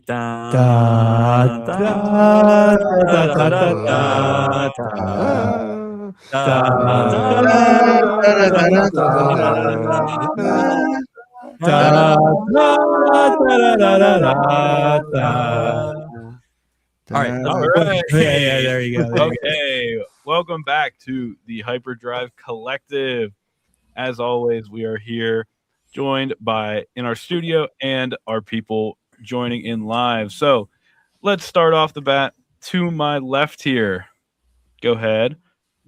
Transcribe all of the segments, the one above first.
Da, Da, da, da, da, da, da, da, All right. All right. Yeah, there you go. There you go. Okay. Welcome back to the Hyperdrive Collective. As always, we are here joined by in our studio and our people joining in live. So let's start off the bat to my left here. Go ahead.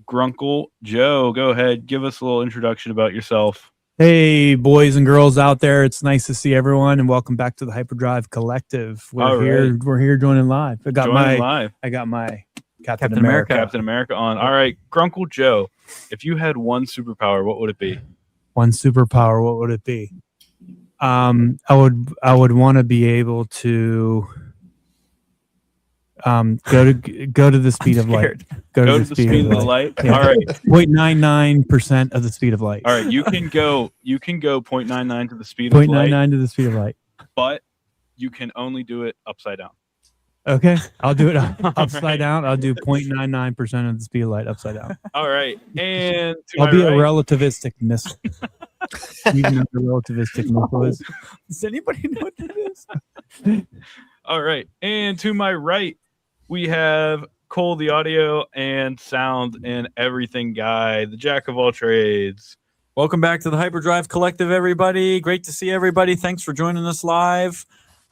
Grunkle Joe, go ahead. Give us a little introduction about yourself. Hey, boys and girls out there! It's nice to see everyone, and welcome back to the Hyperdrive Collective. All right. We're here joining live. I got live. my Captain Captain America. Captain America on. All right, Grunkle Joe, if you had one superpower, what would it be? One superpower. What would it be? I would want to be able to go to the speed of light. Go to the speed of the light. Yeah. All right. 0.99% of the speed of light. All right, you can go 0.99 to the speed of light, 0.99 to the speed of light. but you can only do it upside down. Okay, I'll do it upside right. down. I'll do 0.99% of the speed of light upside down. All right, and to I'll my be a right, relativistic missile. You know what a relativistic missile is? Does anybody know what that is? all right, and to my right, we have Cole, the audio and sound and everything guy, the jack of all trades. Welcome back to the Hyperdrive Collective, everybody. Great to see everybody. Thanks for joining us live.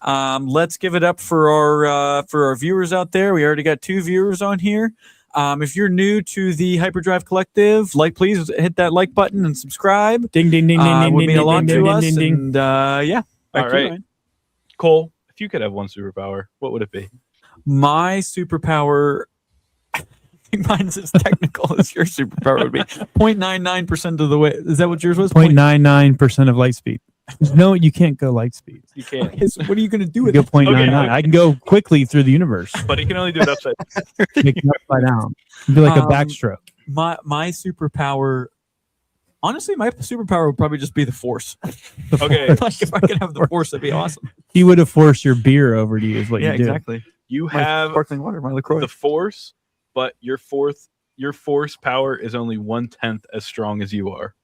Let's give it up for our viewers out there. We already got 2 viewers on here. If you're new to the Hyperdrive Collective, please hit that like button and subscribe. Ding ding ding ding ding Would mean a lot ding to us. ding ding. And yeah, back All to you, right. Ryan. Cole, if you could have one superpower, what would it be? My superpower, I think mine's as technical as your superpower would be. 0.99% of the way. Is that what yours was? 0.99% of light speed. No, you can't go light speed. You can't, Okay, so what are you going to do You with go it? 0.99. Okay. I can go quickly through the universe. but he can only do it upside down. Make it upside down. It'd be like a backstroke. My superpower, honestly, my superpower would probably just be the Force. Okay, Like if I could have the Force, that'd be awesome. He would have forced your beer over to you. Is what Yeah, you do. exactly. you My have sparkling water, my LaCroix. the Force, but your force power is only 1/10 as strong as you are.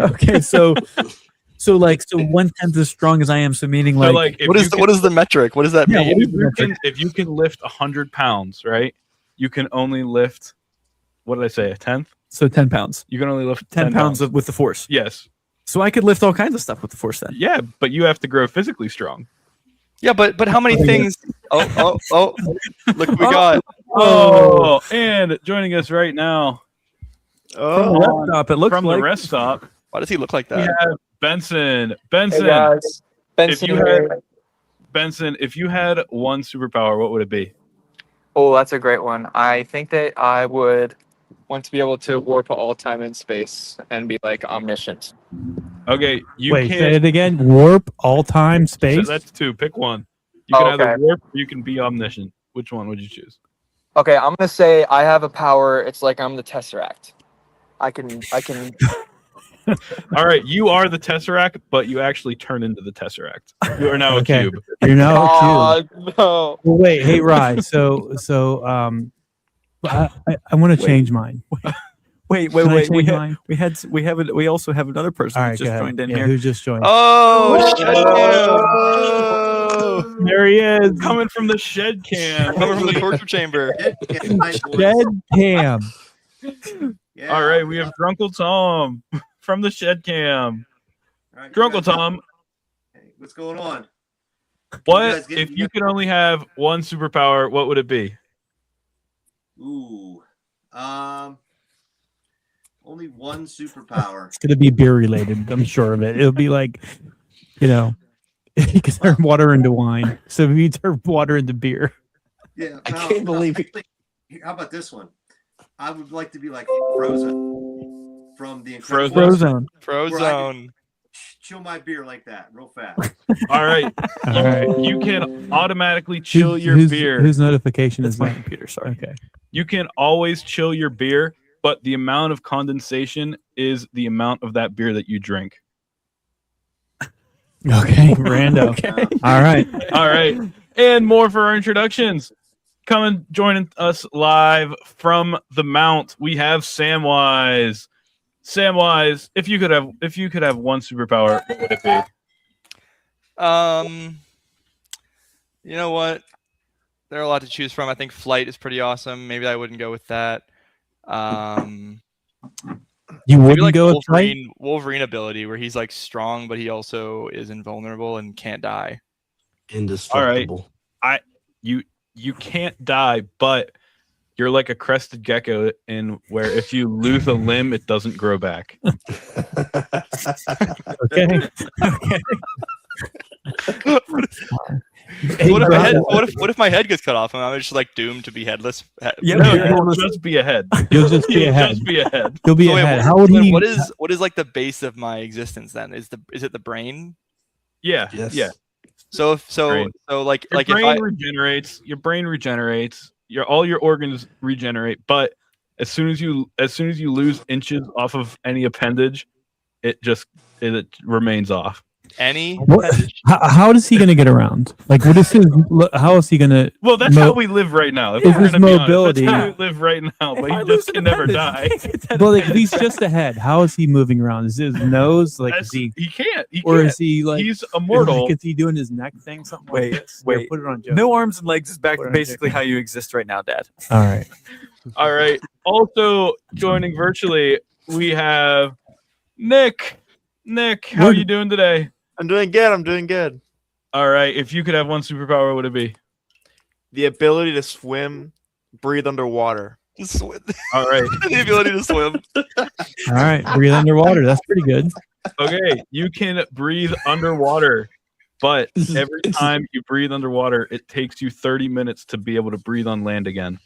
Okay, so 1/10 as strong as I am. So meaning So like, like, if What you is can- what is the metric? What does that Yeah, mean? if you can lift 100 pounds, right? You can only lift, what did I say, a tenth? so 10 pounds, You can only lift 10 pounds with the Force. Yes. So I could lift all kinds of stuff with the Force then. Yeah, but you have to grow physically strong. Yeah, but how many things? Oh! Look, we Oh. got. Oh, and joining us right now From the Oh, rest stop, it looks from like the rest stop, why does he look like we that? have Benson. Hey Benson, guys, Benson you here. Benson, if you had one superpower, what would it be? Oh, that's a great one. I think that I would want to be able to warp all time and space and be like omniscient. Okay, you Wait, say can't. it again. Warp all time So space. that's 2. Pick one. You can Oh, either okay. warp or you can be omniscient. Which one would you choose? Okay, I'm gonna say I have a power. It's like I'm the Tesseract. I can. All right, you are the Tesseract, but you actually turn into the Tesseract. You are now Okay. a cube. You're now a cube. Oh no! Well, wait, hey, Rye. So, I want to change mine. wait. Can I We change had, mine? we also have another person All who right, just go ahead. joined in Yeah, here. who just joined? Oh, There he is. Coming from the shed cam. coming from the torture chamber. Shed Cam. All right, we have Drunkle Tom from the shed cam. Drunkle Tom, Hey, what's going on? what guys getting if you could only have one superpower? What would it be? Ooh. Only one superpower. It's gonna be beer related. I'm sure of it. It'll be like, you can turn water into wine. So if you turn water into beer. Yeah. I can't believe it. How about this one? I would like to be like Frozen from the Incredible Frozen. Frozone. Frozone. Chill my beer like that, real fast. All right, All right. you can automatically chill your whose, beer. Whose notification It's is my that? computer. Sorry. Okay. You can always chill your beer, but the amount of condensation is the amount of that beer that you drink. Okay, rando. Okay. All right. All right. And more for our introductions. Coming, joining us live from the Mount, we have Samwise. Samwise, if you could have one superpower, what would it be? You know what? There are a lot to choose from. I think flight is pretty awesome. Maybe I wouldn't go with that. You Maybe wouldn't like go with flight? Wolverine ability, where he's like strong, but he also is invulnerable and can't die. Indestructible. You can't die, but you're like a crested gecko in where if you lose a limb, it doesn't grow back. Okay. Hey, What if my head gets cut off and I'm just like doomed to be headless? Yeah, No, you're you'll almost- just be a head. You'll just be You'll ahead. just be a head. You'll be So wait, ahead. what- How would then he? what is like the base of my existence then? Is it the brain? Yeah, Yes. yeah. So Brain. like Your if brain I regenerates. Your brain regenerates. All your organs regenerate. But as soon as you lose inches off of any appendage, it remains off. any What? How is he going to get around? Like, what is his? How is he going to? Well, that's how we live right now. If Is we're his gonna be honest, mobility- that's how we live right now. But If I you lose just an can never appendage, die. Well, like, if he's just ahead, how is he moving around? Is his nose like? Is he? He can't. He Or can't. is he like? He's immortal. Like, is he doing his neck thing? Something Wait, like this? Here, wait. put it on Joe. No arms and legs is back Put it to on basically Joe. how you exist right now, Dad. All right. All right. Also joining virtually, we have Nick. Nick, how are What? you doing today? I'm doing good. All right. If you could have one superpower, what would it be? The ability to swim, breathe underwater. All right. the ability to swim. All right. Breathe underwater. That's pretty good. Okay. You can breathe underwater, but every time you breathe underwater, it takes you 30 minutes to be able to breathe on land again.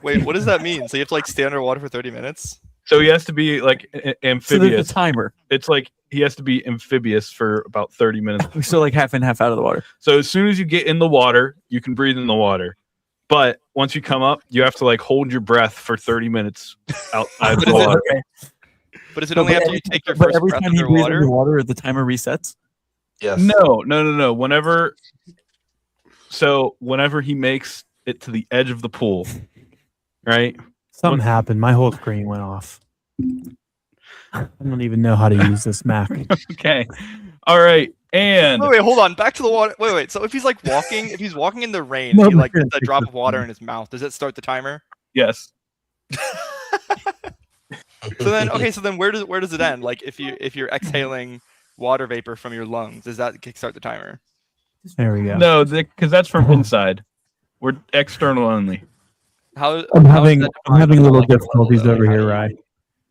Wait, what does that mean? So you have to like stay underwater for 30 minutes? So he has to be like So there's amphibious. a timer. It's like he has to be amphibious for about 30 minutes. So like half in, half out of the water. So as soon as you get in the water, you can breathe in the water. But once you come up, you have to like hold your breath for 30 minutes outside But the is it- water. But is it only after you take your But first every breath time you breathe underwater? underwater, the timer resets. Yes. No. Whenever he makes it to the edge of the pool, right? Something happened. My whole screen went off. I don't even know how to use this Mac. Okay. All right. And Wait, hold on. Back to the water. Wait. So if he's like walking, if he's walking in the rain, No, and he like but- puts a drop of water in his mouth, does it start the timer? yes. So then where does it end? Like if you're exhaling water vapor from your lungs, does that kickstart the timer? There we go. No, because that's from inside. We're external only. How I'm how is having that I'm having defined? little Like, difficulties over here, how do Rye. you-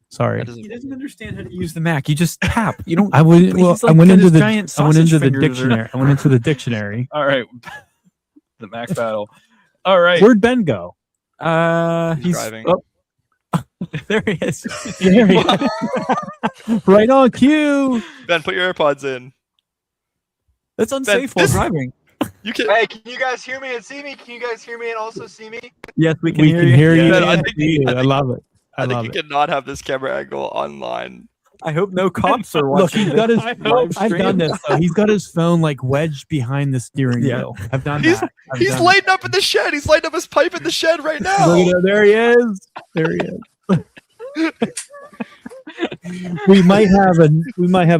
Sorry. that doesn't- He doesn't understand how to use the Mac. You just tap. You don't. I went He's well. I like went got into his the giant I went sausage into the fingers or- dictionary. I went into the dictionary. All right. The Mac battle. All right. Where'd Ben go? He's driving. Oh, there he is. There he is. Right on cue. Ben, put your AirPods in. That's unsafe while this- driving. You can. Hey, can you guys hear me and see me? Can you guys hear me and also see me? Yes, we can We hear can you. hear you. Ben, I and think- see you. I I think- love it. I I think love you it. cannot have this camera angle online. I hope no cops are Look, watching. he's got his. I hope live I've stream. done this. Though. He's got his phone like wedged behind the steering Yeah. wheel. I've done He's- that. I've He's done lighting up in the shed. He's lighting up his pipe in the shed right that. now. Look at him. There he is. There he is. we might have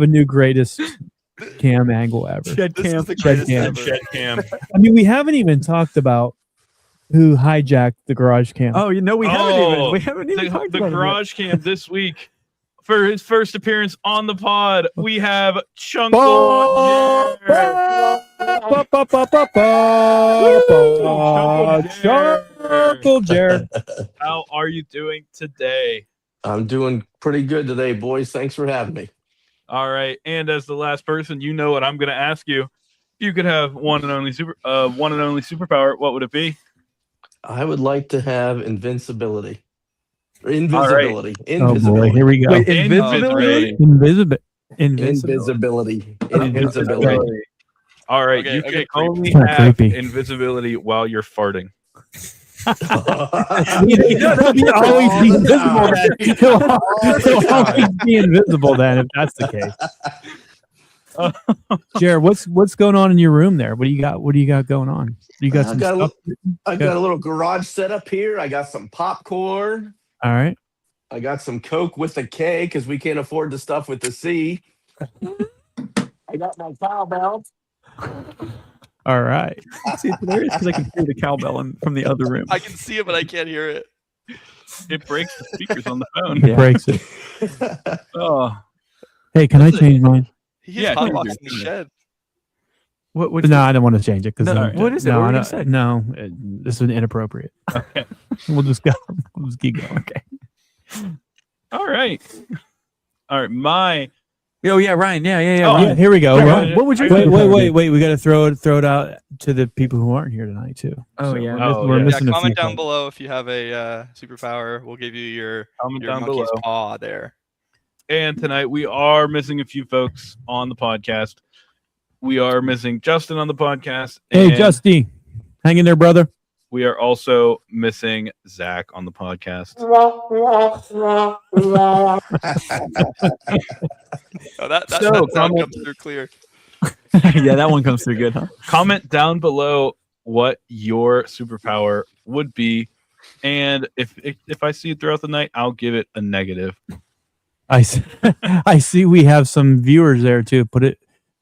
a new greatest cam angle ever. Shed This cam. is the Shed greatest cam. ever. Shed cam. I mean, we haven't even talked about who hijacked the garage cam. Oh, you know we haven't Oh, even. We haven't even The talked about it yet. garage cam this week for his first appearance on the pod. We have Chunkle. Ba- Jared. ba- ba- ba- ba- ba- Chunkle Jared. How are you doing today? I'm doing pretty good today, boys. Thanks for having me. All right, and as the last person, you know what I'm going to ask you. If you could have one and only superpower, what would it be? I would like to have invincibility. Or invisibility. Oh boy, Invisibility. here we go. Wait, invisibility? Invisibility. Invisibility. Invisibility. All right, Okay, you okay, can only Kinda have creepy. invisibility while you're farting. He'll always be invisible then. He'll always be invisible then if that's the case. Jared, what's going on in your room there? What do you got? What do you got going on? You got I some got a stuff? I got a little garage set up here. I got some popcorn. All right. I got some Coke with a K because we can't afford the stuff with the C. I got my cowbell. All right. See, it's hilarious because I can hear the cowbell from the other room. I can see it, but I can't hear it. It breaks the speakers on the phone. It breaks it. Oh, Hey, can I change mine? He's Yeah, hotboxing sure, the sure. shed. What? No, I don't want to change it because No, what is it? What were you gonna say? No, this is inappropriate. Okay. We'll just go. We'll just keep going. Okay. all right. All right. My Oh yeah, Ryan. Yeah. Oh, Yeah, here we go. Yeah, Ryan, yeah, What would you? wait. We got to throw it out to the people who aren't here tonight too. Oh, So yeah. we're Yeah, missing a Comment few down folks. below if you have a superpower. We'll give you your comment down monkey's below. paw there. And tonight we are missing a few folks on the podcast. We are missing Justin on the podcast. Hey, and Justy, hang in there, brother. we are also missing Zach on the podcast. Oh, that So, sound comment- comes through clear. Yeah, that one comes through good, huh? Comment down below what your superpower would be, and if I see it throughout the night, I'll give it a negative. I see we have some viewers there too. Put it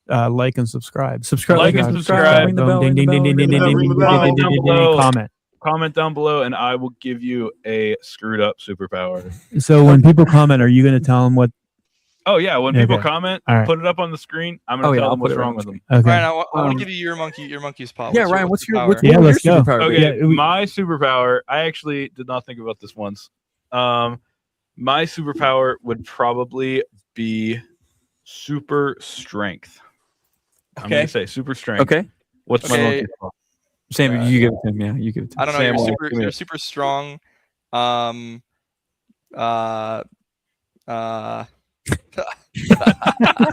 like and subscribe. Like and subscribe. Ring the bell, Ding, ring the ding, ding, bell, ding, ring the ding, bell, ding, ring the ding, bell. ding, ding, ding, ding, Below. comment. Comment down below, and I will give you a screwed up superpower. So when people comment, are you going to tell them what? Oh yeah, when people Okay. comment, All right. put it up on the screen. I'm gonna Oh, yeah, tell I'll them what's put it wrong on with the them. Okay. Ryan, I want Um, to give you your monkey's paw. Yeah, What's Ryan. your What's your superpower? Yeah, what let's your go. superpower? Okay, Yeah, we- my superpower. I actually did not think about this once. My superpower would probably be super strength. I'm Okay. gonna say super strength. Okay. What's my Okay. monkey paw? Sam, you give it to him. Yeah, you give it to him. I don't know. Sam, You're give super. me You're it. super strong.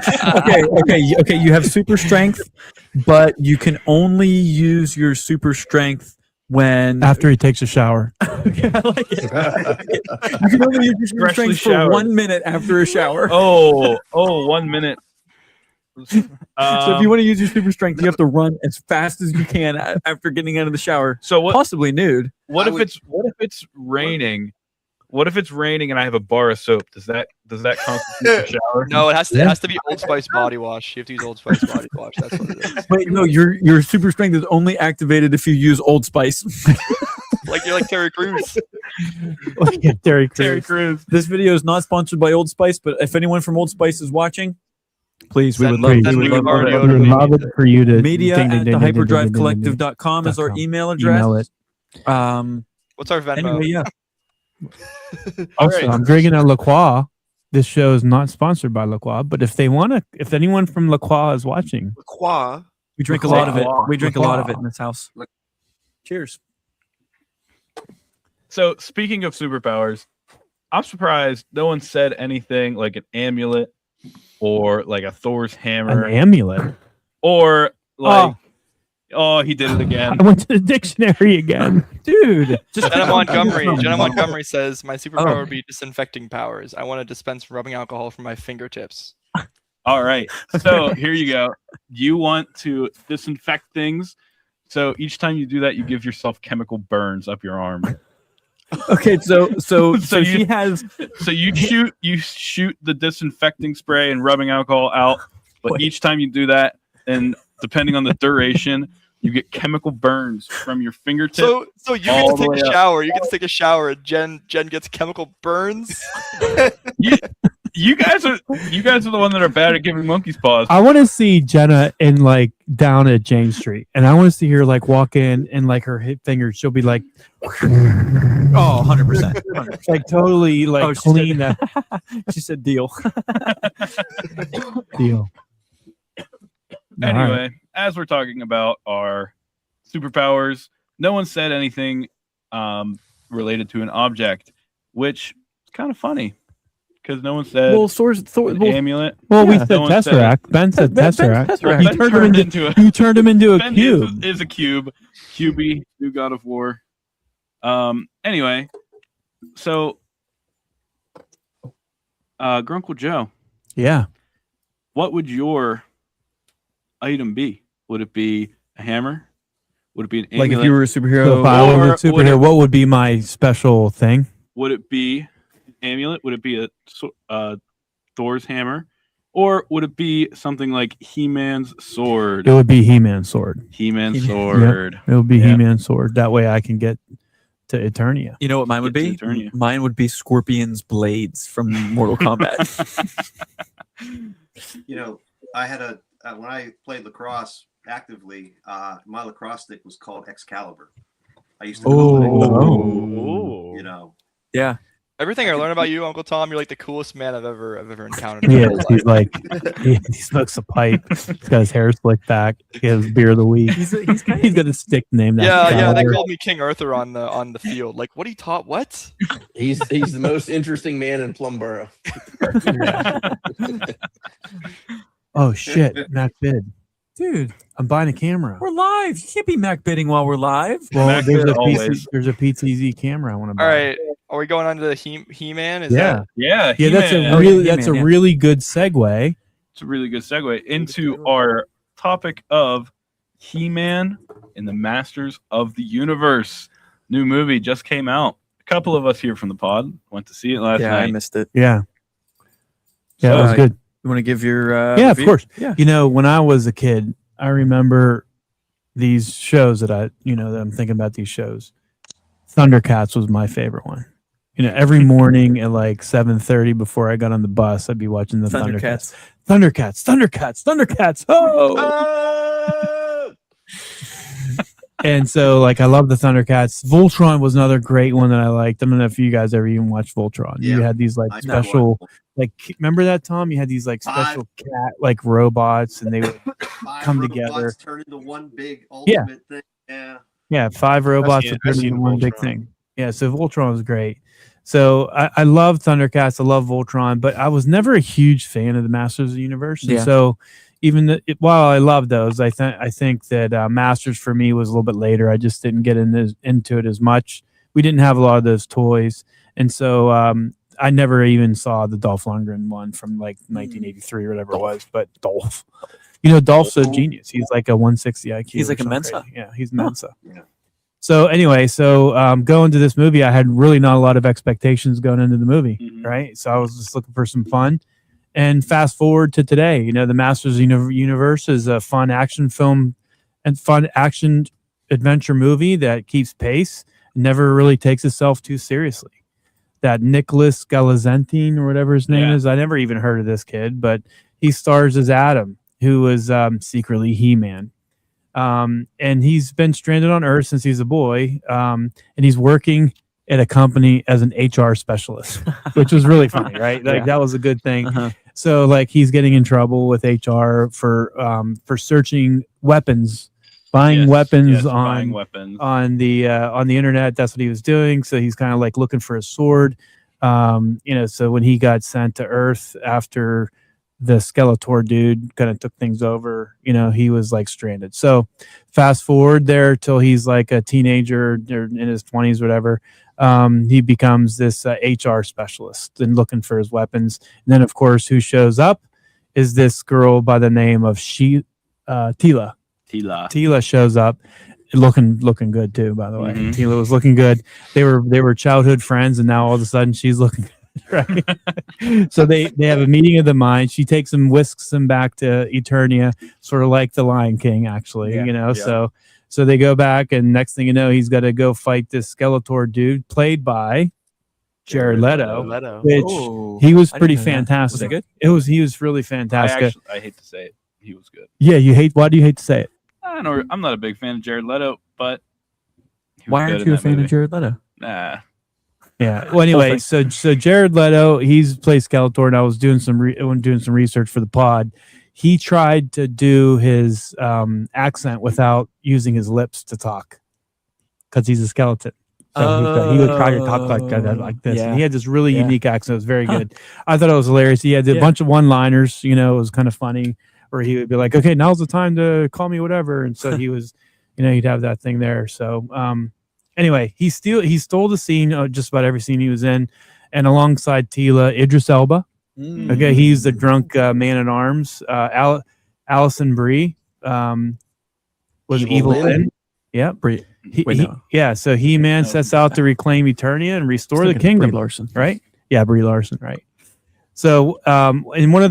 Okay. You have super strength, but you can only use your super strength when After he takes a shower. Okay, I like it. You can only use your super Freshly strength for showered. 1 minute after a shower. Oh, 1 minute. So if you want to use your super strength, you have to run as fast as you can after getting out of the shower, so what? possibly nude. What I if would- it's raining? What if it's raining and I have a bar of soap? Does that constitute a shower? No, it has to. Yeah. It has to be Old Spice body wash. You have to use Old Spice body wash. That's what it is. Wait, no, your super strength is only activated if you use Old Spice. Like you're like Terry Crews. Yeah, Terry Terry Crews. Crews. This video is not sponsored by Old Spice, but if anyone from Old Spice is watching, please, we Send would love, them we would the love bar that. deodorant. We would love it for you to Media ding, ding, at ding, the ding, ding, ding, ding, ding, ding, ding. hyperdrivecollective.com is our email address. Email it. What's our Venmo? Anyway, yeah. Also, right. I'm drinking a La Croix. This show is not sponsored by La Croix, but if anyone from La Croix is watching, Qua. We drink a LaCroix. lot of it. We drink a lot of it LaCroix. in this house. Cheers. So speaking of superpowers, I'm surprised no one said anything like an amulet or like a Thor's an hammer amulet. or like oh he did it again. I went to the dictionary again, dude. Just Jenna Montgomery. Jenna Montgomery says my superpower Oh. would be disinfecting powers. I want to dispense rubbing alcohol from my fingertips. All right. So here you go. You want to disinfect things. So each time you do that, you give yourself chemical burns up your arm. Okay, so So she you- has So you shoot the disinfecting spray and rubbing alcohol out, but Wait. each time you do that, and depending on the duration, you get chemical burns from your fingertip. So you get all to the take way a up. shower. You get to take a shower. And Jen gets chemical burns. You guys are the one that are bad at giving monkeys paws. I want to see Jenna in like down at James Street, and I want to see her like walk in and like her hip finger. She'll be like, oh 100%. like totally like Oh, she clean said- that She said deal. deal. All Anyway, right. as we're talking about our superpowers, no one said anything related to an object, which is kind of funny because no one said Well, Thor, an well, amulet. Well, we Yeah. said No one said Tesseract. Ben said Ben's Tesseract. Tesseract. You Ben turned him into. into a You turned him into a Ben cube. is a cube. QB, new God of War. Anyway, so Grunkle Joe, Yeah. what would your item be? Would it be a hammer? Would it be an Like if amulet? you were a So superhero. if I Or was a would superhero, it- what would be my special thing? Would it be an amulet? Would it be Thor's hammer? Or would it be something like He-Man's sword? It would be He-Man's sword. He-Man's He-Man. sword. It would be Yeah. He-Man's sword. That way I can get to Eternia. You know what mine would Get be? to Eternia. Mine would be Scorpion's blades from Mortal Kombat. You know, I had when I played lacrosse actively, my lacrosse stick was called Excalibur. I used to call it, Ooh. you know, Yeah. Everything I learned about you, Uncle Tom, you're like the coolest man I've ever encountered. He is. He's like, he smokes a pipe. He's got his hair slicked back. He has beer of the week. He's kind He's got a stick named Yeah, after yeah. They Excalibur. called me King Arthur on the field. Like, what he taught? What? He's the most interesting man in Plumboro. Oh shit, Mac bid. Dude, I'm buying a camera. We're live. You can't be Mac bidding while we're live. Well, Mac there's bid a always. PTZ camera I want to buy. All right. Are we going on to the He-Man? Is Yeah. Yeah, Yeah, that's He-Man. a really He-Man, that's a yeah. really good segue. It's a really good segue into our topic of He-Man and the Masters of the Universe. New movie just came out. A couple of us here from the pod went to see it last Yeah, I night. missed it. Yeah. Yeah, that was So, good. You want to give your Yeah, of review? course. Yeah. You know, when I was a kid, I remember these shows that that I'm thinking about these shows. Thundercats was my favorite one. You know, every morning at like 7:30 before I got on the bus, I'd be watching the Thundercats. Thundercats. Oh! And so, like, I love the Thundercats. Voltron was another great one that I liked. I don't know if you guys ever even watched Voltron. You Yeah. had these like I know special, what- like, remember that, Tom? You had these like special cat like robots, and they would five come robots together. turn into one big ultimate thing. Yeah. 5 robots seen- that I've turned seen into one big Voltron. thing. Yeah, so Voltron was great. So I love Thundercats. I love Voltron, but I was never a huge fan of the Masters of the Universe. And Yeah. so even while I love those, I think that Masters for me was a little bit later. I just didn't get into it as much. We didn't have a lot of those toys, and so I never even saw the Dolph Lundgren one from like 1983 or whatever it was. But Dolph, Dolph's a genius. He's like a 160 IQ. He's or like a something Mensa. crazy. Yeah, he's Mensa. Yeah. So anyway, going to this movie, I had really not a lot of expectations going into the movie, Mhm. right? So I was just looking for some fun. And fast forward to today, the Masters of the Universe is a fun action film and fun action adventure movie that keeps pace, never really takes itself too seriously. That Nicholas Galazantine or whatever his name Yeah. is, I never even heard of this kid, but he stars as Adam, who was secretly He-Man. And he's been stranded on Earth since he's a boy, and he's working at a company as an HR specialist, which was really funny, right? Like Yeah. that was a good thing. Uh-huh. So like he's getting in trouble with HR for searching weapons, buying Yes, weapons yes, on buying weapons. on the internet. That's what he was doing. So he's kind of like looking for a sword. So when he got sent to Earth after the Skeletor dude kind of took things over, he was like stranded. So fast forward there till he's like a teenager or in his 20s, whatever. He becomes this HR specialist and looking for his weapons. And then, of course, who shows up is this girl by the name of Tila. Tila. Tila shows up, looking good too. By the way, Mhm. Tila was looking good. They were childhood friends, and now all of a sudden she's looking good, right. So they have a meeting of the mind. She takes him, whisks him back to Eternia, sort of like the Lion King, actually. Yeah. So they go back, and next thing you know, he's got to go fight this Skeletor dude, played by Jared Leto, Leto. which Oh, he was I didn't pretty know that. fantastic. Was it good? He was really fantastic. I hate to say it. He was good. Yeah, why do you hate to say it? I know I'm not a big fan of Jared Leto, but he was Why good aren't in you a that fan movie. of Jared Leto? Nah. Yeah. Well, anyway, so Jared Leto, he's plays Skeletor, and I was doing some research for the pod. He tried to do his accent without using his lips to talk because he's a skeleton. So he would try to talk like this. Yeah. And he had this really Yeah. unique accent. It was very Huh. good. I thought it was hilarious. He had a Yeah. bunch of one-liners. It was kind of funny. Where he would be like, "Okay, now's the time to call me whatever," and so he was, he'd have that thing there. So anyway, he stole the scene, just about every scene he was in, and alongside Tila, Idris Elba. Mm. Okay, he's the drunk man at arms. Allison Brie, was Evil Evil Lyn? Lyn. Yep. Wait, no. Yeah. So He-Man No. sets out to reclaim Eternia and restore the Thinking of Brie kingdom. Larson. Right? Yeah, Brie Larson. Right. So, and one of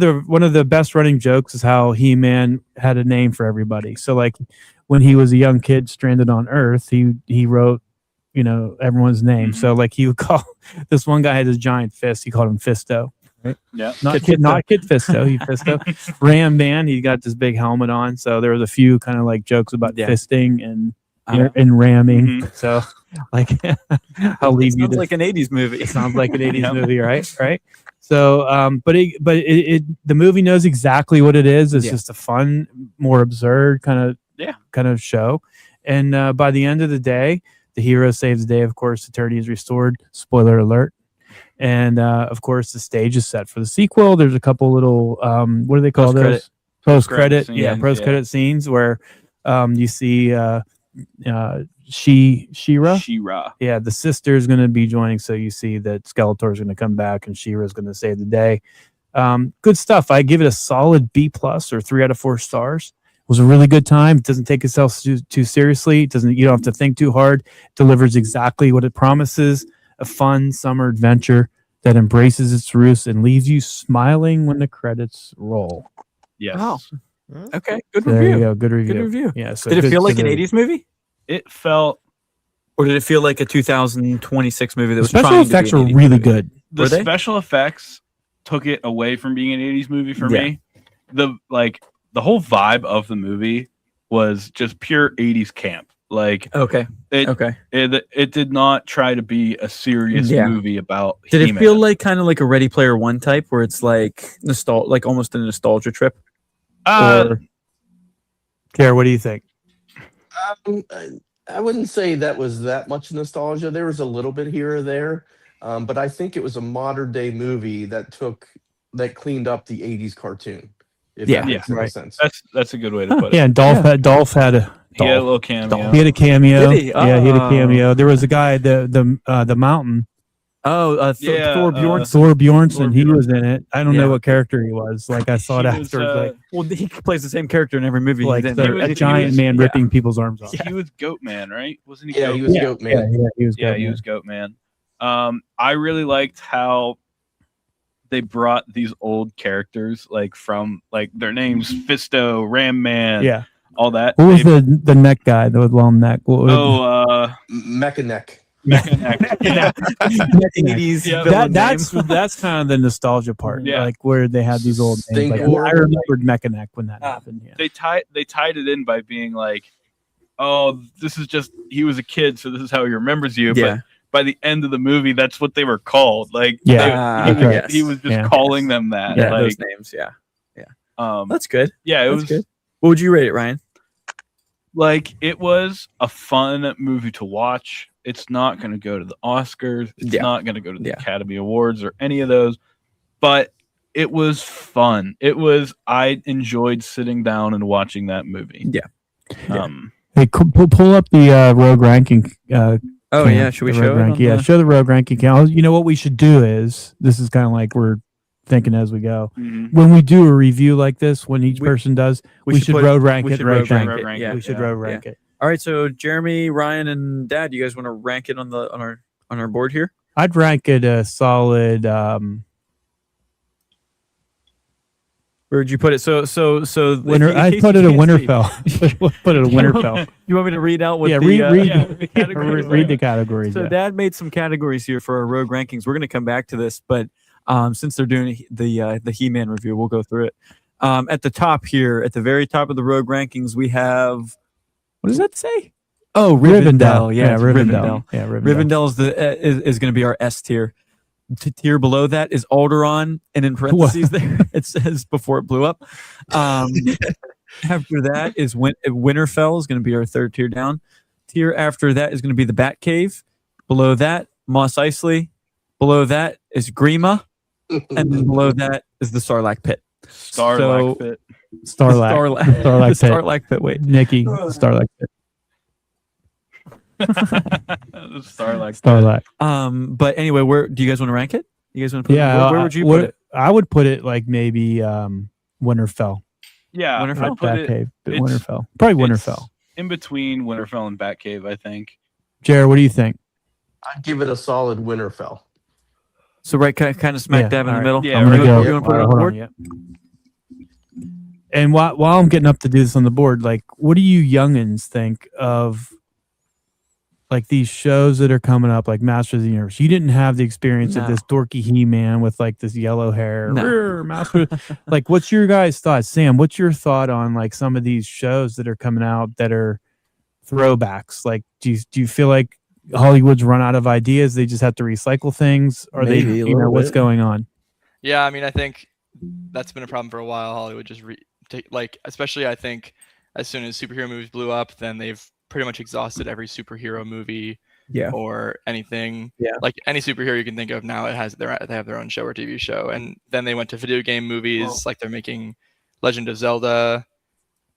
the best running jokes is how He-Man had a name for everybody. So, like when he was a young kid stranded on Earth, he wrote, everyone's name. Mhm. So, like he would call this one guy had this giant fist. He called him Fisto. Right? Yeah. Not Kid Fisto. He Fisto. Ram Man. He got this big helmet on. So there was a few kind of like jokes about Yeah. fisting and Uh-huh. and ramming. Mhm. So, like, I'll leave you Sounds to like an 80s movie. it sounds like an 80s Yep. movie, right? So, but the movie knows exactly what it is. It's Yeah. just a fun, more absurd kind of show. And by the end of the day, the hero saves the day. Of course, Eternia is restored. Spoiler alert. And of course, the stage is set for the sequel. There's a couple little what do they call Post-credit. those? Post-credit, scenes, yeah, post-credit scenes where you see She-Ra. She-Ra. Yeah, the sister is going to be joining, so you see that Skeletor is going to come back and She-Ra is going to save the day. Good stuff. I give it a solid B+ or 3 out of 4 stars. It was a really good time. It doesn't take itself too seriously. You don't have to think too hard. It delivers exactly what it promises: a fun summer adventure that embraces its roots and leaves you smiling when the credits roll. Yes. Oh. Okay, good There review. you go. Good review. Good review. Yeah. So Did it good- feel like good an review. 80s movie? It felt Or did it feel like a 2026 movie that The was special trying to effects be an were 80s really movie? good. the Were they? special effects took it away from being an 80s movie for Yeah. me. The whole vibe of the movie was just pure 80s camp. Like Okay. it Okay. it did not try to be a serious Yeah. movie about Did it He-Man. feel like kind of like a Ready Player One type, where it's like like almost a nostalgia trip? Uh, Kara, what do you think? I wouldn't say that was that much nostalgia. There was a little bit here or there, but I think it was a modern day movie that cleaned up the '80s cartoon. If Yeah. that makes any Right. sense. that's a good way to put it. Yeah, and Dolph had a He had a little cameo. he had a cameo. Did he? Yeah, he had a Oh. cameo. There was a guy, the mountain, Oh, Yeah, Thor Bjornsson. Thor Bjornsson. He Bjornsson. was in it. I don't Yeah. know what character he was. Like I saw it He was, afterwards. Like Well, he plays the same character in every movie. he's like in. the- was- a he giant was- man yeah. ripping people's arms off. He was Goat Man, right? Wasn't he? Yeah, Goat he was Man? Goat Man. Yeah, he was. Yeah, good, he was Goat Man. I really liked how they brought these old characters, like from like their names, Fisto, Ram Man, Yeah. all that. What was They- the neck guy? The long neck. What was, Mechaneck. Mechanic. Yeah. 80s Yeah. villain that's kind of the nostalgia part. Yeah. Like where they had these old names. Like, Stinkor. I remembered Mechaneck when that Ah. happened. Yeah. They tied it in by being like, oh, this is just he was a kid, so this is how he remembers you. Yeah. But by the end of the movie, that's what they were called. Like, Yeah. he, was, yes. he was just Yeah. calling them that. Yeah, like, those names. Yeah, that's that's good. yeah, it That's was good. What would you rate it, Ryan? like it was a fun movie to watch. It's not going to go to the Oscars. It's Yeah. not going to go to the Yeah. Academy Awards or any of those. But it was fun. I enjoyed sitting down and watching that movie. Yeah. Hey, pull up the rogue ranking. Oh Cam, yeah, should we the show rogue it? rank? on Yeah, the- show the rogue ranking count. You know what we should do is this is kind of like we're thinking as we go. Mhm. When we do a review like this, when each We- person does, we should put- road rank we it. should Right, road rank rank it. rank Yeah, we should yeah, road rank it. All right, so Jeremy, Ryan, and Dad, you guys want to rank it on our board here? I'd rank it a solid. Where would you put it? So Winter. in I case put you it a can't see- Winterfell. Put it a Winterfell. You want me to read out what Yeah, the read the categories read are? the categories. So yeah. Dad made some categories here for our rogue rankings. We're going to come back to this, but since they're doing the He-Man review, we'll go through it. At the top here, at the very top of the rogue rankings, we have What does that say? oh Rivendell. Yeah, it's Rivendell. Yeah, Rivendell. Rivendell is is going to be our S tier. Tier below that is Alderaan, and in parentheses there it says before it blew up. After that is Winterfell is going to be our third tier down. Tier after that is going to be the Batcave. Below that, Mos Eisley. Below that is Grima, and then below that is the Sarlacc Pit. Starlight Pit. Starlight. Starlac Starlight the Pit. Starlac Pit. Wait, Nikki. Starlight. Pit. Starlight. Starlight. but anyway, where do you guys want to rank it? You guys want to put Yeah. where would you put it? I would put it like maybe Winterfell. Yeah, Winterfell? I Not put it Batcave, but it's- Winterfell. Probably it's Winterfell. in between Winterfell and Batcave, I think. Jared, what do you think? I'd give it a solid Winterfell. So right, kind of smack Yeah, dab in the alright. middle. Yeah, I'm gonna right. go. You want to put it on the hold board? yeah. And while I'm getting up to do this on the board, like, what do you youngins think of like these shows that are coming up, like Masters of the Universe? You didn't have the experience of No. this dorky He-Man with like this yellow hair. No. "Rrr, Master." Like, what's your guys' thoughts? Sam, what's your thought on like some of these shows that are coming out that are throwbacks? Like, do you feel like Hollywood's run out of ideas? They just have to recycle things, or Maybe a they, little what's bit. going on? Yeah, I mean, I think that's been a problem for a while. Hollywood just like, especially I think as soon as superhero movies blew up, then they've pretty much exhausted every superhero movie Yeah. or anything. Yeah. Like any superhero you can think of now, they have their own show or TV show. And then they went to video game movies, like they're making Legend of Zelda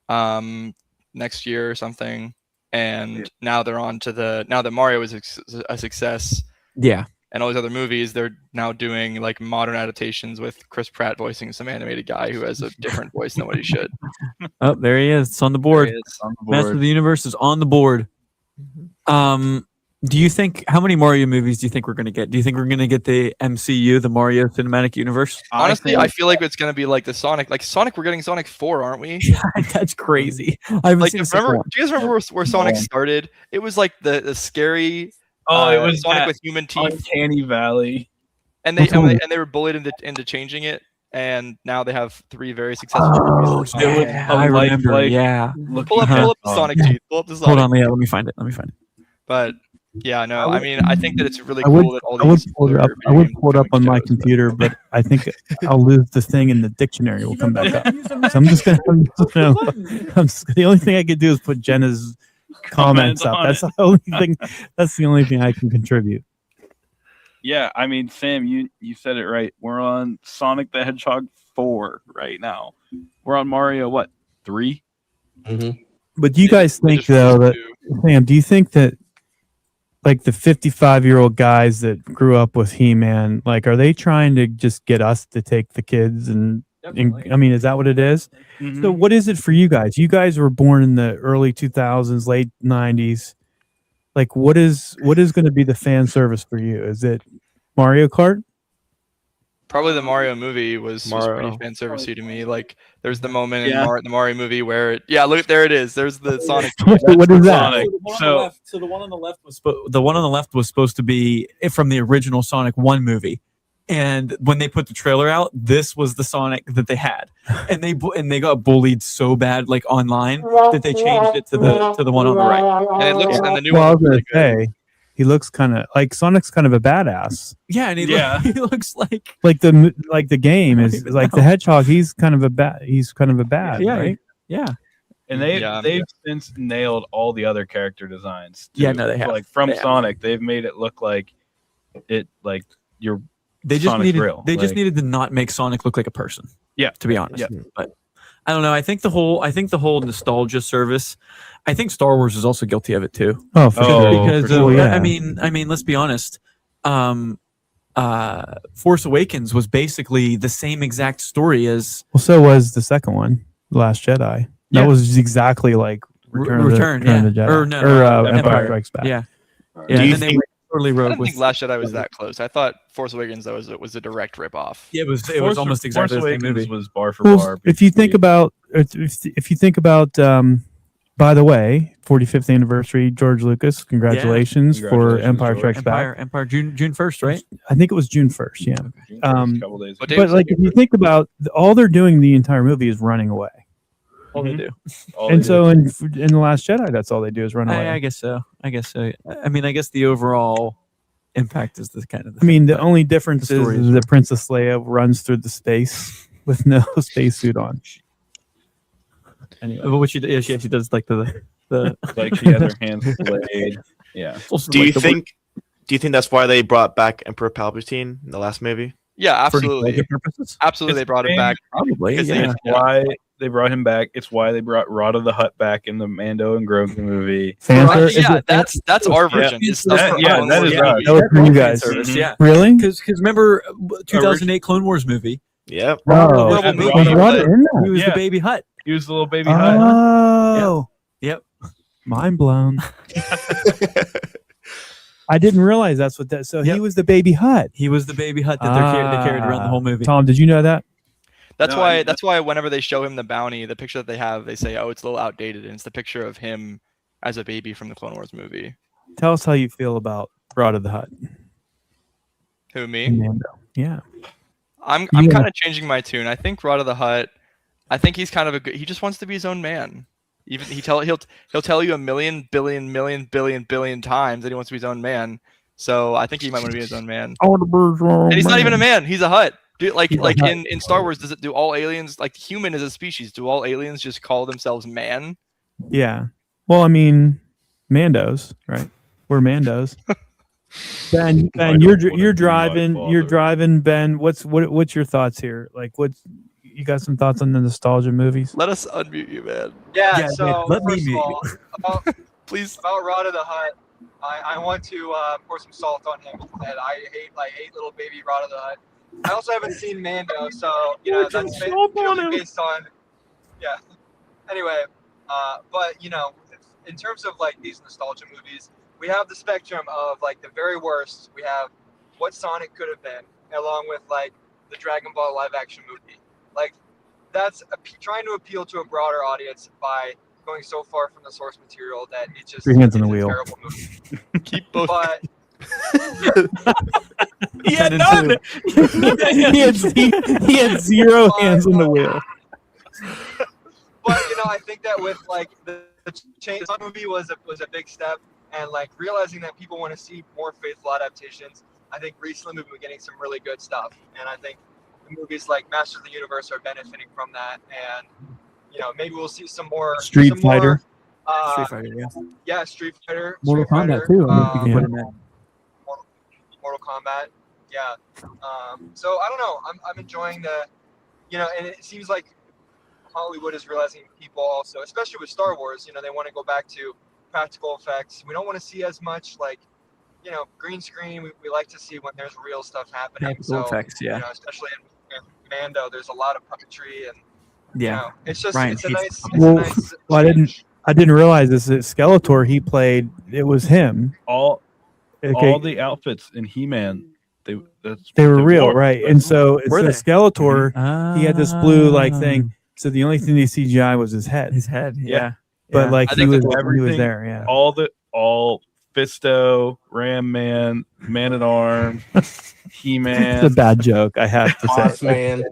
next year or something. And now they're on to now that Mario is a success, Yeah. and all these other movies, they're now doing like modern adaptations with Chris Pratt voicing some animated guy who has a different voice than what he should. Oh, there he is. It's on the board. There he is. On the Master board. of the Universe is on the board. Do you think how many Mario movies do you think we're going to get? Do you think we're going to get the MCU, the Mario Cinematic Universe? Honestly, I think- feel like it's gonna be like the Sonic. Like Sonic, we're getting Sonic 4, aren't we? That's crazy. I haven't Like, seen remember? one. Do you guys remember where Sonic No. started? It was like the scary. Oh, it was Sonic that with human teeth, Uncanny Valley. and they were bullied into changing it, and now they have 3 very successful Oh, movies. It was yeah, a I remember. lifelike Yeah. Looking Pull up the hedgehog. Sonic teeth. Pull up the Sonic. Hold on, Leah. Let me find it. But yeah, no, I mean, I think that it's really I would, cool that all I would these. pull it older up. I video would game pull it up on my shows, but- computer, but I think I'll lose the thing in the dictionary. Will come back up. So I'm just gonna. The only thing I could do is put Jenna's comments up. on That's it. the only thing. That's the only thing I can contribute. Yeah, I mean, Sam, you said it right. We're on Sonic the Hedgehog 4 right now. We're on Mario, what, 3? But do you guys They think just though that released Sam? Do you think that like the 55-year-old guys that grew up with He-Man, like, are they trying to just get us to take the kids and I mean, is that what it is? Mm-hmm. So what is it for you guys? You guys were born in the early 2000s, late 90s. Like, what is going to be the fan service for you? Is it Mario Kart? Probably the Mario movie was pretty Mario. fan servicey to me. Like, there's the moment in Yeah. the Mario movie where look, there it is. There's the Sonic. What is that? Sonic. So the one on the left was the one on the left was supposed to be from the original Sonic 1 movie. And when they put the trailer out, this was the Sonic that they had, and they got bullied so bad, like online, that they changed it to the one on the right. And it looks and the new Well, I one. was looks going really to good. say, he looks kind of like Sonic's kind of a badass. Yeah, and Yeah. he looks like Like the game is even like know. the Hedgehog. He's kind of a bad. He's kind of a bad. Yeah. Right? yeah. And they've Yeah. since nailed all the other character designs. Yeah, too. no, they have. Like from They have. Sonic, they've made it look like you're They just Sonic's needed real, they just like- needed to not make Sonic look like a person. Yeah. to be honest. Yeah. But I don't know. I think the whole nostalgia service. I think Star Wars is also guilty of it too. Oh, for Oh, sure. Because for sure. yeah. I mean, let's be honest. Force Awakens was basically the same exact story as Well, so was the second one, The Last Jedi. Yeah. That was exactly like Return yeah. of the Jedi. Or no, Empire Empire. Strikes Back. yeah. Do Yeah, you and then they think- went totally I rogue didn't with. think Last Jedi was that close. I thought Force Awakens was a direct ripoff. Yeah, it was almost exactly Force the same Awakens movie. was bar for Well, bar. if you think basically. about, if you think about, by the way, 45th anniversary, George Lucas, congratulations for Congratulations, Empire George. Strikes Back. Empire, June 1st, right? I think it was June 1st. Yeah. First But couple days ago. What day was like, if you think about all they're doing the entire movie is running away. All they do. All And they so in The Last Jedi, that's all they do is run away. I guess so. I mean, I guess the overall impact is the kind of. I mean, the only difference The is story is- that Princess Leia runs through the space with no spacesuit on. anyway, but what she does like the did. Like she has her hands flayed. Yeah. Do you think that's why they brought back Emperor Palpatine in the last movie? Yeah, for absolutely, nostalgia purposes? absolutely. They brought it back. Probably. Because they- Yeah. It's why they brought him back. It's why they brought Rod of the Hutt back in the Mando and Grogu movie. Fan Right, service? yeah, that's our Yeah. version. It's stuff That- from yeah, Clone that Wars is movies. us. That was for you guys. Service, Mhm. yeah. Really? Because remember 2008 Clone Wars movie? Yeah. Oh, Horrible and movie, he brought Rod- it in there. He was Yeah. the baby Hut. He was the little baby Hut. Oh, Yep. mind blown. I didn't realize that's what that. So he Yep. was the baby Hut. He was the baby Hut that they carried around the whole movie. Tom, did you know that? That's No, I why. didn't- That's why whenever they show him the bounty, the picture that they have, they say, "Oh, it's a little outdated," and it's the picture of him as a baby from the Clone Wars movie. Tell us how you feel about Rod of the Hut. Who, me? and Mando. Yeah. I'm Yeah. kind of changing my tune. I think Rod of the Hut. I think he's kind of a good. He just wants to be his own man. Even he'll tell you a million billion times that he wants to be his own man. So I think he might want to be his own man. And he's not even a man. He's a Hut. Dude, like He's a like Hut. in Star Wars, do all aliens, like human as a species, do all aliens just call themselves man? Yeah. Well, I mean, Mandos, right? We're Mandos. Ben, you're driving. You're driving, Ben. What's your thoughts here? Like, you got some thoughts on the nostalgia movies? Let us unmute you, man. Yeah, Yeah, so let me first of mute all, about, Please. about Rod of the Hut, I want to pour some salt on him. And I hate little baby Rod of the Hut. I also haven't seen Mando, so that's purely based on Anyway, but in terms of like these nostalgia movies, we have the spectrum of like the very worst. We have what Sonic could have been, along with like the Dragon Ball live action movie. Like that's trying to appeal to a broader audience by going so far from the source material that it just Your hands on the is a wheel. terrible movie. Keep both. But He had none. he had zero hands on the wheel. but I think that with like the change, this movie was a big step, and like realizing that people want to see more faithful adaptations. I think recently we've been getting some really good stuff, and I think the movies like Masters of the Universe are benefiting from that, and maybe we'll see some more Street some more, Fighter. Street Fighter, yeah. Yeah, Street Fighter. Mortal Street Kombat Fighter, too. I mean, you can put in that. Mortal Kombat. Yeah. So I don't know. I'm enjoying the, and it seems like Hollywood is realizing people also, especially with Star Wars, they want to go back to practical effects. We don't want to see as much like, green screen. We like to see when there's real stuff happening. Practical effects, yeah. Especially in Mando, there's a lot of puppetry and Yeah. it's just Ryan it's a hates nice. Well, It's a nice well, change. I didn't realize this. Skeletor he played. It was him. All Okay. the outfits in He-Man, they were real, wore. right? And so, Were they? Skeletor, he had this blue like thing. So the only thing they CGI was his head. His head. Yeah. But Yeah. like I he think was, that he was everything- there. Yeah. all Fisto, Ram Man, Man at Arms, It's a He-Man. bad joke, I have to Boss say. man.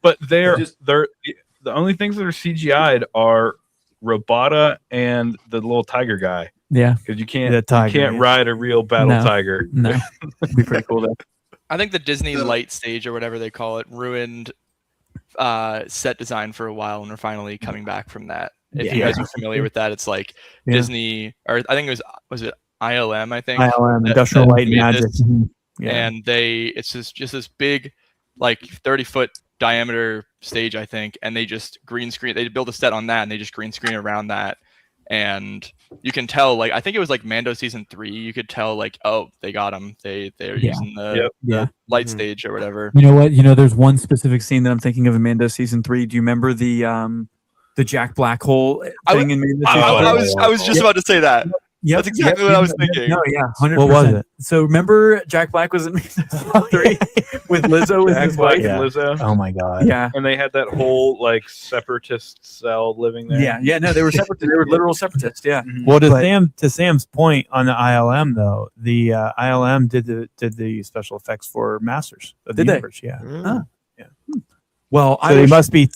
But they're Just- the only things that are CGI'd are Robota and the little tiger guy, Yeah. because you can't The tiger, you can't yeah. ride a real battle No. tiger. No. It'd be pretty cool though. I think the Disney The- Light stage or whatever they call it ruined set design for a while, and we're finally coming back from that. If you Yeah. guys are familiar with that, it's like Yeah. Disney, or I think was it ILM? I think. ILM, that- Industrial that Light and made Magic. this, Yeah. And it's just this big, like 30-foot diameter stage, I think, and they just green screen. They build a set on that, and they just green screen around that, and you can tell. Like I think it was like Mando season 3. You could tell like, oh, they got him. They're Yeah. using the, Yep. the Yeah. light Mhm. stage or whatever. You know what? There's one specific scene that I'm thinking of in Mando season 3. Do you remember the Jack Black hole I thing in Mando I- season I- three? I was just about to say that. Yep, That's exactly what I was thinking. No, yeah, 100%. What was it? So remember Jack Black was in Mando season 3 with Lizzo as Jack his Black wife? and Lizzo, Oh my god. Yeah. and they had that whole like separatist cell living there. Yeah. No, they were separatists. They were literal separatists. Yeah. Well, to But- Sam's point on the ILM though, the ILM did the special effects for Masters of the Did they? Universe. Yeah. Mm. Well, So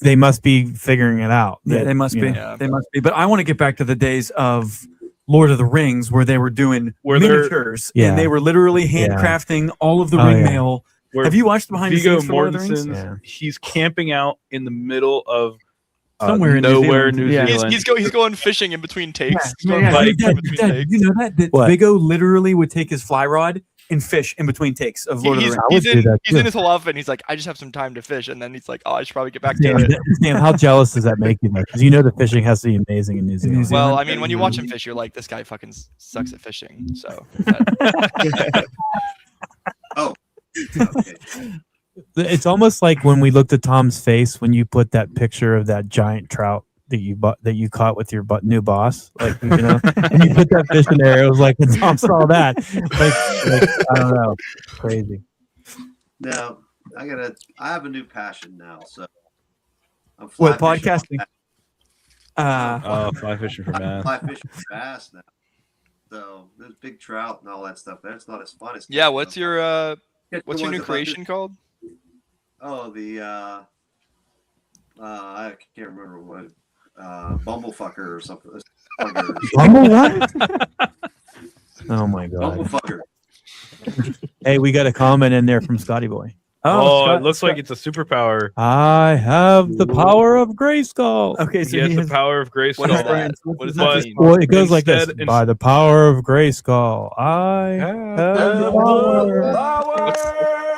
they must be figuring it out. Yeah, that, they must you be. know. Yeah. They must be. But I want to get back to the days of Lord of the Rings where they were doing Where they're- miniatures Yeah. and they were literally Yeah. handcrafting all of the Oh, ring yeah. mail. Where Have you watched the behind the Viggo scenes for Lord of the Rings? Mortensen, Yeah. he's camping out in the middle of Somewhere in New nowhere Zealand. New Yeah. Zealand. He's going fishing in between takes. He's Yeah, going yeah. biking Dad, in between Dad, takes. you know that What? Viggo literally would take his fly rod and fish in between takes of Lord of the He's, Rings. I would he's do in that he's too. in his whole outfit, and he's like, I just have some time to fish, and then he's like, oh, I should probably get back to Sam, it. Sam, how jealous does that make you? Because the fishing has to be amazing in New Zealand. Zealand. Well, I mean, when you watch him fish, you're like, this guy fucking sucks at fishing. So that- Okay. It's almost like when we looked at Tom's face when you put that picture of that giant trout that you caught with your new boss, like and you put that fish in there. It was like when Tom saw that, like I don't know, crazy. Now I have a new passion now, so I'm fly What, fishing. podcasting? Fly fishing for Matt. Fly fishing for bass now. So there's big trout and all that stuff. That's not as fun as Yeah, what's your Get the what's your ones new that creation called? Oh, the I can't remember what Bumblefucker or something. Bumble what? Oh my god! Bumblefucker. Hey, we got a comment in there from Scotty Boy. Oh, Scott- it looks like it's a superpower. I have the power of Grayskull. Okay, He so has he the has power of grace. What is that? What What does But- that mean? Well, it goes like this: Instead- by the power of Grayskull, I have the power.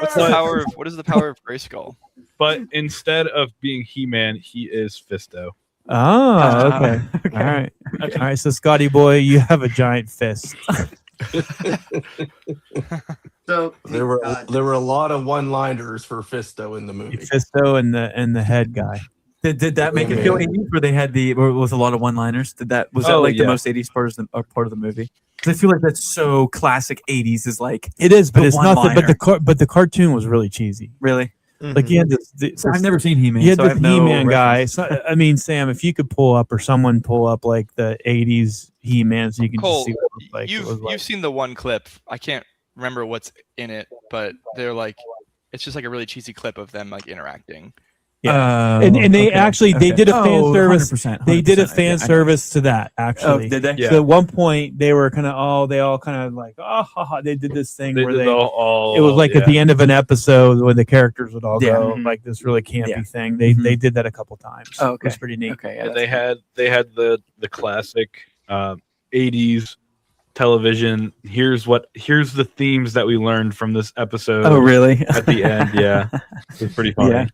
What's the power of what is the power of Grayskull? But instead of being He-Man, he is Fisto. Oh, okay. All right. All right. So, Scotty Boy, you have a giant fist. So There were a lot of one-liners for Fisto in the movie. Fisto and the head guy. Did that make it feel 80s where they had where it was a lot of one-liners? Was that Oh, like the yeah. most 80s part of the movie? Because I feel like that's so classic 80s. Is like It is, but The it's not. one-liner. But the cartoon was really cheesy. really. Like you had this. So I've never seen He-Man. You had so I the have no He-Man guy. reference. So, I mean, Sam, if you could pull up or someone pull up like the '80s He-Man, so you can Cole, just see what it looked like. It you've was like- you've seen the one clip. I can't remember what's in it, but they're like, it's just like a really cheesy clip of them like interacting. and they actually they did a fan service. 100%, They did a 100%, I fan know. service to that Oh, actually. did they? Yeah. So at one point they were kind of they all kind of like they did this thing They where did they all it was like yeah. at the end of an episode where the characters would all Yeah. go Mhm. like this really campy Yeah. thing. They Mhm. did that a couple times. Oh, It was okay. pretty neat. Okay. Yeah, Yeah, they had the classic 80s television. Here's the themes that we learned from this episode. Oh, really? At the end, yeah, it's pretty funny. Yeah.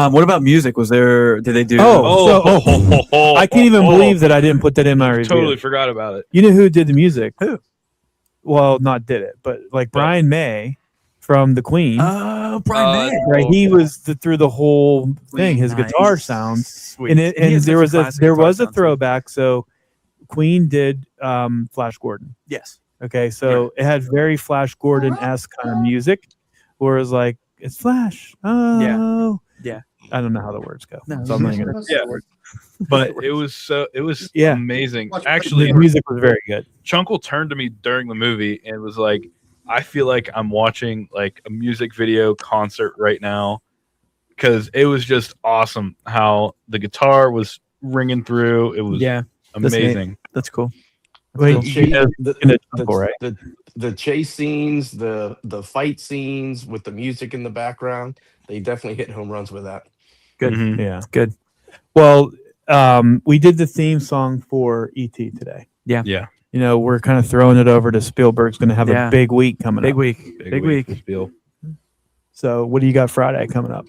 What about music? Did they do? I can't even believe that I didn't put that in my review. Totally forgot about it. You know who did the music? Who? Well, not did it, but like Brian May from the Queen. Oh, Brian May. Right, he was through the whole thing. His guitar Nice. sounds, Sweet. and it, He and has there such was a classic there guitar was a sound. throwback. So Queen did Flash Gordon. Yes. Okay, so it had very Flash Gordon esque kind of music, whereas like it's Flash. Oh, Yeah. I don't know how the words go. No, So I'm not gonna. Yeah. But it was Yeah. amazing. Watch- Actually, The music was very good. Chunkle turned to me during the movie and was like, I feel like I'm watching like a music video concert right now, because it was just awesome how the guitar was ringing through. It was Yeah. That's neat. amazing. That's cool. Wait, The you- cha- in a jungle, right? the chase scenes, the fight scenes with the music in the background, they definitely hit home runs with that. Good. Mhm. Yeah. Good. Well, we did the theme song for ET today. Yeah. Yeah. You know, we're kind of throwing it over to Spielberg's going to have Yeah. a big week coming Big up. week. Big week. for Spiel. So, what do you got Friday coming up?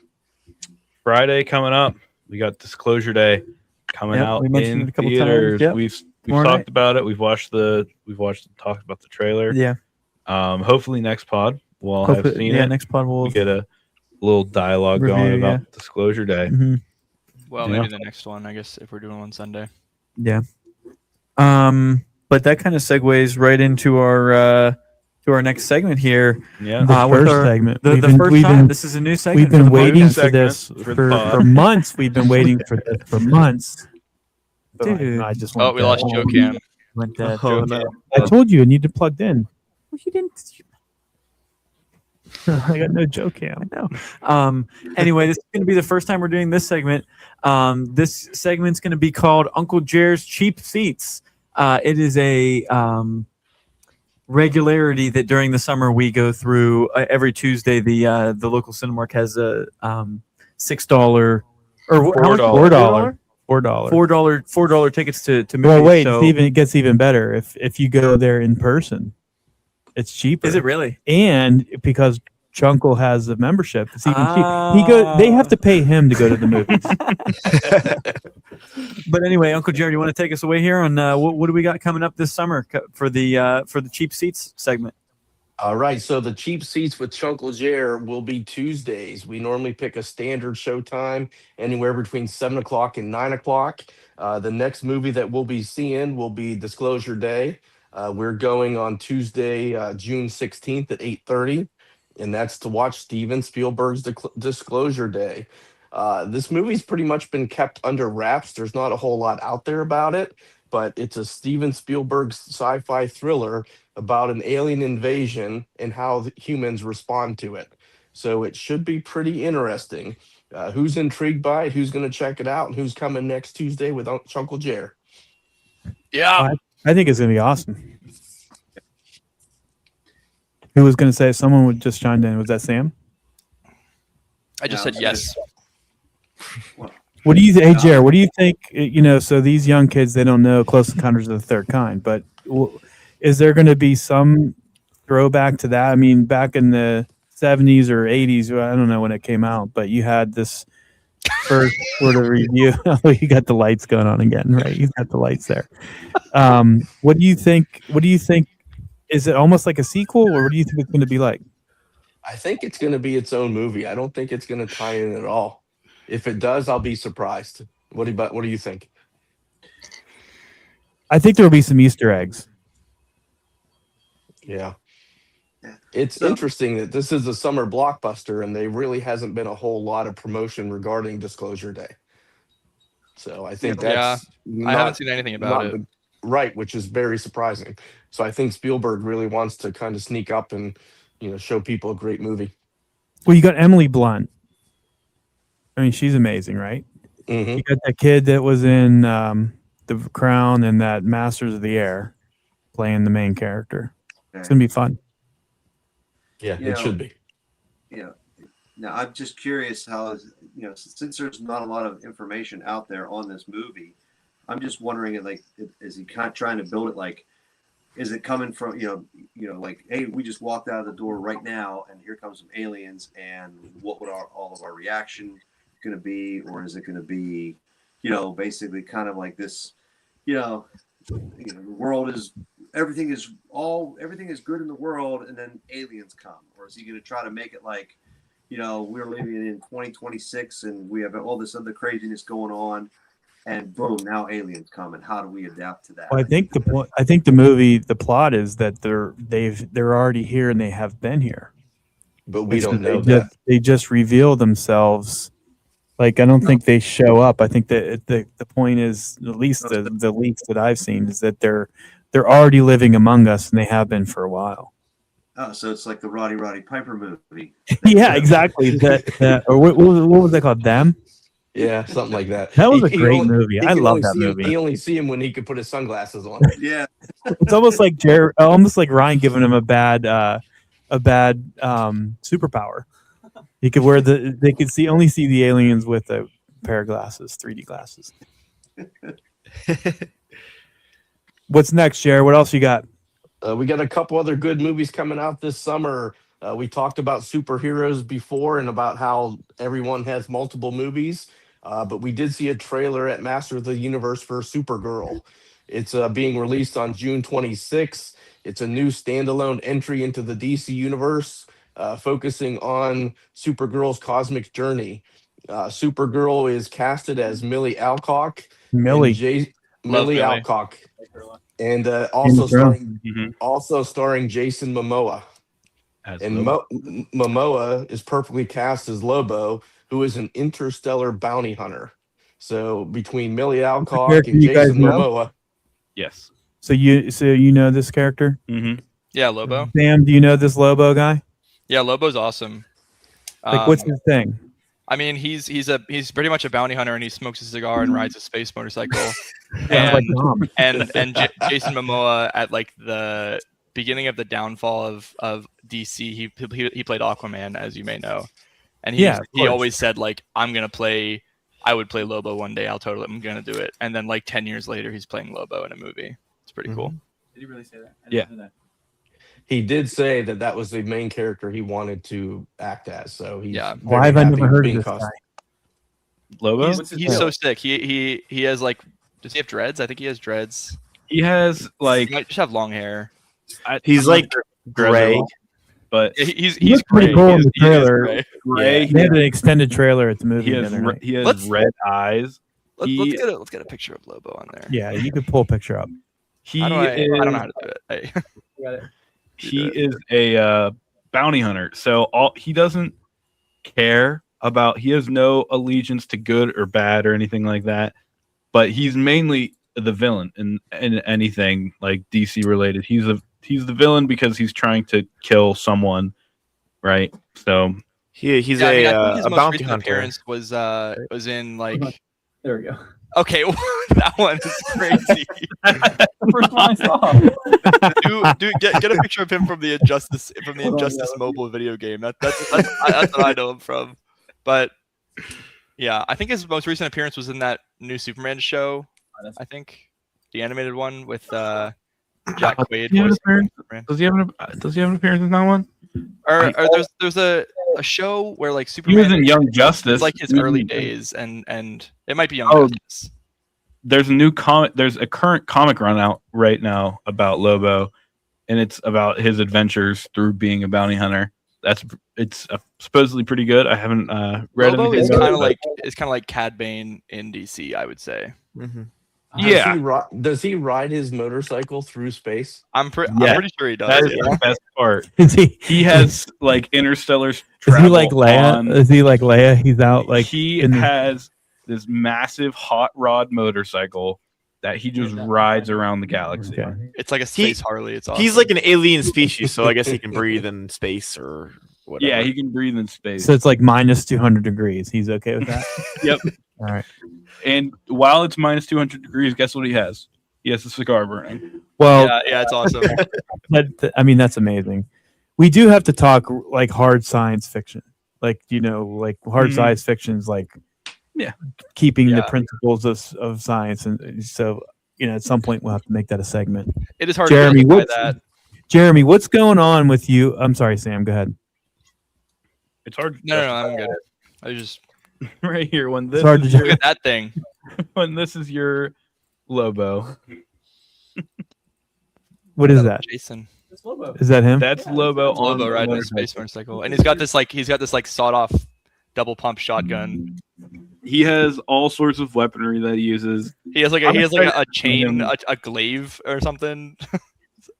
Friday coming up. We got Disclosure Day coming Yep, out we mentioned in it a couple times. theaters. Yep. We've Tomorrow talked night. about it. We've talked about the trailer. Yeah. Hopefully next pod we'll have Hopefully- seen yeah. it. Next pod We we'll. get a little dialogue going Review, about Disclosure Day. Mhm. Well, Yeah. maybe the next one, I guess, if we're doing one Sunday. Yeah. But that kind of segues right into our next segment here. Yeah. The with first our- segment. The first we've time. been, This is a new segment. we've been for the waiting podcast. for segment this for the pod. for months. We've been waiting for this for months. But Dude. I just Oh, went we lost dead. Joe Cam. Went dead. Oh, no. I told you I need to plug in. Well, you didn't. I got no Joe Cam. Anyway, this is going to be the first time we're doing this segment. This segment's going to be called Uncle Jer's Cheap Seats. It is a regularity that during the summer we go through every Tuesday. The local Cinemark has a $6 or how much? $4. $4. $4 tickets to movies. Well, wait, So- it gets even better if you go there in person. It's cheaper. Is it really? And because Chunkle has a membership, it's even cheap. They have to pay him to go to the movies. But anyway, Uncle Jerry, you want to take us away here on what do we got coming up this summer for the cheap seats segment? All right, so the cheap seats with Chunk Leger will be Tuesdays. We normally pick a standard show time, anywhere between 7 o'clock and 9 o'clock. The next movie that we'll be seeing will be Disclosure Day. We're going on Tuesday, June 16th at 8:30, and that's to watch Steven Spielberg's Disclosure Day. This movie's pretty much been kept under wraps. There's not a whole lot out there about it, but it's a Steven Spielberg sci-fi thriller about an alien invasion and how the humans respond to it. So it should be pretty interesting. Who's intrigued by it? Who's going to check it out? And who's coming next Tuesday with Chunk Leger? Yeah. I think it's going to be awesome. Who was going to say? Someone would just chimed in. Was that Sam? I just Yeah, said yes. What do you Hey, Jared, what do you think? So these young kids, they don't know Close Encounters of the Third Kind, but is there going to be some throwback to that? I mean, back in the 70s or 80s, I don't know when it came out, but you had this first sort of review. Oh, you got the lights going on again, right? You got the lights there. What do you think? Is it almost like a sequel, or what do you think it's going to be like? I think it's going to be its own movie. I don't think it's going to tie in at all. If it does, I'll be surprised. What do you think? I think there will be some Easter eggs. Yeah. It's interesting that this is a summer blockbuster and there really hasn't been a whole lot of promotion regarding Disclosure Day. So I think that's I haven't seen anything about it. Right, which is very surprising. So I think Spielberg really wants to kind of sneak up and, show people a great movie. Well, you got Emily Blunt. I mean, she's amazing, right? Mm-hmm. You got that kid that was in The Crown and that Masters of the Air playing the main character. It's going to be fun. Yeah, it should be. Yeah. Now, I'm just curious how, since there's not a lot of information out there on this movie, I'm just wondering, is he kind of trying to build it like, is it coming from, like, hey, we just walked out of the door right now and here comes some aliens, and what would all of our reaction going to be? Or is it going to be, basically kind of like this, the world is, everything is good in the world, and then aliens come? Or is he going to try to make it like, we're living in 2026 and we have all this other craziness going on, and boom, now aliens come, and how do we adapt to that? Well, I think the movie, the plot is that they're already here and they have been here, but we don't know that. They just reveal themselves. Like, I don't think they show up. I think that the point is, at least the leaks that I've seen, is that they're already living among us, and they have been for a while. Oh, so it's like the Roddy Piper movie. Yeah, exactly. Or what was that called? Them? Yeah, something like that. That was a great movie. I love that movie. He only see him when he could put his sunglasses on. Yeah. It's almost like Ryan giving him a bad superpower. He could wear they could only see the aliens with a pair of glasses, 3D glasses. What's next, Jared? What else you got? We got a couple other good movies coming out this summer. We talked about superheroes before and about how everyone has multiple movies. But we did see a trailer at Master of the Universe for Supergirl. It's being released on June 26th. It's a new standalone entry into the DC universe, focusing on Supergirl's cosmic journey. Supergirl is casted as Millie Alcock. Millie Alcock. And also starring Jason Momoa. Momoa is perfectly cast as Lobo, who is an interstellar bounty hunter. So between Millie Alcock and Jason Momoa. Yes. So you know this character? Mm-hmm. Yeah, Lobo. Sam, do you know this Lobo guy? Yeah, Lobo's awesome. Like, what's his thing? I mean, he's pretty much a bounty hunter, and he smokes a cigar and rides a space motorcycle. and Jason Momoa, at like the beginning of the downfall of DC, he played Aquaman, as you may know, and he always said, like, I would play Lobo one day. I'm gonna do it. And then like 10 years later, he's playing Lobo in a movie. It's pretty cool. Did he really say that? Yeah. He did say that was the main character he wanted to act as. So why have I never heard of this guy? Lobo? He's so sick. He has, like, does he have dreads? I think he has dreads. He has, like, He might just have long hair. He's like gray. but Yeah, he's looked pretty gray. cool He in is- the he is trailer. gray. gray. They had an extended trailer at the movie. He the has other night. he has Let's- red eyes. Let's He- get a picture of Lobo on there. Yeah, you could pull a picture up. He I don't know how is to do it. Hey. he is a bounty hunter. So he doesn't care about. He has no allegiance to good or bad or anything like that. But he's mainly the villain in anything like DC related. He's the villain because he's trying to kill someone, right? So He's Yeah, I mean, I think a his most bounty recent hunter. appearance was in like. There we go. Okay, that one is crazy. First one I saw. Dude, get a picture of him from the Injustice mobile video game. That's what I know him from. But yeah, I think his most recent appearance was in that new Superman show. I think the animated one with Jack Quaid. he have an voicing appearance? Superman. does he have an appearance in that one? Or there's a show where like He Superman was in Young Justice. it's like his early days, and it might be Young Oh, Justice. There's a new comic. There's a current comic run out right now about Lobo, and it's about his adventures through being a bounty hunter. It's supposedly pretty good. I haven't read Lobo anything is about kind it, of but- like Cad Bane in DC, I would say. Mhm. Yeah. Does he ride his motorcycle through space? I'm Yeah. pretty sure he does. that is yeah. the best part. Is he? He has like interstellar Is travel he like Leia? on- Is he like Leia? He's out like he in the- has this massive hot rod motorcycle that he just rides around the galaxy. Okay. It's like a space Harley. It's awesome. He's like an alien species, so I guess he can breathe in space or whatever. Yeah, he can breathe in space. So it's like minus 200 degrees. He's okay with that. Yep. All right. And while it's minus 200 degrees, guess what he has? He has a cigar burning. Well, yeah, it's awesome. I mean, that's amazing. We do have to talk like hard science fiction, like like hard Mhm. science fiction's like, Yeah. keeping the Yeah. principles of science, and so at some point we'll have to make that a segment. It is hard Jeremy, to justify what's that. Jeremy, what's going on with you? I'm sorry, Sam. Go ahead. It's hard. No, I'm good. I just Right here when this It's hard to is look your, at that thing. when this is your Lobo. What is that? Jason. Is that him? That's Lobo on Lobo the riding a motorcycle. space motorcycle, and he's got this like sawed off double pump shotgun. He has all sorts of weaponry that he uses. He has like I'm a excited chain, him. a glaive or something.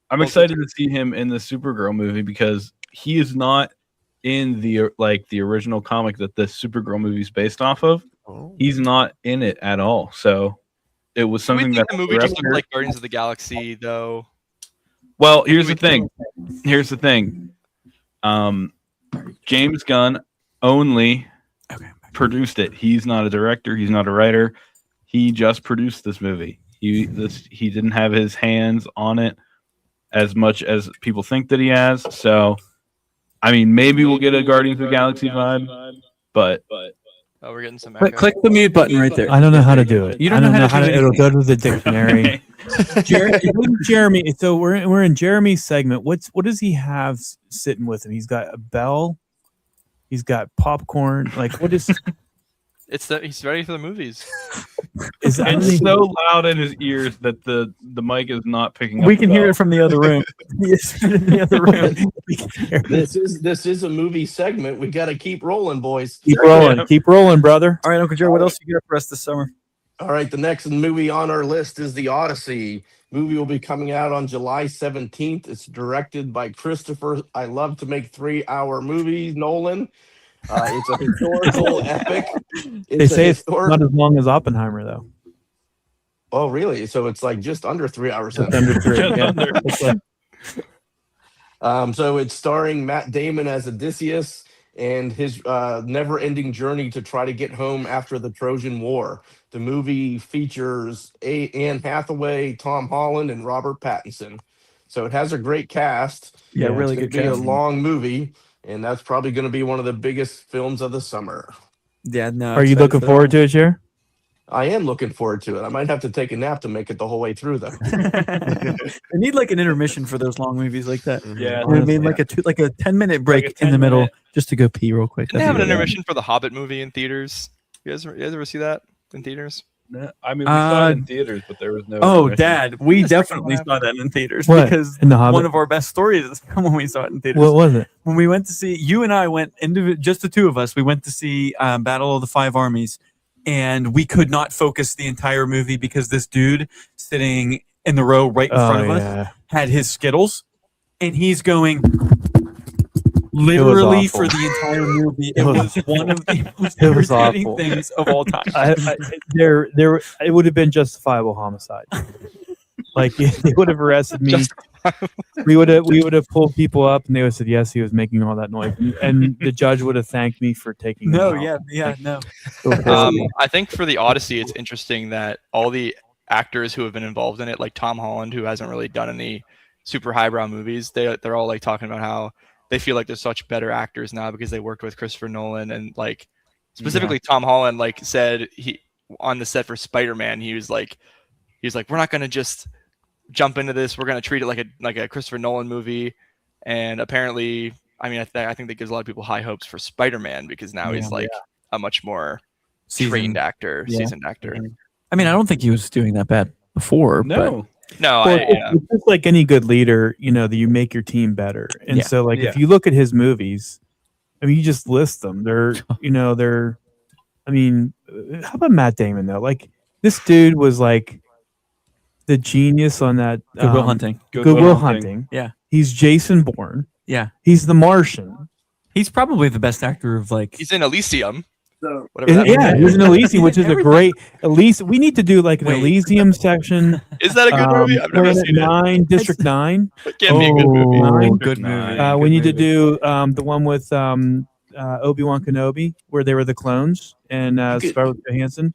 I'm excited to see him in the Supergirl movie because he is not in the original comic that the Supergirl movie is based off of. Oh. He's not in it at all. So it was I something think that the movie just looked like Guardians of the Galaxy, though. Well, here's the thing. James Gunn only produced it. He's not a director. He's not a writer. He just produced this movie. He didn't have his hands on it as much as people think that he has. So, I mean, maybe we'll get a Guardians of the Galaxy vibe, but Oh, we're getting some. Click, echo. click the mute button right there. I don't know how to do it. You I don't know how to do It'll anything. go to the dictionary. Jeremy. So we're in Jeremy's segment. What does he have sitting with him? He's got a bell. He's got popcorn. Like what is? He's ready for the movies. Is I don't it's even- so loud in his ears that the mic is not picking up. We the can hear bell. it from the other room. Yes, in the other room. We can hear it. This is a movie segment. We got to keep rolling, boys. Keep rolling, brother. All right, Uncle Joe, what else you got for us this summer? All right, the next movie on our list is The Odyssey. Movie will be coming out on July 17th. It's directed by Christopher. I love to make 3-hour movies, Nolan. It's a historical epic. They say it's not as long as Oppenheimer, though. Oh, really? So it's like just under 3 hours. Just under three. Just Yeah. under. It's like- So it's starring Matt Damon as Odysseus and his never-ending journey to try to get home after the Trojan War. The movie features Anne Hathaway, Tom Holland, and Robert Pattinson. So it has a great cast. Yeah, Yeah, really It's good gonna be a casting. long movie, and that's probably going to be one of the biggest films of the summer. Yeah, no. Are you looking forward to it, Jer? I am looking forward to it. I might have to take a nap to make it the whole way through, though. I need like an intermission for those long movies like that. Mhm. Yeah, You know what I mean, like a 10-minute break Like a in the middle 10-minute. just to go pee real quick. Didn't they That'd have an be really intermission for the Hobbit movie in theaters? You guys ever see that in theaters? No, I mean, we saw it in theaters, but there was no. Oh, intermission. Dad, we definitely saw that in theaters What? because In The Hobbit? one of our best stories is when we saw it in theaters. What was it? When we went to see, you and I went, just the two of us, we went to see Battle of the Five Armies, and we could not focus the entire movie because this dude sitting in the row right in front of us had his Skittles, and he's going literally awful. for the entire movie. It was one of the most It was irritating awful. things of all time. It would have been justifiable homicide. Like they would have arrested me. We would have pulled people up, and they would have said yes, he was making all that noise, and the judge would have thanked me for taking. No, him out. no. I think for the Odyssey, it's interesting that all the actors who have been involved in it, like Tom Holland, who hasn't really done any super highbrow movies, they're all like talking about how they feel like they're such better actors now because they worked with Christopher Nolan, and like specifically Tom Holland like said he on the set for Spider-Man, he was like we're not gonna just jump into this, we're gonna treat it like a Christopher Nolan movie, and apparently I mean I think that gives a lot of people high hopes for Spider-Man because now he's like a much more trained actor, seasoned actor. I mean, I don't think he was doing that bad before. No. No, Well, it's just like any good leader, that you make your team better. And Yeah. so, like, Yeah. if you look at his movies, I mean, you just list them. I mean, how about Matt Damon though? Like, this dude was like the genius on that Good Will Hunting. Good Will Hunting. Yeah. He's Jason Bourne. Yeah. He's the Martian. He's probably the best actor of like. he's in Elysium. So Whatever that Yeah, movie he's in Elysium, which is a great Elysium. We need to do like an Wait. Elysium section. is that a good movie? I've never Planet seen it. 9, District 9. It can't be a good movie. Nine. Good movie. We need to movie. do the one with Obi-Wan Kenobi, where they were the clones, and could- Scarlett Johansson.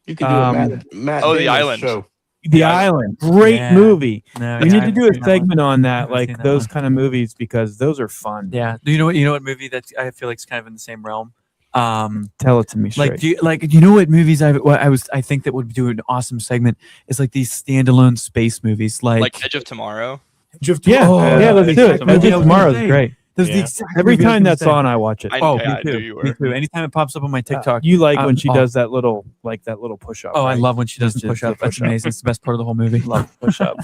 You could do Matt Oh, The Damon's Island. show. The Island, great Yeah. movie. No, We yeah, need to I've do a seen that one. segment on that, I've like seen that those one. kind of movies, because those are fun. Yeah. Do you know what movie that I feel like is kind of in the same realm? Tell it to me straight. Do you know what movies I think that would do an awesome segment is like these standalone space movies Like Edge of Tomorrow. yeah, Oh, yeah, let's do it. Edge of Tomorrow's Tomorrow. great. Those Yeah. the exact Every movie I was time gonna that's say. on, I watch it. I Me knew too. you Me were. too. Anytime it pops up on my TikTok. You like when she oh. does that little push up. Oh, I love when she does the The push up. That's push-up. amazing. It's the best part of the whole movie. love push up.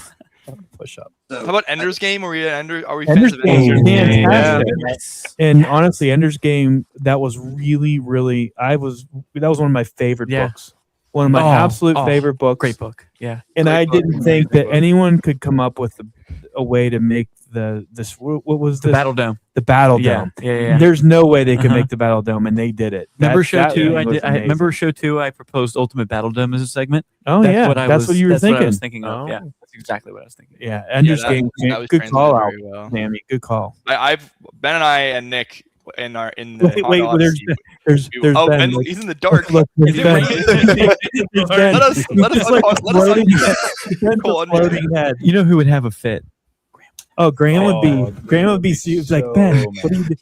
Push up. So How about Ender's Game? Are we Ender's fans of Game, Ender's Game? fantastic. And honestly, Ender's Game, that was really, really. That was one of my favorite Yeah. books. One of my absolute favorite books. Great book. Yeah. And Great I book. didn't think that anyone could come up with a way to make what was The this? Battle Dome. The Battle Yeah. Dome. Yeah. There's no way they could Uh-huh. make the Battle Dome, and they did it. Remember show that two? was I amazing. remember show two. I proposed Ultimate Battle Dome as a segment. Oh That's yeah, what I that's was, what you were that's thinking. What I was thinking of. Oh. Yeah, that's exactly what I was thinking. Yeah, Ender's that Game. was Good translated call out, very well. Sammy. Good call. Ben and I and Nick in the Wait, Hot there's Odyssey, there's oh, Ben. Ben, he's in the dark. Look, there's Is it Ben. raining? There's Ben. Let us He's just like floating head. Ben's Cool, a floating head. You know who would have a fit? Oh, Graham would Oh, be. He was like, so Ben, mad. what do you do?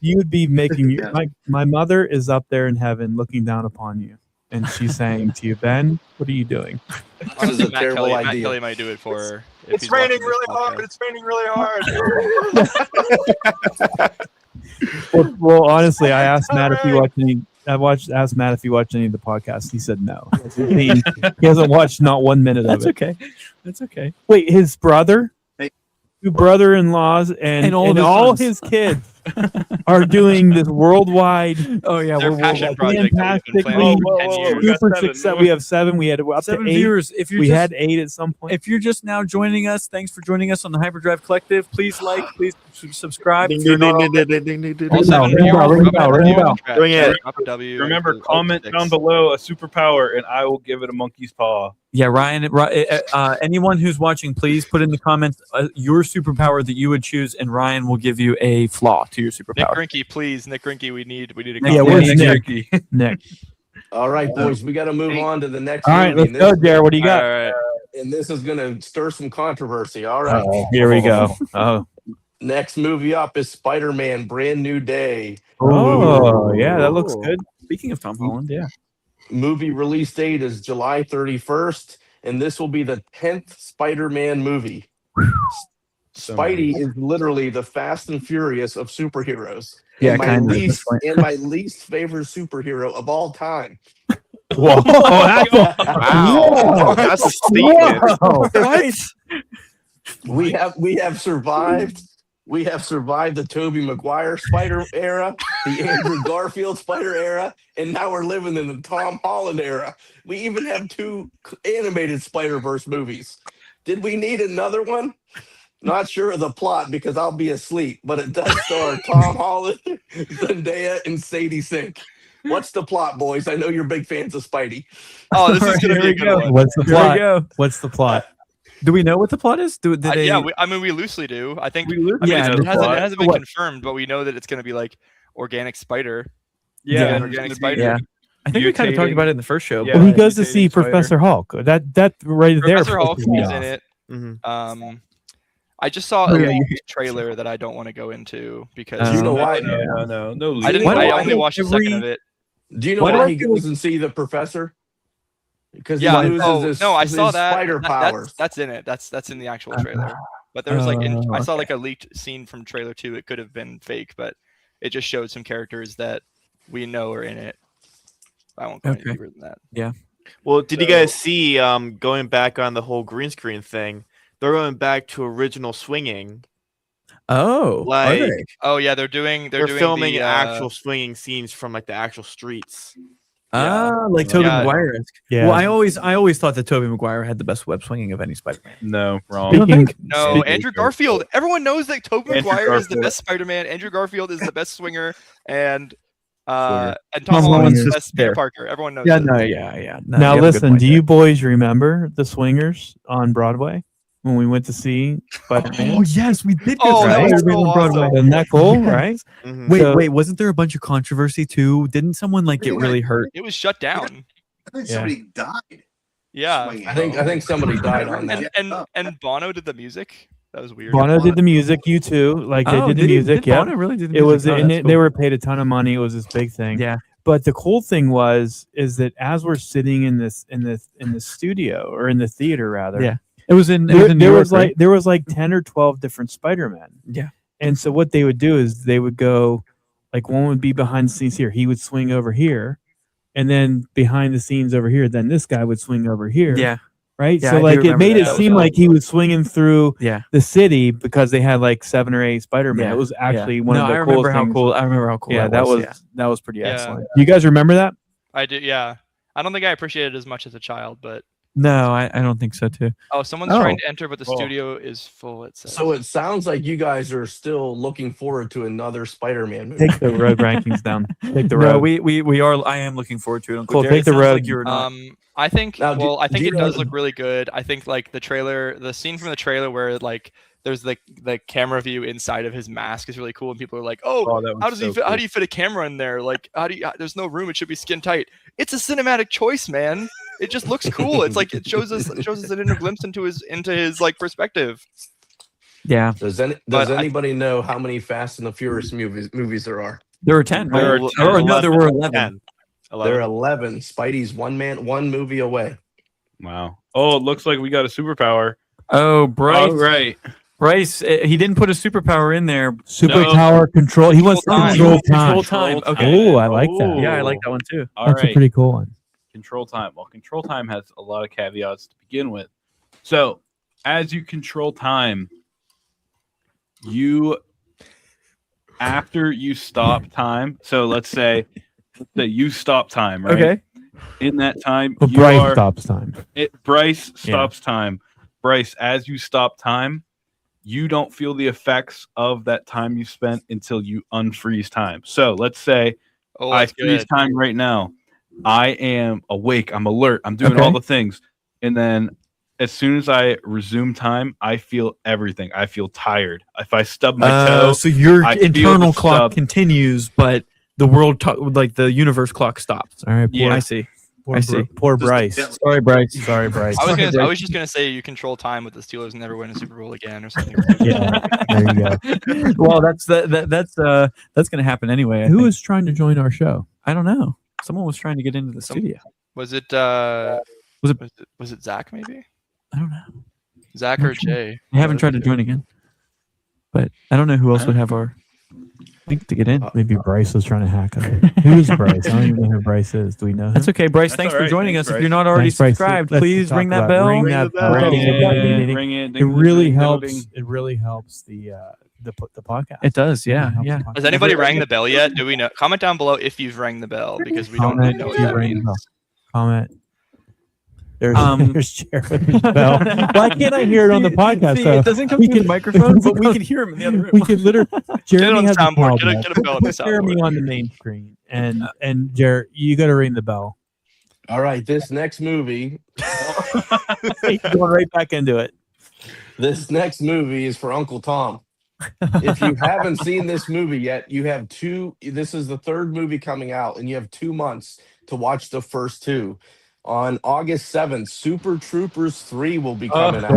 You would be making Yeah. my mother is up there in heaven looking down upon you, and she's saying to you, Ben, what are you doing? This is a Matt terrible Matt idea. Kelly might do it for her. if It's he's watching raining this really podcast. hard. It's raining really hard. Well, honestly, I asked Matt if he watched any. Asked Matt if he watched any of the podcasts. He said no. He hasn't watched not 1 minute of That's it. okay. That's okay. Wait, his brother, Hey. 2 brother-in-laws, and all of his all sons. his kids are doing this worldwide. Oh yeah, Their passion project that we've been fantastically planning for 10 years. we got super 7. success. We have 7. We had up 7 to 8. viewers. If you're We just, had 8 at some point. if you're just now joining us, thanks for joining us on the Hyperdrive Collective. Please like, please subscribe. Ding, If you're ding, not ding, ding, ding, ding, ding, All ding. bell, 7 ring viewers, bell, ring drop bell, a ring W bell. in the chat. Bring it. Drop a W. Remember, Those comment sticks. down below a superpower, and I will give it a monkey's paw. Yeah, Ryan. Anyone who's watching, please put in the comments your superpower that you would choose, and Ryan will give you a flaw to your Nick superpower. Grinke, please. Nick Grinke, we need a Yeah, comment. where's Nick Nick? Nick. All right, boys, we got to move on to the next. All right, movie, let's go, Jared. What do you got? All right. And this is going to stir some controversy. All right. Here we go. Oh, Next movie up is Spider-Man: Brand New Day. oh, yeah, that looks good. Speaking of Tom Holland, yeah. Movie release date is July 31st, and this will be the 10th Spider-Man movie. Spidey is literally the Fast and Furious of superheroes. Yeah, and my kind of. least favorite superhero of all time. Whoa, Wow, that's a statement. Right. We have survived. We have survived the Tobey Maguire Spider era, the Andrew Garfield Spider era, and now we're living in the Tom Holland era. We even have 2 animated Spider-Verse movies. Did we need another one? Not sure of the plot because I'll be asleep, but it does star Tom Holland, Zendaya, and Sadie Sink. What's the plot, boys? I know you're big fans of Spidey. Oh, this is gonna be a good one. What's the Here we plot? go. What's the plot? Do we know what the plot is? Did they? Yeah, we loosely do. I think. We Yeah, know it the hasn't, plot. it hasn't been What? confirmed, but we know that it's gonna be like organic spider. Yeah, an there's organic gonna be- spider. yeah. I think we kind of talked Mutating. about it in the first show. Yeah. Well, he but- goes to see mutating spider. Professor Hulk. That right Professor there. Hulk pisses is me in off. it. Mhm. I just saw Oh, a yeah, leaked trailer that I don't want to go into because Do you know Um, why? No. I didn't. Why do I I only think watched a second of it. Do you know Why do why I he feel goes and see the professor? Because Yeah. he loses Oh his, no, I his saw that. spider powers. That's in it. That's in the actual trailer. But there was like I saw like a leaked scene from trailer 2. It could have been fake, but it just showed some characters that we know are in it. I won't go any Okay. deeper than that. Well, did you guys see going back on the whole green screen thing? They're going back to original swinging. Oh, Like are they? Oh yeah, they're doing filming the, actual swinging scenes from like the actual streets. Ah, like Tobey Yeah. Maguire. Yeah. Well, I always thought that Tobey Maguire had the best web swinging of any Spider-Man. No, wrong. Speaking- No, speaking- Andrew Garfield. Everyone knows that Tobey Andrew Maguire is the Garfield. best Spider-Man. Andrew Garfield is the best swinger, and Swinger. and Tom Tom Holland is Holland's the just best Peter there. Parker. Everyone knows. Yeah, it. no, yeah. No, Now you have a good listen, point do there. you boys remember the Swingers on Broadway when we went to see Spider-Man? Oh yes, we did. Oh, that was Spider-Man so on Broadway. awesome. Isn't that cool, Yes. right? Mhm. Wait, So- wasn't there a bunch of controversy too? Didn't someone like get really hurt? It was shut down. I think Yeah. somebody died. Yeah, swinging. I think somebody died on that. and Bono did the music. That was weird. Bono did the music, you too. Like they did the music. Did Yeah, Bono really did the it music? was, Oh, and that's they cool. were paid a ton of money. It was this big thing. Yeah. But the cool thing is that as we're sitting in the studio or in the theater rather, Yeah. It was in. It was in New there York, was right? there was like 10 or 12 different Spider-Men. Yeah. And so what they would do is they would go, like one would be behind the scenes here. He would swing over here, and then behind the scenes over here. Then this guy would swing over here. Yeah. Right. Yeah, I so do like it remember made that. it That was seem cool. like he was swinging through Yeah. the city because they had like 7 or 8 Spider-Man. Yeah, It was actually yeah. one No, of the I remember coolest how things. cool. I remember how cool. Yeah, that was pretty Yeah. excellent. You guys remember that? I do. Yeah, I don't think I appreciated it as much as a child, but No, I don't think so too. oh, someone's Oh. trying to enter, but the Oh. studio is full. It says. So it sounds like you guys are still looking forward to another Spider-Man movie. Take the road rankings down. Take the No, road. we are. I am looking forward to it. Uncle Cool, Jerry. take the It sounds road. Like you're not. I think. Now, Well, I do think you it does know- look really good. I think like the scene from the trailer where like there's the camera view inside of his mask is really cool, and people are like, "Oh, Oh, that was how does so he? Fit, How cool. do you fit a camera in there? Like, there's no room. It should be skin tight. It's a cinematic choice, man. It just looks cool. It's like it shows us an inner glimpse into his like perspective. Yeah, Does But I- anybody know how many Fast and the Furious movies there are? there were 10. There right? were Or 10. no, there were 11. 10, There are 11. 11. Spidey's one movie away. Wow. Oh, it looks like we got a superpower. Oh, Bryce. All right. Bryce. He didn't put a superpower in there. Super No. power control. He wants Control time. control time. Control time. Okay. Oh, I like that. Ooh. Yeah, I like that one too. All That's right. a pretty cool one. Control time. Well, control time has a lot of caveats to begin with. So, as you control time, after you stop time. So let's say that you stop time, right? Okay. In that time, But you Bryce are stops time. Bryce Yeah. stops time. Bryce, as you stop time, you don't feel the effects of that time you spent until you unfreeze time. So let's say Oh, I that's freeze good. time right now. I am awake. I'm alert. I'm doing Okay. all the things. And then as soon as I resume time, I feel everything. I feel tired. If I stub my toe, So your I feel internal the clock stub. continues, but the like the universe clock stops. All right. Yeah. I see. Poor, I see. Poor Just- Bryce. yeah. Sorry, Bryce. Sorry, Bryce. I was just gonna say you control time with the Steelers and never win a Super Bowl again or something. Yeah. There you go. Well, that's that's going to happen anyway. Who is trying to join our show? I don't know. Someone was trying to get into the Some- studio. Was it was it Zach maybe? I don't know. Zach Not or sure. Jay? I haven't tried to join again, but I don't know who else would have our. think to get in. Maybe Bryce was trying to hack us. Who is Bryce? I don't even know who Bryce is. Do we know him? That's okay, Bryce. That's Thanks all for right. joining Thanks, us. If Bryce. you're not already Thanks, Bryce. subscribed, Let's please talk ring that about- bell. ring Ring that the bell. bell. Ring it. It Ring it. really helps. It really helps the podcast. It does, yeah, Really helps yeah. the podcast. Has anybody rang the bell yet? Do we know? Comment down below if you've rang the bell because we don't really Comment know if what you that rang the means. bell. Comment. There's, there's Jared with his bell. Why can't I hear it on the podcast? See, though? it doesn't come We through the can- microphone, but we can hear him in the other room. We could literally. Get it Jeremy on has a soundboard. bell. Get a bell on the Jeremy soundboard. on the main screen, and Jared, you got to ring the bell. All right, this next movie, Going right back into it. this next movie is for Uncle Tom. If you haven't seen this movie yet, you have two. This is the third movie coming out, and you have 2 months to watch the first two. On August 7th, Super Troopers 3 will be coming out.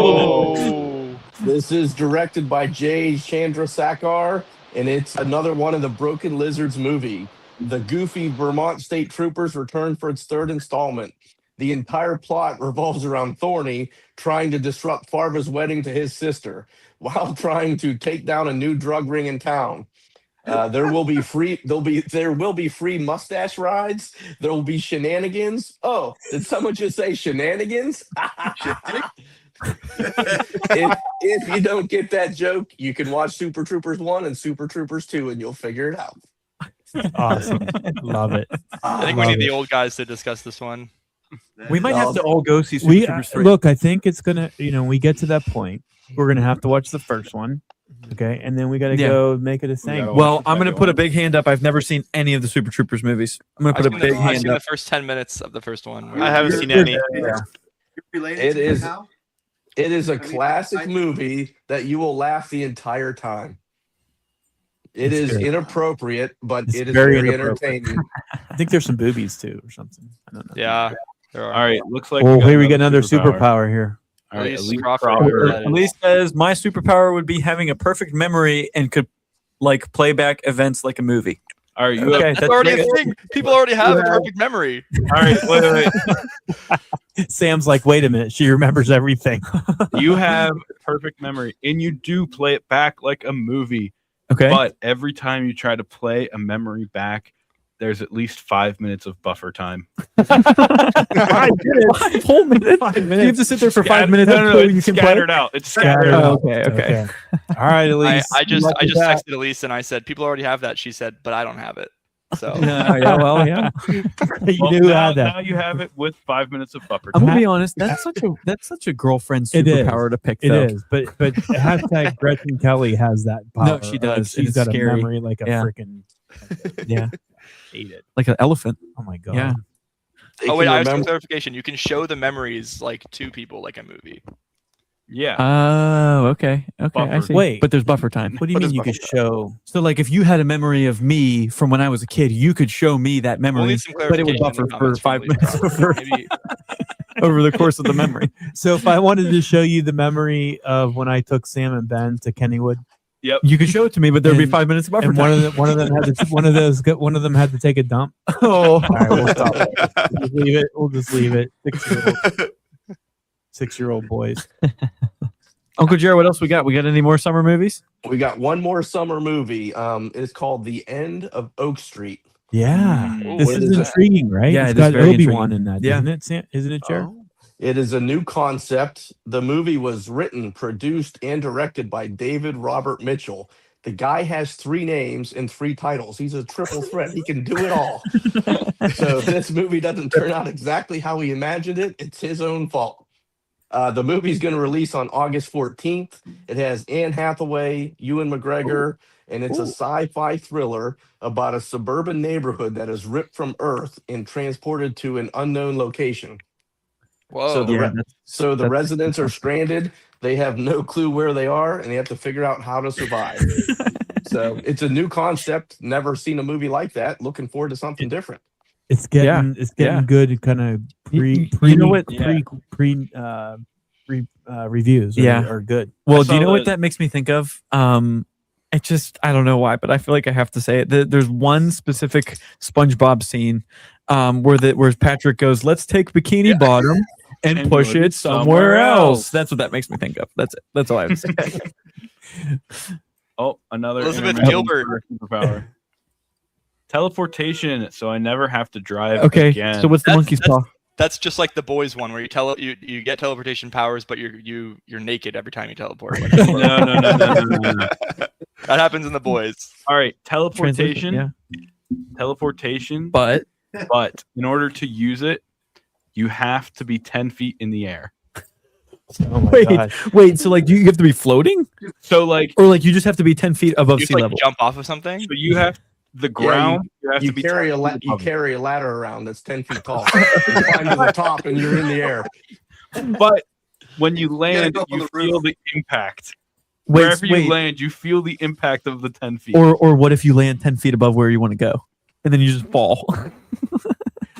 Oh. This is directed by Jay Chandrasekhar, and it's another one of the Broken Lizards movie. The goofy Vermont State Troopers return for its third installment. The entire plot revolves around Thorny trying to disrupt Farva's wedding to his sister while trying to take down a new drug ring in town. There will be free mustache rides. There will be shenanigans. Oh, did someone just say shenanigans? if you don't get that joke, you can watch Super Troopers 1 and Super Troopers 2 and you'll figure it out. Awesome. Love it. I think we need the old guys to discuss this one. We might have to all go see Super We Troopers 3. look. I think it's gonna. When we get to that point, we're gonna have to watch the first one. Okay, and then we got to Yeah. go make it a thing. gotta Well, watch the I'm going to second put a one. big hand up. I've never seen any of the Super Troopers movies. I'm going to I've put a seen, big I've hand seen up. the first 10 minutes of the first one. I haven't seen any. You're related It to is- him, Hal? It is a I mean, classic I- movie that you will laugh the entire time. It It's is very- inappropriate, but It's it is very very inappropriate. entertaining. I think there's some boobies too, or something. I don't know. Yeah. There are. All right, looks like. Oh, here we get another superpower here. All right, Elise Elise Crawford. Crawford. That is- Elise says my superpower would be having a perfect memory and could like play back events like a movie. All right, you have, Okay, That's already a great. thing. People already have a perfect memory. all right, wait. Sam's like, wait a minute, she remembers everything. You have perfect memory, and you do play it back like a movie. Okay. But every time you try to play a memory back, there's at least 5 minutes of buffer time. 5 minutes. 5 whole minutes. 5 You have minutes. to sit there for 5 Scattered- minutes No, until no, you it's can play. scattered out. It's scattered out. Oh, okay. All right, Elise. I just Lucky that. texted Elise and I said, people already have that. She said, but I don't have it. So Yeah, well, yeah. You Well, knew now, how that. now you have it with 5 minutes of buffer I'm time. gonna be honest. That's such a girlfriend It is. superpower to pick. It though. is, but hashtag Gretchen Kelly has that power. No, she does. She's It's got scary. a memory like a Yeah. freaking. Yeah, Hate it. like an elephant. Oh my god. Yeah. They oh wait, can I have some remember- clarification. You can show the memories like to people like a movie. Yeah. Oh, okay. Okay, I Buffer. see. Wait. But there's buffer time. What do you What mean is you could buffer? show? So, like, if you had a memory of me from when I was a kid, you could show me that We'll memory, need some but it would clarification in buffer the for 5 comments from minutes Elise over, Crawford. Maybe over the course of the memory. So if I wanted to show you the memory of when I took Sam and Ben to Kennywood, You could show it to me, but there'd be And- 5 minutes of buffer and time. one of them had to one of them had to take a dump. Oh, All right, we'll stop. We'll just leave it. We'll just leave it. 6-year-old boys. Uncle Jared, what else we got? We got any more summer movies? We got one more summer movie. It's called The End of Oak Street. Yeah, Ooh, this what is is that? intriguing, right? Yeah, It's it is got very Obi-Wan intriguing. in that, Yeah. isn't it? Sam? Isn't it, Jared? It is a new concept. The movie was written, produced, and directed by David Robert Mitchell. The guy has 3 names and 3 titles. He's a triple threat. He can do it all. So if this movie doesn't turn out exactly how he imagined it, it's his own fault. The movie's going to release on August 14th. It has Anne Hathaway, Ewan McGregor, and it's a sci-fi thriller about a suburban neighborhood that is ripped from Earth and transported to an unknown location. whoa. So the Yeah, re- so the residents are stranded. They have no clue where they are, and they have to figure out how to survive. So it's a new concept. Never seen a movie like that. Looking forward to something different. It's getting good kind of You know what? reviews. Yeah. Are good. Well, I do you saw know what the- that makes me think of? It just, I don't know why, but I feel like I have to say it. There's one specific SpongeBob scene where Patrick goes, "Let's take Bikini Bottom and And push put it it somewhere somewhere else." else. That's what that makes me think of. That's it. That's all I have to say. Oh, another Elizabeth intermission Gilbert. for a superpower. Teleportation, so I never have to drive Okay, again. so what's the That's- monkey's paw? That's just like the boys one, where you get teleportation powers, but you're naked every time you teleport. no. That happens in the boys. All right, Translation, teleportation. Teleportation. But But in order to use it, you have to be 10 feet in the air. Oh my Wait. gosh. wait, so like, do you have to be floating, So like, or like you just have to be 10 feet above You sea just, like level? jump off of something. so you have the ground. You have You to be carry 10 a feet you above it. carry a ladder around that's 10 feet tall. You climb to the top and you're in the air. But when you land, go up on you the feel roof. the impact. Wait, Wherever wait, you land, you feel the impact of the 10 feet. or what if you land 10 feet above where you want to go, and then you just fall?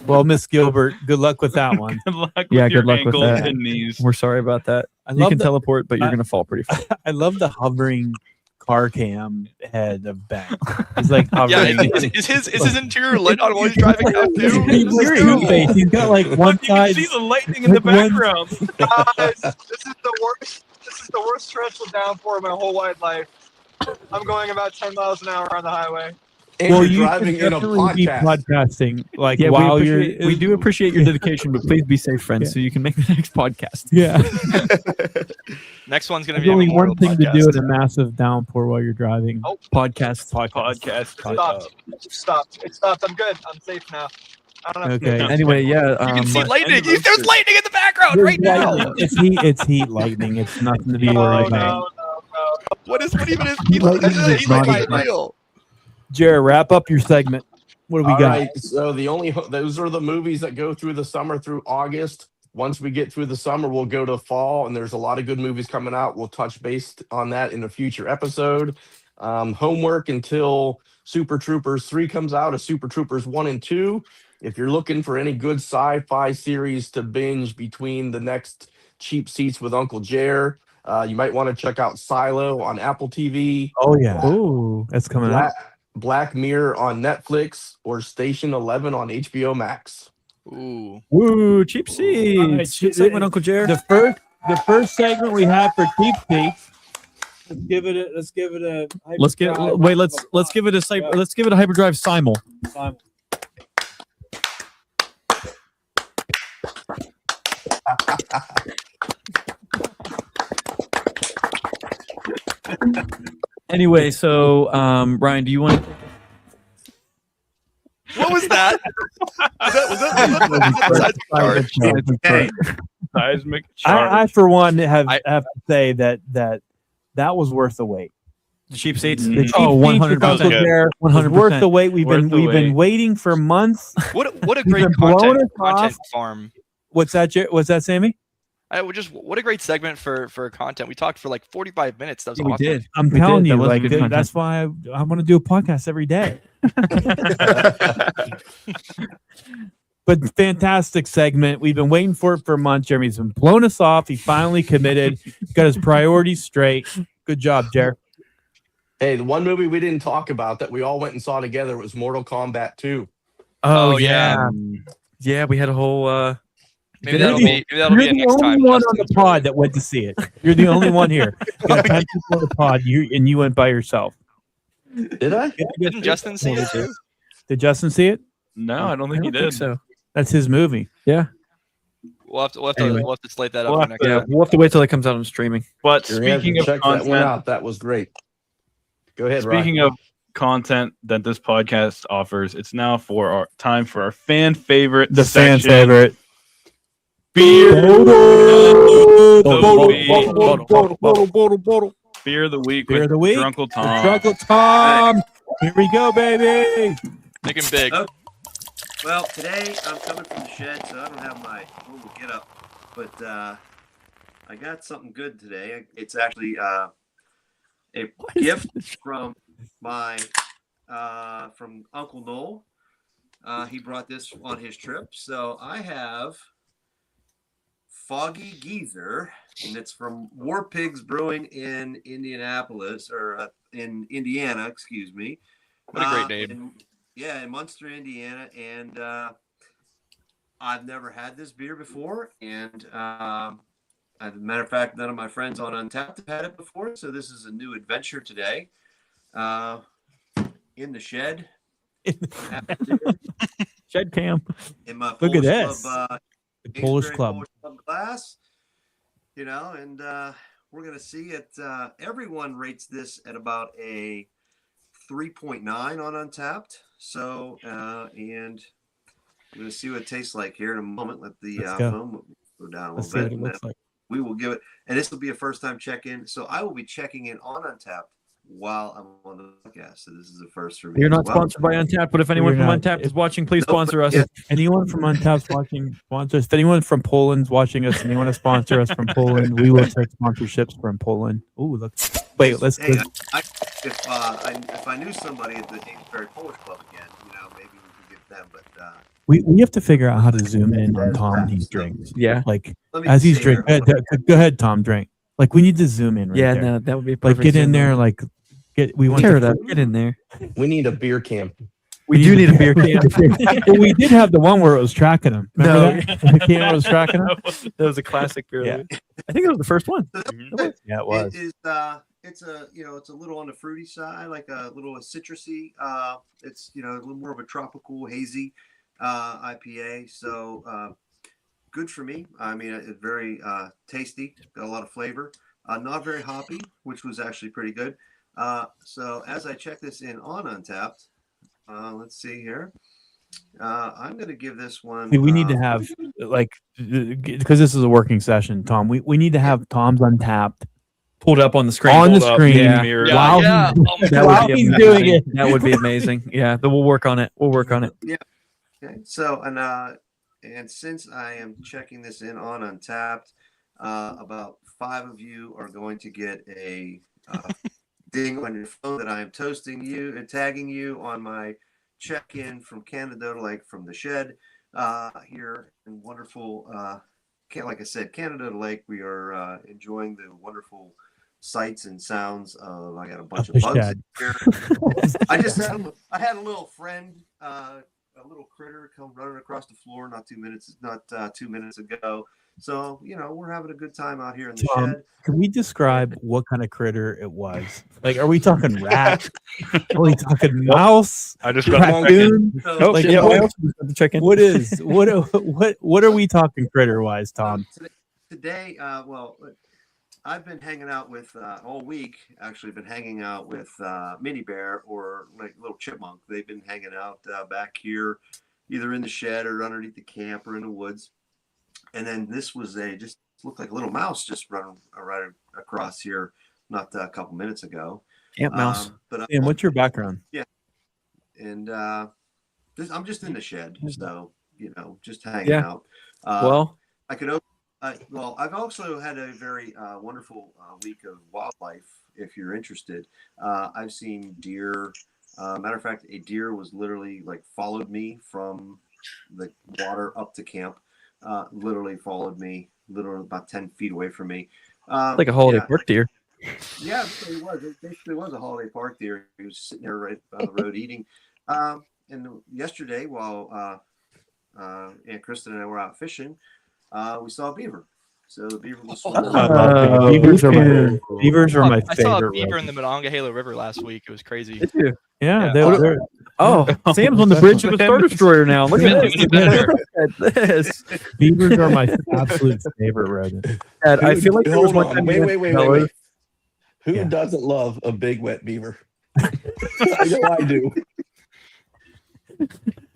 Well, Miss Gilbert, good luck with that one. Good luck with Yeah, your good luck with ankles that. and knees. We're sorry about that. I You love can the teleport, but you're I- gonna fall pretty fast. I love the hovering car cam head of Ben. He's like Yeah, hovering. is his interior lit on while he's driving now too? He's like Two-Face. He's got like one Look, you can side. see the lightning in the like one- background. Guys, this is the worst. This is the worst torrential downpour of my whole wide life. I'm going about 10 miles an hour on the highway. And Well, you're you driving can in a definitely be podcast. podcasting like Yeah, while we do appreciate your dedication, but please be safe, friends, so you can make the next podcast. Yeah, Next one's gonna there's be a only memorial one thing to podcast. do in a massive downpour while you're driving. Oh. Podcast. Podcast. Stopped. Stopped. It stopped. I'm good. I'm safe now. I don't have to Okay. get Anyway, yeah. You can see but lightning. anyway, There's lightning in the background There's right now. lightning. It's heat lightning. It's nothing to be no, worried no, about. no. What even is Lightning is he's not like even- real? Jared, wrap up your segment. What do we All got? right, so those are the movies that go through the summer through August. Once we get through the summer, we'll go to fall, and there's a lot of good movies coming out. We'll touch base on that in a future episode. Homework until Super Troopers 3 comes out, as Super Troopers 1 and 2. If you're looking for any good sci-fi series to binge between the next Cheap Seats with Uncle Jer, you might want to check out Silo on Apple TV. Oh yeah. Ooh, that's coming out. Black Mirror on Netflix, or Station 11 on HBO Max. Ooh. Woo, cheap seats. All right, Good segment, Uncle Jared. The first segment we have for Cheap Seats. Let's give it a. Let's give it a hyperdrive simul. Anyway, so Ryan, do you want? What was that? was that seismic charge? Seismic charge. I for one have I- to say that was worth the wait. Cheap seats. The cheap Oh, seats with 100%. Uncle Bear was 100%. worth the wait. We've Worth the been wait. waiting for months. What a He's great been blowing content us off. farm. What's that, Sammy? What a great segment for content. We talked for like 45 minutes. That was We awesome. did. I'm We telling did. That you, was like good content. that's why I want to do a podcast every day. But fantastic segment. We've been waiting for it for a month. Jeremy's been blowing us off. He finally committed. Got his priorities straight. Good job, Jer. Hey, the one movie we didn't talk about that we all went and saw together was Mortal Kombat 2. Oh, yeah. Yeah, we had a whole. Maybe You're that'll the- be You're it the next only time. one on Justin's the pod that went to see it. You're the only one here. You got 10 people on the pod, and you went by yourself. Did I? Didn't Justin see it too? Did Justin see it? No, I don't I think he don't think did. so. That's his movie. Yeah, We'll have to Anyway. we'll have to slate that We'll up have for next to- time. we'll have to wait till it comes out on streaming. But You're gonna have to speaking of check that one content, out. That was great. Go ahead, Ryan. speaking of content that this podcast offers, it's now for our time for our fan favorite, The fan section, favorite. beer. Beer Beer of the week of with the week. Drunkle Tom. Drunkle Tom. Here we go, baby. Make him big. Oh. Well, today I'm coming from the shed, so I don't have my little get up. But I got something good today. It's actually a gift from my from Uncle Noel. He brought this on his trip. So I have Foggy Geezer, and it's from War Pigs Brewing in Indianapolis, or in Indiana, excuse me. What a great name. In Munster, Indiana, and I've never had this beer before, and as a matter of fact, none of my friends on Untapped have had it before, so this is a new adventure today. In the shed. Shed cam. In my Look at Polish this. Club, The Polish Kingsbury Club. Polish Club glass. You know, and we're gonna see it. Everyone rates this at about a 3.9 on Untapped. So, and I'm gonna see what it tastes like here in a moment. Let the Let's go. foam go down a Let's see little what bit. it looks like. We will give it, and this will be a first time check in. So I will be checking in on Untapped while I'm on the podcast. So this is a first for me. You're as not well. sponsored by Untapped, but if anyone You're from not. Untapped is watching, please Nope. sponsor us. Yeah. Anyone from Untapped watching, sponsor us. If anyone from Poland's watching us and they want to sponsor us from Poland, we will take sponsorships from Poland. Ooh, look. Wait, let's. Hey, if I knew somebody at the Kingsbury Polish Club again, maybe we could get them. But We have to figure out how to zoom in on Tom and his drinks. Yeah. Like let me as he's see here. drinking. Go ahead, Tom. Drink. Like we need to zoom in. Right Yeah, there. no, that would be Like perfect. get in there. Like get. We want Tear to. it up. Get in there. We need a beer can. We do need a beer can. Well, we did have the one where it was tracking him. Remember No. that? The can where it was tracking him. That was a classic beer. Yeah. I think it was the first one. Yeah, it was. It is. It's a it's a little on the fruity side, like a little citrusy. It's a little more of a tropical hazy IPA. So good for me. I mean, it's very tasty. Got a lot of flavor. Not very hoppy, which was actually pretty good. So as I check this in on Untapped, let's see here. I'm going to give this one. We need to have like because this is a working session, Tom. We need to have Tom's Untapped Pulled up on the screen. on the Pulled up. screen Yeah. Mirror. Yeah, while yeah. he's, Oh my That while would be he's amazing. doing it. That would be amazing. Yeah, but we'll work on it. We'll work on it. Okay, so and since I am checking this in on Untapped, about 5 of you are going to get a ding on your phone that I am toasting you and tagging you on my check-in from Canada, like from the shed here in wonderful. Like I said, Canada Lake. We are enjoying the wonderful sights and sounds of. I got a bunch Of of the bugs shed. here. I had a little friend, a little critter come running across the floor not 2 minutes ago. So we're having a good time out here in the Tom, shed. can we describe what kind of critter it was? Like, are we talking rat? Are we talking mouse? I just got a second. Raccoon? So, Oh, Like, yeah, what- we also just have to check in. What is what are we talking critter wise, Tom? today, I've been hanging out with all week. Actually, been hanging out with Mini Bear or like little chipmunk. They've been hanging out back here, either in the shed or underneath the camp or in the woods. And then this was just looked like a little mouse just running right across here, not a couple minutes ago. Ant mouse. But And what's your background? and I'm just in the shed, so just hanging Yeah. out. Well, I could. I've also had a very wonderful week of wildlife. If you're interested, I've seen deer. Matter of fact, a deer was literally followed me from the water up to camp. Literally followed me, literally about 10 feet away from me. like a holiday yeah, park deer. Yeah, it was. It basically was a holiday park deer. He was sitting there right by the road eating. And yesterday, while Aunt Kristen and I were out fishing, we saw a beaver. So the beaver was swimming. Beavers are my I saw a favorite. beaver right? in the Monongahela River last week. It was crazy. Did you? Yeah, Yeah. they're Oh, Sam's on the bridge of a Star Destroyer now. Look at Even better. this. beavers are my absolute favorite rodent. Dad, I feel like there was Hold one on. time. Wait. Who Yeah. doesn't love a big wet beaver? I know I do.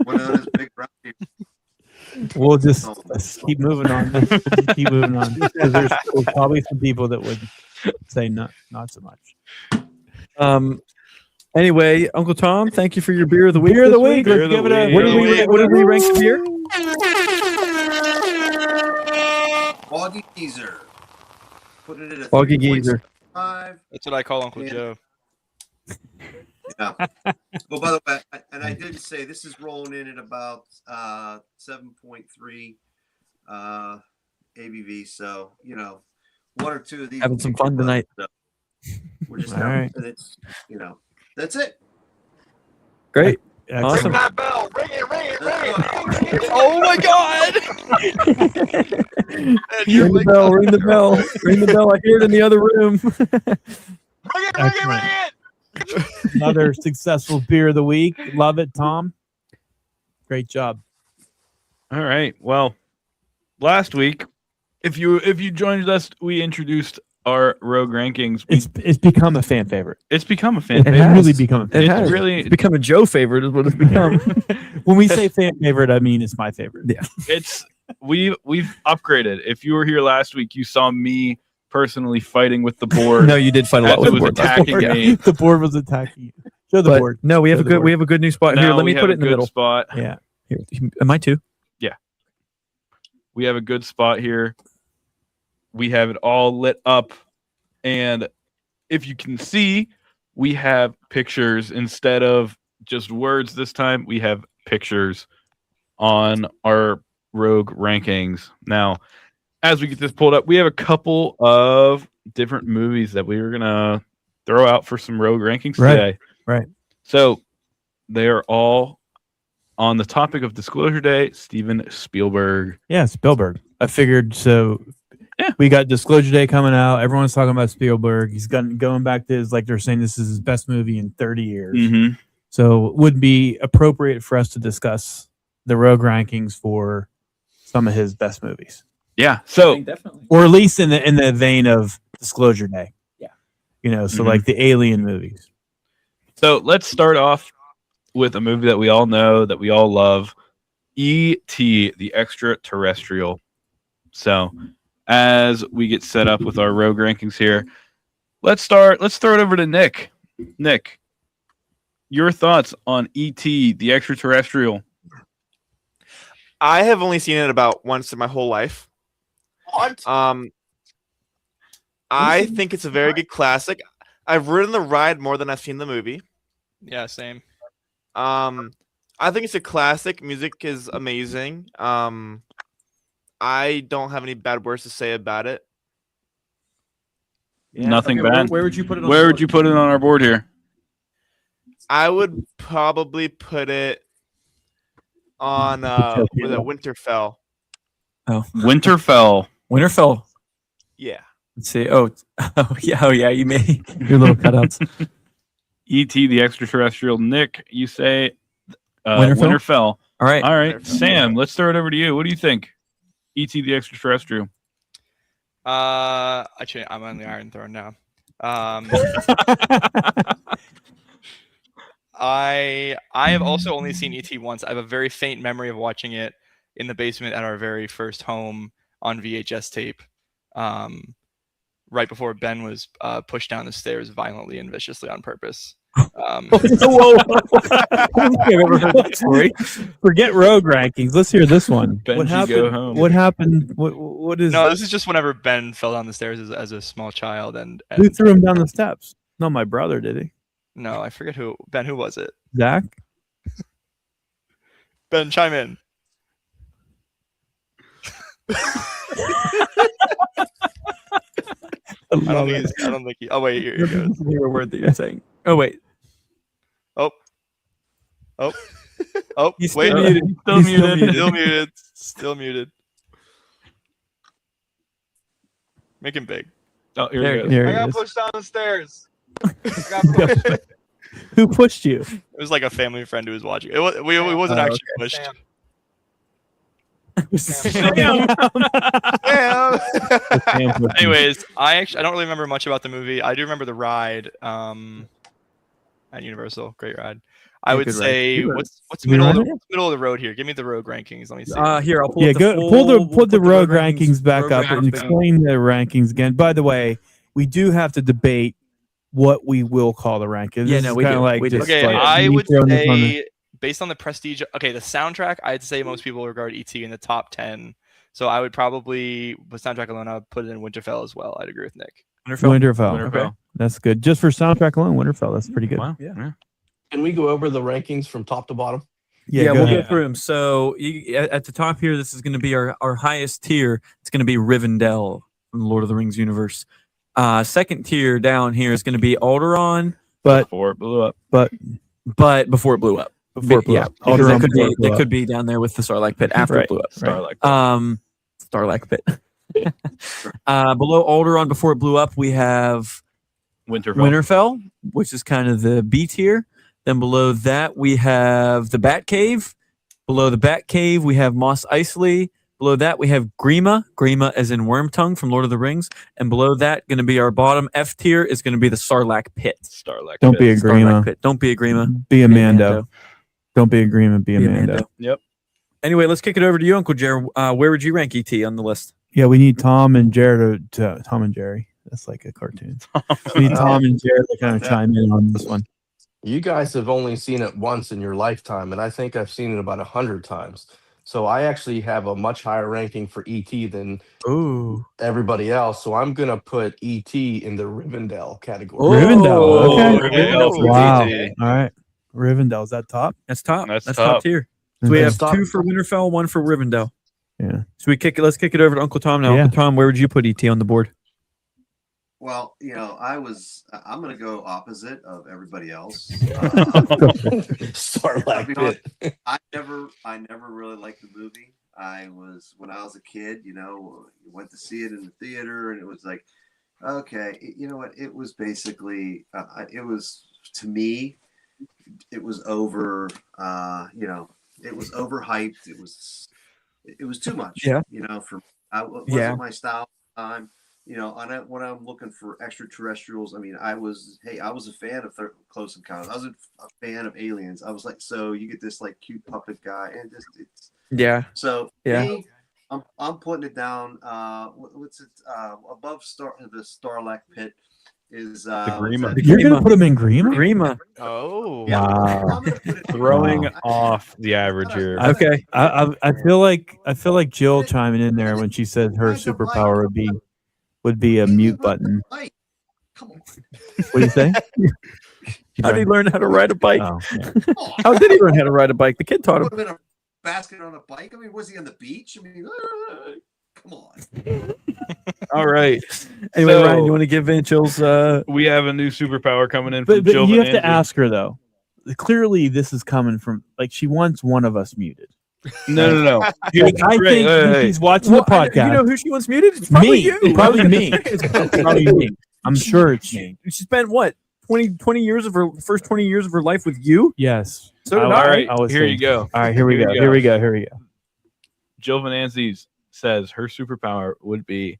One of those big brown beavers. We'll just let's keep moving on. Keep moving on because there's probably some people that would say not so much. Anyway, Uncle Tom, thank you for your beer of the week. Beer of the this week. Beer Let's of the give it a. week. What did we rank the beer? Foggy Geezer. Putting it at Foggy Geezer. 3.5. That's what I call Uncle Yeah. Joe. Yeah. Well, by the way, I did say this is rolling in at about 7.3 ABV. So one or two of these. Having some fun tonight. So we're just All right. and it's that's it. Great. Excellent. Awesome. bell. Ring it, ring it, ring it. Oh my God! Ring the bell, ring the bell, ring the bell. I hear it in the other room. Ring it, ring it, ring it. Another successful beer of the week. Love it, Tom. Great job. All right. Well, last week, if you joined us, we introduced our Rogue rankings. It's become a fan favorite. It's become a fan It's favorite. really become a fan It favorite. has. really- It's become a Joe favorite, is what it's become. When we say fan favorite, I mean it's my favorite. Yeah. It's we've upgraded. If you were here last week, you saw me personally fighting with the board. No, you did fight a As lot with it the was board. attacking Yeah. me. The board was attacking you. Show the But board. no, we have Show a the good board. we have a good new spot here. Now Let me we put have it a in the good middle. spot. Yeah. Here, am I too? We have a good spot here. We have it all lit up, and if you can see, we have pictures instead of just words this time. We have pictures on our Rogue rankings. Now, as we get this pulled up, we have a couple of different movies that we were gonna throw out for some Rogue rankings Right, today. right. So they are all on the topic of Disclosure Day. Steven Spielberg. Yeah, Spielberg. I figured so. Yeah. We got Disclosure Day coming out. Everyone's talking about Spielberg. He's going back to his, like they're saying, this is his best movie in 30 years. Mm-hmm. So it would be appropriate for us to discuss the Rogue rankings for some of his best movies, Yeah. So Definitely. or at least in the vein of Disclosure Day. Yeah. So Mhm. like the Alien movies. So let's start off with a movie that we all know, that we all love, E.T. the Extraterrestrial. So as we get set up with our Rogue rankings here, let's throw it over to Nick. Nick, your thoughts on E.T. the Extraterrestrial? I have only seen it about once in my whole life. What? I think it's a very good classic. I've ridden the ride more than I've seen the movie. Yeah, same. I think it's a classic. Music is amazing. I don't have any bad words to say about it. Yeah. Nothing bad. Where would you put it? Where would you put it on our board here? I would probably put it on with a Winterfell. Winterfell. Winterfell. Yeah. Let's see. Oh yeah. You may. Your little cutouts. E.T. the Extraterrestrial. Nick, you say Winterfell? Winterfell. All right. All right, Winterfell. Sam, let's throw it over to you. What do you think? E.T. the Extraterrestrial. Actually, I'm on the Iron Throne now. I have also only seen ET once. I have a very faint memory of watching it in the basement at our very first home on VHS tape, right before Ben was pushed down the stairs violently and viciously on purpose. Whoa. I've never heard that story. Forget Rogue rankings. Let's hear this one. Benji, what happened? go home. What happened? What is? No, this is just whenever Ben fell down the stairs as a small child, and Who threw him down the steps? Not my brother, did he? no, I forget who. Ben, who was it? Zach? Ben, chime in. I don't think he. Oh wait, here he goes. Hear a word that you're saying. Oh wait. Oh, He's wait, still muted. Still He's muted. still muted. Still muted. Make him big. Oh, here There we you go. There I he got is. pushed down the stairs. I got pushed. Who pushed you? It was like a family friend who was watching. It wasn't Oh, actually pushed. Sam. Anyways, I don't really remember much about the movie. I do remember the ride at Universal. Great ride. I Yeah, would good ride. say Good ride. what's You ride it? middle of the road here? Give me the road rankings. Let me see. Here, I'll pull Yeah, up the go full, pull the we'll put the road rankings back road up and rankings. explain the rankings again. By the way, we do have to debate what we will call the rankings. Yeah, This no, is we kinda do. like We do. just Okay, like I me would throwing this on the- say based on the prestige. Okay, the soundtrack. I'd say most people regard ET in the top 10. So I would probably, with soundtrack alone, I would put it in Winterfell as well. I'd agree with Nick. Winterfell. Winterfell. That's good. Just for soundtrack alone, Winterfell. That's pretty good. Wow. Yeah. Yeah. Can we go over the rankings from top to bottom? Yeah, go we'll ahead. go through them. So at the top here, this is going to be our highest tier. It's going to be Rivendell from the Lord of the Rings universe. Second tier down here is going to be Alderaan, But Before it blew up. but before it blew up. Before it blew yeah, up. because Alderaan that could before be it blew that up. could be down there with the Sarlacc pit after Right. it blew up. Starlight. Starlight pit. Below Alderaan, before it blew up, we have Winterfell, which is kind of the B tier. Then below that we have the Batcave. Below the Batcave we have Mos Eisley. Below that we have Grima. Grima as in Wormtongue from Lord of the Rings. And below that, going to be our bottom F tier, is going to be the Sarlacc Pit. Starlight. Don't be a Sarlacc Grima. Pit. Don't be a Grima. Be a Mando. Don't be a Grima. Be a Mando. Yep. Anyway, let's kick it over to you, Uncle Jared. Where would you rank ET on the list? Yeah, we need Tom and Jared to Tom and Jerry. That's like a cartoon. We need Tom and Jared to kind of chime in on this one. You guys have only seen it once in your lifetime, and I think I've seen it about 100 times. So I actually have a much higher ranking for ET than everybody else. So I'm gonna put ET in the Rivendell category. Rivendell. Okay. Rivendell for Wow. ET. All right. Rivendell, is that top? That's top. That's That's top. top tier. So we have Stop. 2 for Winterfell, 1 for Rivendell. Yeah. So let's kick it over to Uncle Tom now. Yeah. Uncle Tom, where would you put ET on the board? Well, I'm going to go opposite of everybody else. Sarlacc Pit. I never really liked the movie. When I was a kid, went to see it in the theater, and it was like, okay, you know what? It was basically, to me, it was over. It was overhyped. It was too much. Yeah. It wasn't my style at the time. When I'm looking for extraterrestrials, I was a fan of Close Encounters. I was a fan of Aliens. I was like, so you get this like cute puppet guy, and Yeah. so Yeah. me, I'm putting it down. What's it? Above the Starlack Pit is Grima. You're going to put him in Grima? Grima. Oh. Yeah, Wow. I'm gonna put it Throwing Wow. off the average here. Okay. I feel like Jill chiming in there when she said her superpower would be a mute button. Come on. What do you say? How did he learn how to ride a bike? Oh, yeah. How did he learn how to ride a bike? The kid taught him. Put him in a basket on a bike. Was he on the beach? Come on. All right. Anyway, So- Ryan, you want to give Van Chills? We have a new superpower coming in But from Jill you have to Van Ansley. ask her though. Clearly, this is coming from she wants one of us muted. No. I think he's watching the podcast. You know who she wants muted? It's probably me, you. probably me. It's probably me. I'm sure it's me. She spent what 20 years of her first 20 years of her life with you. Yes. So did All I. right, I was here you thinking. go. All right, here we Here go. we Here go. we go. Here we go. Jill Van Ansley says her superpower would be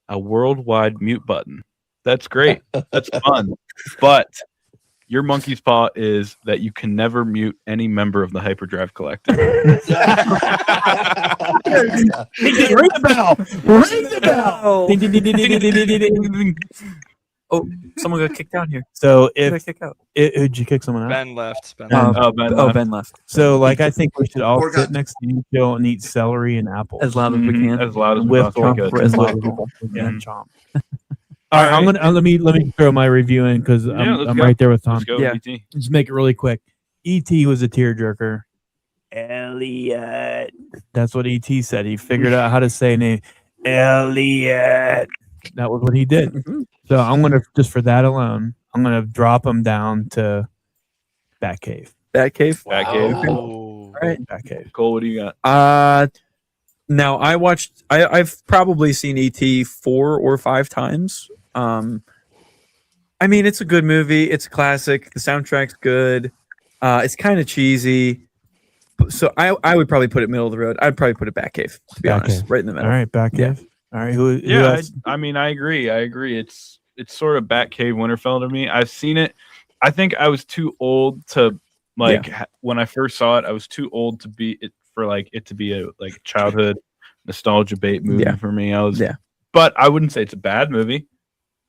a worldwide mute button. That's great. That's fun. But your monkey's paw is that you can never mute any member of the Hyperdrive Collective. Ring the bell. Ring the bell. Ding, ding, ding, ding, ding, ding, ding, ding, ding. Oh, someone got kicked out here. So Who got if kicked out? did you kick someone out? Ben left. Ben Um, left. Ben left. So I think we should all Or sit got- next to each other and eat celery and apples. As loud as we can. As loud as we with possibly chomp, could. as loud As as we loud. possibly can. Mhm. Chomp. All right, I'm gonna let me throw my review in because let's I'm go. right there with Tom. Let's go, Yeah. ET. Just make it really quick. E.T. was a tearjerker. Elliot. That's what E.T. said. He figured out how to say name. Elliot. That was what he did. So I'm gonna just for that alone, I'm gonna drop him down to Batcave. Batcave. Batcave. Oh. All right. Batcave. Cole, what do you got? Now I've probably seen ET 4 or 5 times. It's a good movie. It's a classic. The soundtrack's good. It's kind of cheesy. So I would probably put it middle of the road. I'd probably put it Batcave, to be honest, Batcave. right in the All middle. right, Batcave. All right, who Yeah, else? I agree. It's sort of Batcave Winterfell to me. I've seen it. I think I was too old to when I first saw it. I was too old to be it for it to be a childhood nostalgia bait movie Yeah. for me. Yeah. But I wouldn't say it's a bad movie.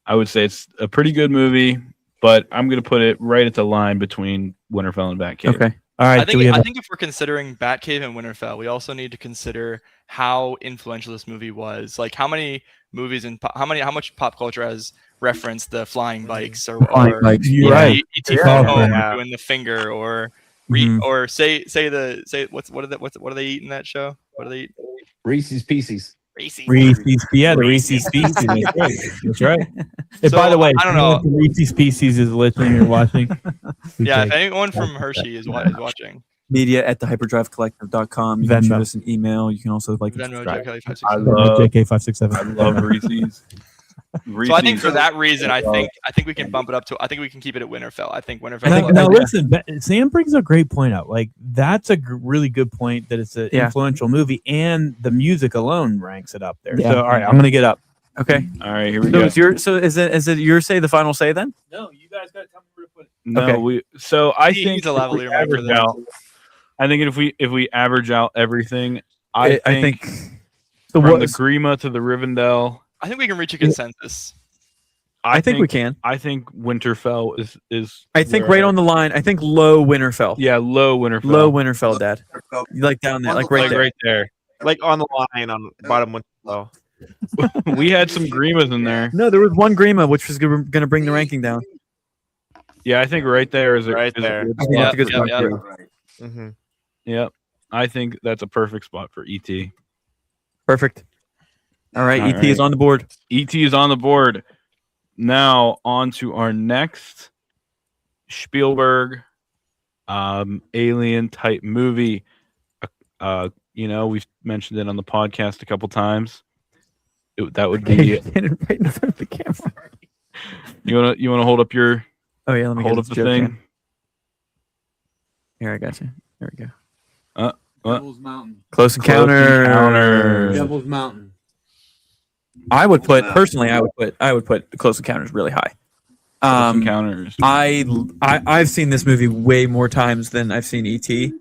I would say it's a pretty good movie. But I'm gonna put it right at the line between Winterfell and Batcave. Okay. All right, I do we think have if we're considering Batcave and Winterfell, we also need to consider how influential this movie was. Like how many movies and how much pop culture has referenced the flying bikes or You're Yeah. right. E.T. Yeah. Phone Home Yeah. doing the finger or Mhm. or say what do they eat in that show? What do they eat? Reese's Pieces. Reese's. Reese's, the Reese's Pieces. That's right. That's right. And So, by the way, I don't if you know. want the Reese's Pieces is listening or watching. Yeah, if okay. anyone from Hershey is watching, Media at thehyperdrivecollective.com. You can Venmo. shoot us an email. You can also and Venmo subscribe. Joe Kelly I 567. love JK567. I love Reese's. So I think for that reason, I think we can bump it up to. I think we can keep it at Winterfell. I think Winterfell. Now listen, Sam brings a great point out. Like that's a really good point that it's an influential movie, and the music alone ranks it up there. Yeah. So all right, I'm gonna get up. Okay. All right, here we So go. is it your say the final say then? No, you guys got to tell me where to put it. No, Okay. I He's think a if we lavalier man for average this. out, I think if we average out everything, I think from the Grima to the Rivendell, I think we can reach a consensus. I think we can. I think Winterfell is. I think where right on the line. I think low Winterfell. Yeah, low Winterfell. Low Winterfell, Dad. Like down there, like right like there. right there. Like on the line on bottom one. Oh. We had some Grimas in there. No, there was one Grima which was going to bring the ranking down. Yeah, I think right there is a, Right is there. a good I think spot. that's a good Yeah, spot yeah. too. Right. Mm-hmm. Yep. I think that's a perfect spot for ET. Perfect. All right, All ET is right. on the board. ET is on the board. Now on to our next Spielberg alien type movie. We've mentioned it on the podcast a couple times. That would be right in front of the camera. you wanna hold up your Oh yeah, let me hold get up this the joke thing. in. Here, I got you. There we go. What? Devil's Mountain. Close Encounter. Encounters. Devil's Mountain. I would put personally. I would put Close Encounters really high. Encounters. I've seen this movie way more times than I've seen ET.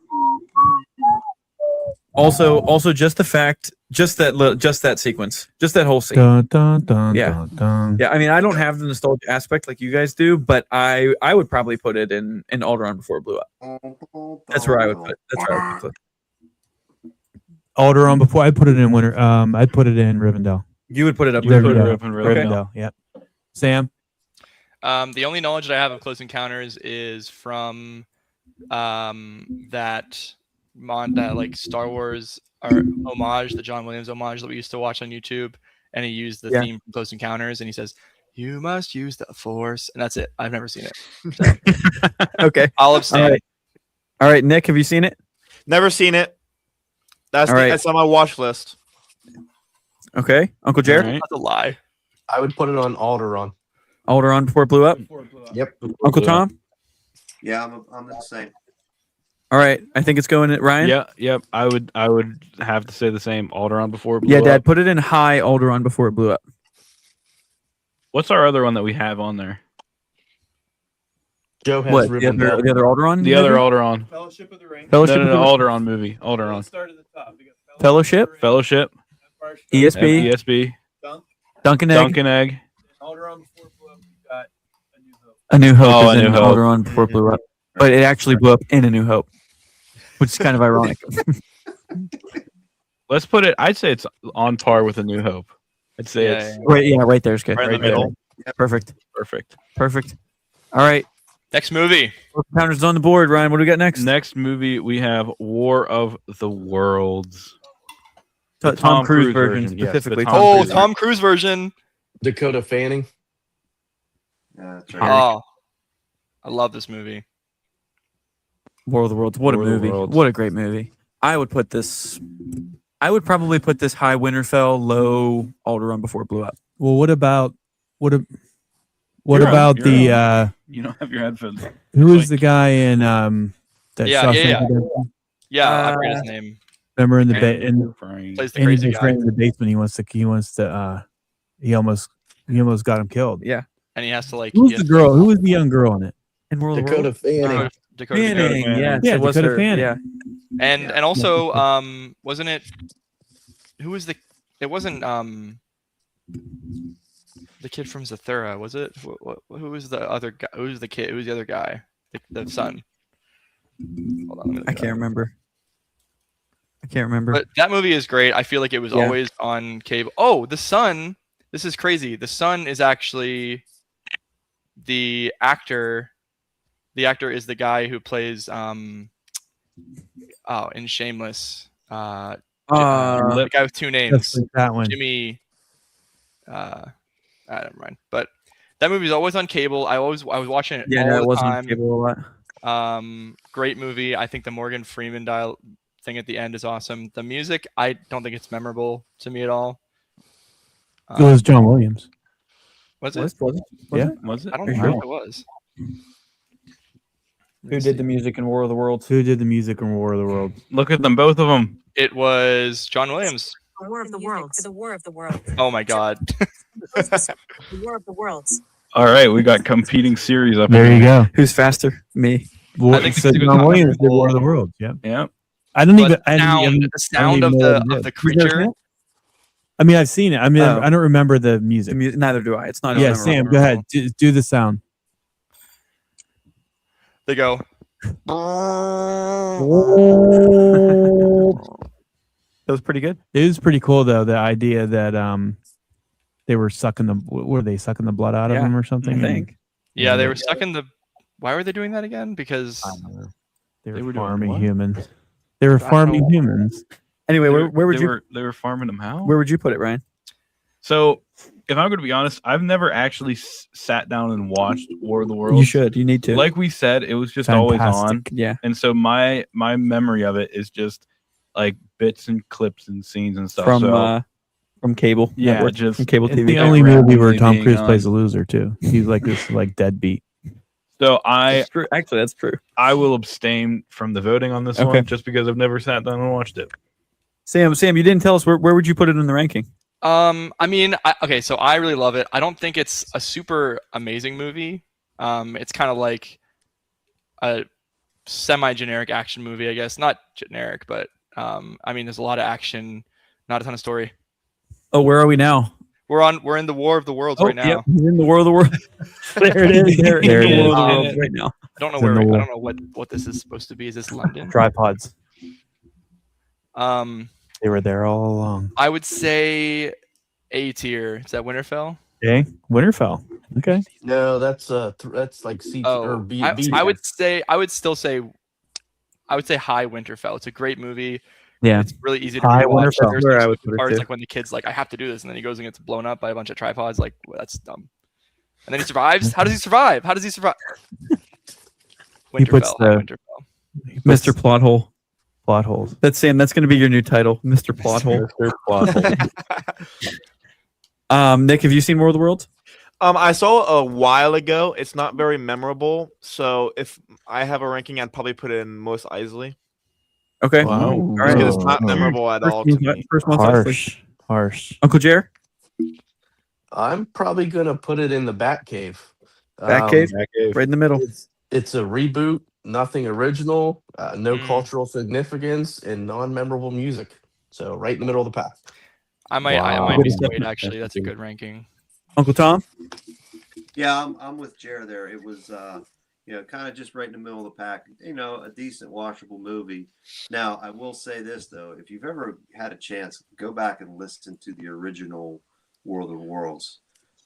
Also, just the fact, just that sequence, just that whole scene. Dun, dun, dun, Yeah. dun, dun. Yeah, I mean, I don't have the nostalgia aspect like you guys do, but I would probably put it in Alderaan before it blew up. That's where I would put. That's where I would put. Alderaan before I put it in winter. I'd put it in Rivendell. You would put it up. You would put it Rivendell. up in Rivendell. Rivendell. Yep. Sam. The only knowledge that I have of Close Encounters is from that like Star Wars or homage, the John Williams homage that we used to watch on YouTube, and he used the theme from Close Encounters, and he says, "You must use the Force," and that's it. I've never seen it. So, Okay. I'll abstain. All right, Nick, have you seen it? Never seen it. All right. That's on my watch list. Okay, Uncle Jared. All right. That's a lie. I would put it on Alderaan. Alderaan before it blew up. Yep. Uncle Tom. Yeah, I'm the same. All right, I think it's going at Ryan. Yep. I would have to say the same. Alderaan before it blew Yeah, Dad, up. put it in high Alderaan before it blew up. What's our other one that we have on there? Joe has What? The Rivendell. other Alderaan? The other movie? Alderaan. Fellowship of the Ring. Fellowship. No, of the- Alderaan movie. Alderaan. Start at the top. We got Fellowship. Fellowship. ESB. ESB. Duncan Egg. Dunkin' Egg. Alderaan before it blew up. We got A A New Hope. New Hope Oh, is A in New Hope. Alderaan before it blew up, but it actually blew up in A New Hope, which is kind of ironic. Let's put it. I'd say it's on par with A New Hope. I'd say Yeah, it's Right there is good. Right in the Right middle. Perfect. perfect. All right, Next movie. counters on the board. Ryan, what do we got next? Next movie we have War of the Worlds. Tom, Tom Cruise Cruise version, version, yes, specifically. the Tom Oh, Cruise. Tom Cruise version. Dakota Fanning. Yeah, that's right. Oh, I love this movie. War of the Worlds. What War a of the movie! Worlds. What a great movie. I would put this. I would probably put this high Winterfell, low Alderaan before it blew up. Well, what about You're about on, the you're You don't have your headphones. who is the guy in that Yeah, Shawshank yeah. Redemption? Yeah, I forget his name. Remember in the Plays the in crazy his guy, friend in the basement, he almost got him killed. Yeah. and he has to like. Who was he the has girl? Who was the young girl in it? In World of the Dakota Worlds. Fanning. Dakota Fanning. Fanning. Fanning. Yes, Yeah, it was Dakota her. Fanning. Yeah. And also wasn't it? Who was the? It wasn't the kid from Zathura, was it? Who was the other guy? Who was the kid? Who was the other guy? The son. Hold on, let me look I it can't up. remember. But that movie is great. I feel like it was Yeah. always on cable. Oh, the son. This is crazy. The son is actually the actor. The actor is the guy who plays in Shameless. The guy with two names. That's like that one. Jimmy. Never mind. But that movie's always on cable. I was watching it Yeah, all no, the it wasn't time. cable a lot. Great movie. I think the Morgan Freeman dial thing at the end is awesome. The music, I don't think it's memorable to me at all. It was John Williams. Was it? Was it? Yeah. Was it? I don't Are you know sure? if it was. Who did the music in War of the Worlds? Who did the music in War of the Worlds? Look at them, both of them. It was John Williams. The War of the Worlds. The War of the Worlds. Oh my God. The War of the Worlds. All right, we got competing series up. There in you go. Who's faster? Me. War, think so it's a good John Williams did comparable- War of the Worlds. Yeah. Yeah. I don't But even. I sound, didn't even- the sound I of don't even the know what it of the is. You never creature. seen it? I mean, I've seen it. I mean, Oh. I don't remember the music. Neither do I. It's not. Yeah, as Sam, memorable. go ahead. Do the sound. They go. That was pretty good. It is pretty cool though. The idea that they were sucking the were they sucking the blood out of Yeah, him or something? I think. Yeah, they were stuck in the. Why were they doing that again? Because They They were were doing farming what? humans. They were I don't farming know. humans. Anyway, where would they you They were farming them how? where would you put it, Ryan? So, if I'm going to be honest, I've never actually sat down and watched War of the Worlds. You should. You need to. Like we said, it was just always on, Fantastic. yeah. and so my memory of it is just like bits and clips and scenes and stuff. From cable. Yeah, network, just- from cable It's TV. the like only movie where randomly Tom being Cruise on. plays a loser too. He's like this like deadbeat. So That's true. Actually, that's true. I will abstain from the voting on this Okay. one just because I've never sat down and watched it. Sam, you didn't tell us where would you put it in the ranking? I mean, okay, so I really love it. I don't think it's a super amazing movie. It's kind of like a semi-generic action movie, I guess. Not generic, but I mean, there's a lot of action, not a ton of story. Oh, where are we now? We're in the War of the Worlds right now. Yep, he's in the War of the World. There it is. There There in it the War is. of the Um, World right now. I don't know It's in where. the I war. don't know what this is supposed to be. Is this London? Tripods. Um, They were there all along. I would say A tier. Is that Winterfell? Okay. Winterfell. Okay. No, that's like C or Oh, B. I B would say. I would still say. I would say high Winterfell. It's a great movie. Yeah. It's really easy to High rewatch. Winterfell. There's Where like I would put it parts too. like when the kid's like, I have to do this, and then he goes and gets blown up by a bunch of tripods. Like, well, that's dumb. And then he survives. How does he survive? How does he survive? He puts Winterfell. High the- Winterfell. Mr. Plot Hole. Plot holes. That's Sam. That's going to be your new title, Mr. Plot Hole. Nick, have you seen War of the Worlds? I saw a while ago. It's not very memorable. So if I have a ranking, I'd probably put it in most Isley. Okay. Wow. All right. Because it's not Oh. memorable at all to me. First one, Isley. Harsh. Harsh. Uncle Jer. I'm probably gonna put it in the Batcave. Batcave? Right in the middle. It's a reboot, nothing original, no Mm. cultural significance, and non-memorable music. So right in the middle of the path. I might Wow. be Good swayed. stuff. Actually, that's a good ranking. Uncle Tom. Yeah, I'm with Jared there. It was, kind of just right in the middle of the pack. A decent, watchable movie. Now, I will say this though: if you've ever had a chance, go back and listen to the original War of the Worlds,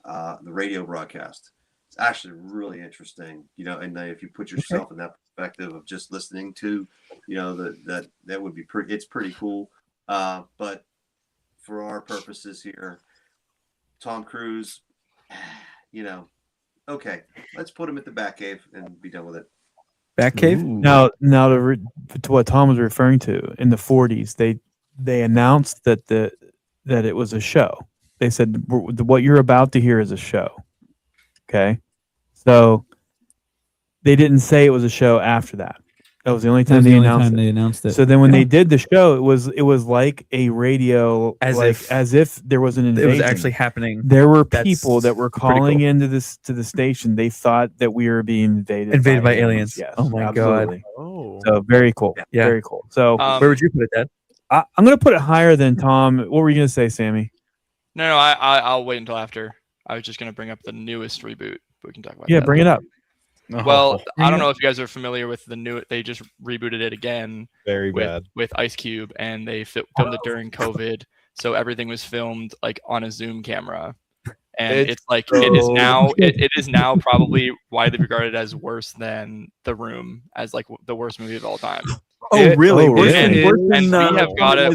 the radio broadcast. It's actually really interesting. And if you put yourself in that perspective of just listening to, that would be pretty. It's pretty cool. But for our purposes here, Tom Cruise, okay, let's put him at the Batcave and be done with it. Batcave. Now to what Tom was referring to, in the 40s, they announced that it was a show. They said what you're about to hear is a show. Okay, so they didn't say it was a show after that. That was the only time they announced it. So then when they did the show, it was like a radio, As as if- if there was an It invasion. was actually happening. There were That's people that were pretty calling cool. into the station. They thought that we were being invaded by aliens. Yes. Oh my absolutely. Oh. So very cool. Yeah. Very cool. So Where would you put it, Dad? I'm gonna put it higher than Tom. What were you gonna say, Sammy? No, I'll wait until after. I was just gonna bring up the newest reboot. But we can talk about Yeah, that. bring it up. Well, I don't it know if you guys are familiar with the new. They just rebooted it again Very bad. with Ice Cube, and they filmed it during COVID, so everything was filmed like on a Zoom camera, and it's like it is now it is now probably widely regarded as worse than The Room, as like the worst movie of all time. Oh, really? oh, Worse really? than- worse And than,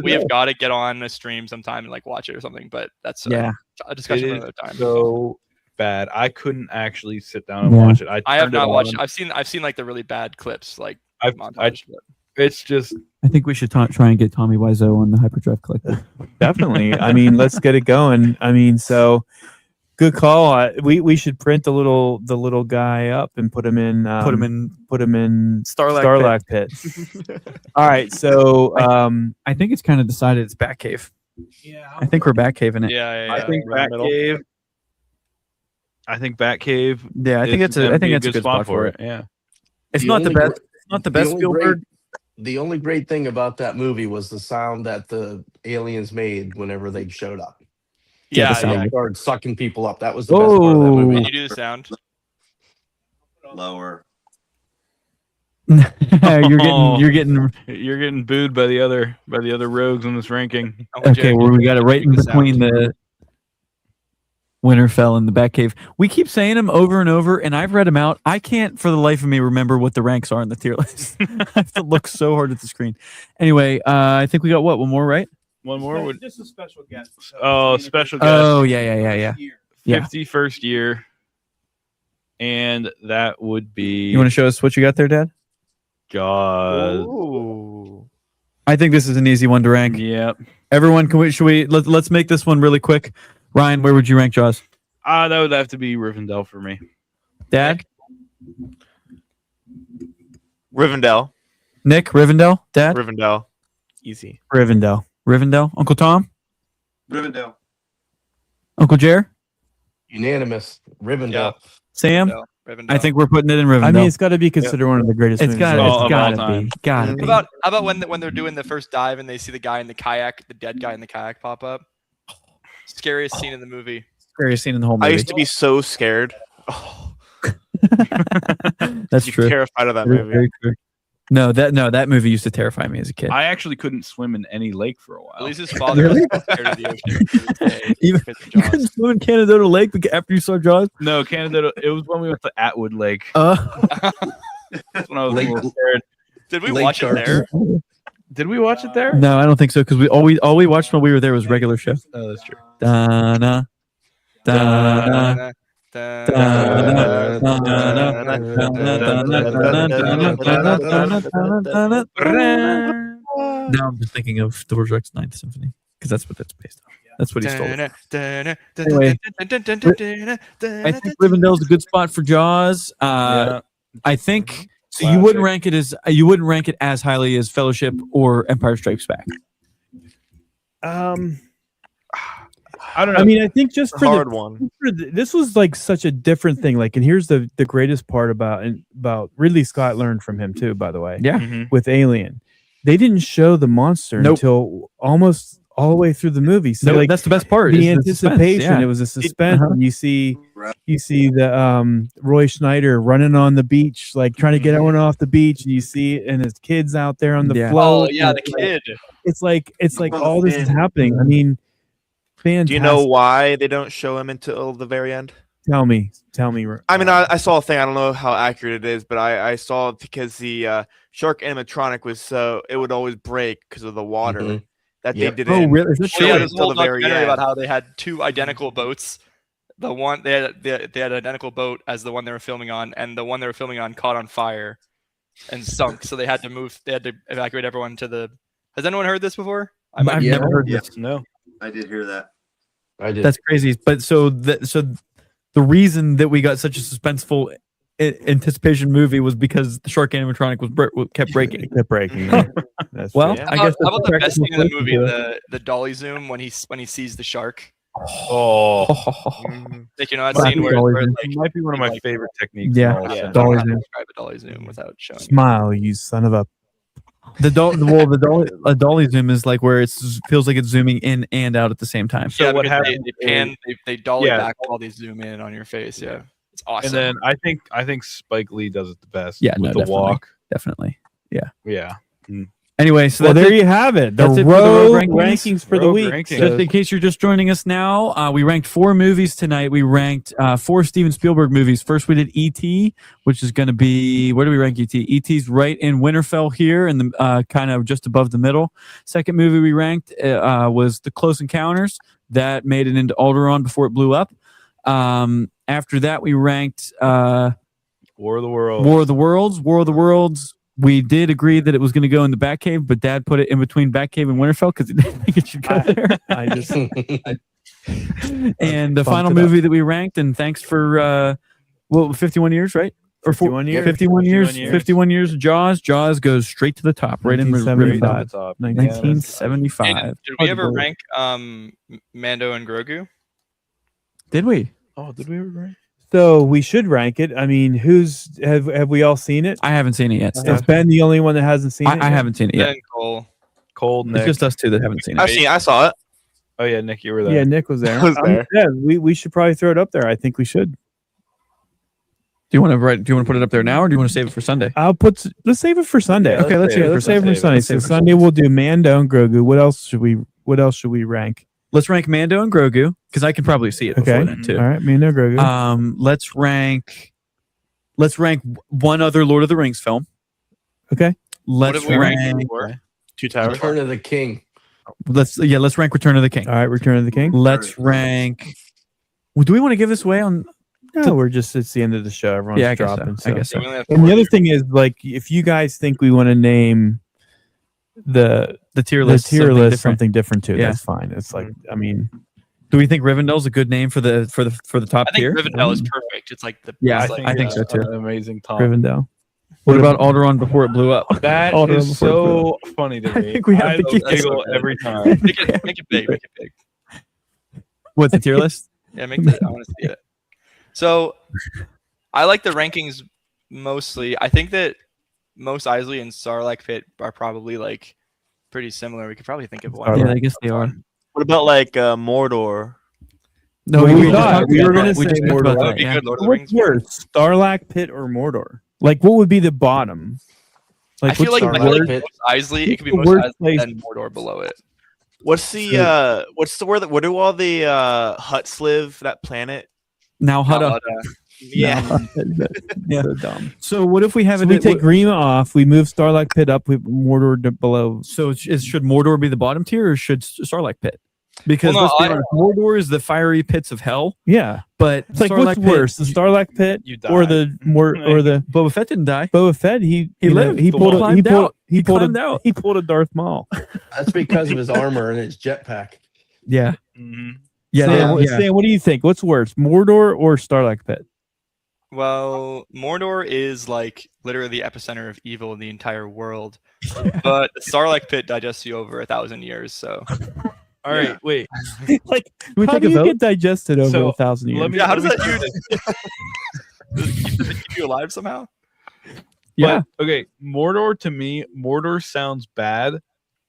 we have got to get on a stream sometime and like watch it or something. But that's Yeah. a discussion It for is another time. so bad. I couldn't actually sit down and Yeah. watch it. I have turned it not watched. on. I've seen like the really bad clips, like I montage. but- it's just I think we should try and get Tommy Wiseau on the Hyperdrive Collective. Definitely. I mean, let's get it going. I mean, so Good call. We should print the little guy up and put him in Starlac Pit. All right, so I think it's kind of decided it's Batcave. yeah, I think we're Batcaving it. Yeah. I think Batcave. I think Batcave. Yeah, I think is that's gonna a be good spot for it. Yeah. It's The not the only best. gr- It's not the the best only Spielberg. The only great thing about that movie was the sound that the aliens made whenever they showed up. Yeah, the Yeah. sound. They started sucking people up. That was the best part of that Oh. Can movie. you do the sound? Lower. You're getting You're getting booed by the other rogues in this ranking. Uncle okay. Jared, Well, we got it right in make the sound. between the Winterfell and the Batcave. We keep saying them over and over, and I've read them out. I can't, for the life of me, remember what the ranks are in the tier list. I have to look so hard at the screen. Anyway, I think we got one more, right? One more would. just a special guest. Oh, special guest. Oh yeah. yeah. 51st year, and that would be You want to show us what you got there, Dad? Jaws. Ooh. I think this is an easy one to rank. Yep. Everyone, let's make this one really quick. Ryan, where would you rank Jaws? That would have to be Rivendell for me. Dad, Rivendell. Nick, Rivendell, Dad, Rivendell. Easy. Rivendell, Uncle Tom, Rivendell. Uncle Jer, Unanimous. Rivendell. Sam. Rivendell. I think we're putting it in Rivendell. I mean, it's got to be considered one of the greatest. it's movies got of all of all to time. be. Gotta be. How about when they're doing the first dive and they see the guy in the kayak, the dead guy in the kayak pop up? Scariest scene in the movie. Scariest scene in the whole I movie. used to be so scared. Oh, That's I'm true. terrified of that Very, movie. very true. No, that movie used to terrify me as a kid. I actually couldn't swim in any lake for a At while. least his father Really? was scared of the ocean. to this day Even- because of You Jaws. couldn't swim in Canada Lake after you saw Jaws? No, Canada. It was when we went to Atwood Lake. Uh, That's when I was a Lake- little scared. Did we Lake watch sharks. it there? Did we watch it there? no, I don't think so because all we watched when we were there was regular show. Oh, that's true. Da-na, da-na, Now I'm just thinking of Dvorak's Ninth Symphony because that's what that's based on. That's what he stole. Anyway, I think Rivendell's a good spot for Jaws. Yeah. I think so. You wouldn't rank it as highly as Fellowship or Empire Strikes Back. I don't know. I mean, I think just It's a for hard one. this was like such a different thing. Like, and here's the greatest part about Ridley Scott learned from him too. By the way, Yeah. Mhm. with Alien, they didn't show the monster Nope. until almost all the way through the movie. So No, like that's the best part. the is suspense, anticipation, yeah. it was a suspense. uh-huh. And you see Right. the Roy Schneider running on the beach, like trying to get everyone off the beach, and you see it, and his kids out there on the Yeah. float. Oh yeah, and the kid. It's like Oh, all this is man. happening. I mean, fantastic. Do you know why they don't show him until the very end? Tell me. I mean, I saw a thing. I don't know how accurate it is, but I saw it because the shark animatronic was so it would always break because of the water Mhm. that Yep. they Oh, didn't really? Is that show Yeah, it there's a until whole the very documentary end. about how they had two identical boats. The one they had an identical boat as the one they were filming on, and the one they were filming on caught on fire and sunk. So they had to move. They had to evacuate everyone to the. Has anyone heard this before? I might I've Yeah. never heard Yeah. this. No. I did hear that. I did. That's crazy. But so the reason that we got such a suspenseful anticipation movie was because the shark animatronic kept breaking. It kept breaking. That's Well, true. I How guess about, how about the that's best thing in the practical movie? safety The dolly zoom when he sees the shark. Oh, Mhm. Like, you know that Classic scene where dolly where, zoom. like, it might be one of my favorite techniques. Yeah. in all of yeah, cinema. I don't know dolly how to zoom. describe a dolly zoom without showing. it. Smile, you son of a. A dolly zoom is like where it feels like it's zooming in and out at the same time. So yeah, what because happens They pan, they dolly Yeah. back while they zoom in on your face. Yeah, it's awesome. And then I think Spike Lee does it the best. Yeah, with no, the definitely. walk. Definitely. Yeah. Anyway, so Well, that's there it. you have it. The That's it for the road road rankings for the Road week. rankings. Just in case you're just joining us now, we ranked 4 movies tonight. We ranked 4 Steven Spielberg movies. First, we did E.T., which is going to be, where do we rank E.T.? E.T.'s right in Winterfell here, in the kind of just above the middle. Second movie we ranked was The Close Encounters. That made it into Alderaan before it blew up. After that, we ranked War of the Worlds. War of the Worlds. War of the Worlds. We did agree that it was going to go in the Batcave, but Dad put it in between Batcave and Winterfell because he didn't think it should go there. I just And the Bumped final it up. movie that we ranked, and thanks for 51 years, right? Or 51 years. 51 years. 51 years. 51 years of Jaws. Jaws goes straight to the top, right in 1975. Rivendell. Top. 1975. Did we ever rank Mando and Grogu? Did we? Oh, did we ever rank? So we should rank it. I mean, have we all seen it? I haven't seen it yet. Still. Is Ben the only one that hasn't seen it? I yet? haven't seen it yet. Ben Cole. Cold It's Nick. just us two that haven't seen it. I've seen. I saw it. Oh yeah, Nick, you were there. Yeah, Nick was there. I was there. Yeah, we should probably throw it up there. I think we should. Do you want to put it up there now, or do you want to save it for Sunday? Let's save it for Sunday. Yeah, okay, let's save it for Sunday. Let's So save it for Sunday we'll do Mando and Grogu. What else should we rank? Let's rank Mando and Grogu because I can probably see it Okay. before then too. All right, Mando, Grogu. Let's rank one other Lord of the Rings film. Okay. Let's have we ranked rank. before? Two Towers. Return of the King. Let's rank Return of the King. All right, Return of the King. Let's rank. Well, do we want to give this away on? No, it's the end of the show. Everyone's Yeah, I guess so. dropping. I guess Yeah, so. we only have And the four other here. thing is, like, if you guys think we want to name the The tier the list. tier something list different. something different too, Yeah. that's fine. It's like, I mean, Do we think Rivendell's a good name for the top I think tier? Rivendell is perfect. It's like the Yeah, it's like, I think so too. An amazing Tom. Rivendell. What about Alderaan before it blew up? That Alderaan is before so funny to I me. think we have to keep this giggle up. every time. make it big. Make it big. What's the tier list? Yeah, make that. I want to see it. So, I like the rankings mostly. I think that Mos Eisley and Sarlacc Pit are probably like pretty similar. We could probably think of one. Yeah, I guess they are. What about like Mordor? No, Well, we we just thought- talked we about were gonna that. We say just talked Mordor. about That would that. be Yeah. good. Lord of the What's Rings. worse, Starlack Pit or Mordor? Like, what would be the bottom? I feel like what's Mos the Pit. Eisley. It could be the Mos worst Eisley place- and then Mordor below it. What's the word that? What do all the Hutts live? That planet? Now Hutta. Not, Yeah. Yeah. So dumb. So what if we have So it? we take Grima off. We move Starlack Pit up. We Mordor below. So should Mordor be the bottom tier or should Starlight Pit? Because Well, no, let's be honest, Mordor is the fiery pits of hell. Yeah, But it's like Starlight what's Pit, worse, the Starlack Pit You or die. the Boba Fett didn't die. Boba Fett? He you know, lived. He The pulled wall a, he climbed pulled out. he He pulled climbed a, out. he pulled a Darth Maul. That's because of his armor and his jetpack. Yeah. Mhm. Yeah. Stan, what do you think? What's worse, Mordor or Starlack Pit? well, Mordor is like literally the epicenter of evil in the entire world, but the Sarlacc Pit digests you over 1,000 years. So All right, wait. Like, we how take do a you vote? get digested over So, 1,000 years? let me- yeah, how does that does it keep you alive somehow? Yeah. But, okay, Mordor to me, Mordor sounds bad,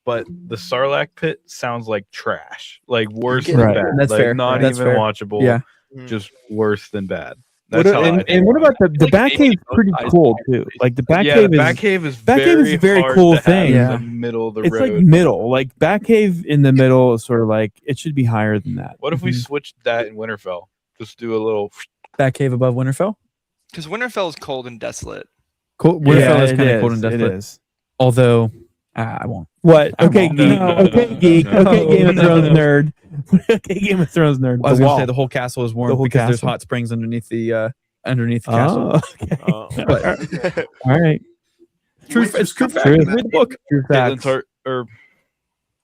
but the Sarlacc Pit sounds like trash. Like worse than Right. bad. That's like, fair. Not That's even fair. watchable. Yeah. Just worse than bad. What That's how I and think what about the Like, maybe Batcave's both pretty sides cool are too. Like the Batcave yeah, the is Batcave is Batcave is a very hard cool to have thing. in Yeah. the middle of the it's road. like middle. Like Batcave in the middle is sort of like it should be higher than that. What if we switched that in Winterfell? Just do a little. Batcave above Winterfell. Because Winterfell is cold and desolate. Cool. Winterfell is it kind of cold and It desolate. is. Although I won't. What? I Okay, won't. geek. No, Okay, geek. no, Okay, no, Game of no, Thrones no. nerd. Okay, Game of Thrones nerd. I was The going to wall. say the whole castle is warm The whole because there's castle. hot springs underneath the castle. Oh, okay. But All right. true, Winter's it's true coming fact. back. Read the book. True Caitlin facts. Tart or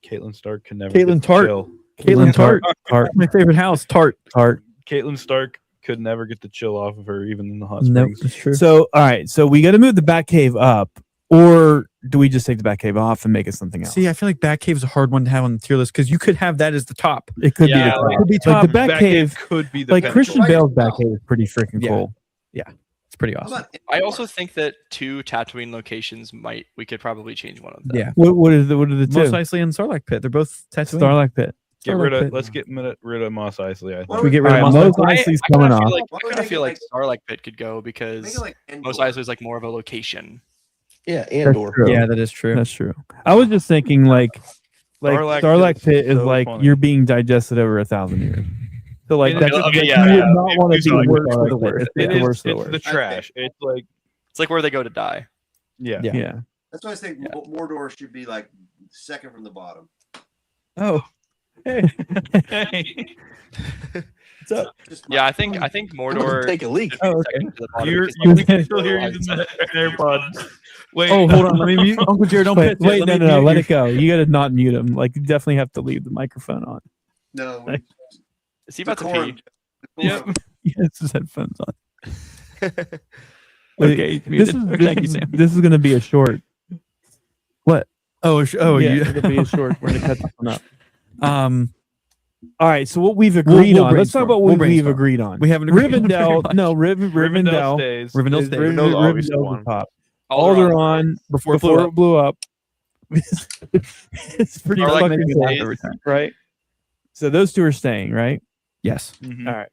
Caitlin Stark can never. Caitlin get the Tart. chill. Caitlin Tart. Tart. My favorite house. Tart. Tart. Caitlin Stark could never get the chill off of her, even in the hot No, springs. that's true. So, all right. So we got to move the Batcave up, or do we just take the Batcave off and make it something else? See, I feel like Batcave is a hard one to have on the tier list because you could have that as the top. it could Yeah, be the top. like- It could be Like top. the The Batcave, could be the like pinnacle. Christian Right. Bale's Batcave is pretty freaking Yeah. cool. It's pretty How awesome. about I also think that 2 Tatooine locations we could probably change one of them. Yeah. What are the two? Most Eisley and Sarlacc Pit. They're both Tatooine. Starlight Pit. Get rid Starlight of. Pit. Let's get rid of Mos Eisley. I What think. We get rid All of right, Mos Eisley's coming off. Why I don't kind we of feel make like Starlight Pit could go make because it like Mos Endor? Eisley is like more of a location. Yeah, That's Andor. true. Yeah, that is true. That's true. I was just thinking like Starlight Starlight Pit is Pit is so like funny. you're being digested over 1,000 years. So like It that's is- like, okay, you yeah, would yeah. not want to be It's the worst like of the worst. It The is. worst of It's the the worst. trash. It's like It's like where they go to die. yeah. Yeah. Yeah. That's why I think Yeah. Mordor should be like second from the bottom. Oh, Just Yeah, my- I think I'm gonna Mordor. take a leak. should be Oh, second to the bottom You're, because you Mordor can is still hear you realized in that- the AirPods. Wait. oh, hold on. Let me mute. Uncle Jared, don't Wait, pitch wait, it. no, me let mute it go. You got to not mute him. Like you definitely have to leave the microphone on. No, Is he The about to corn. pee? Yep. He has his headphones on. Wait, Okay, he's this muted. is Thank you, Sam. this is going to be a short. Oh, yeah, you. it'll be a short. We're going to cut this one up. Um, All right. So what we've agreed we'll on. Let's talk brainstorm. about We'll what we've brainstorm. agreed on. we haven't agreed on very Rivendell. much. No, Rivendell Rivendell. stays. Rivendell is- stays. Rivendell's obviously Rivendell's one. the top. Alderaan. Alderaan Before before it it blew up. It's pretty Or like fucking the sad, days. every time. right? So those two are staying, right? Yes. Mhm. All right.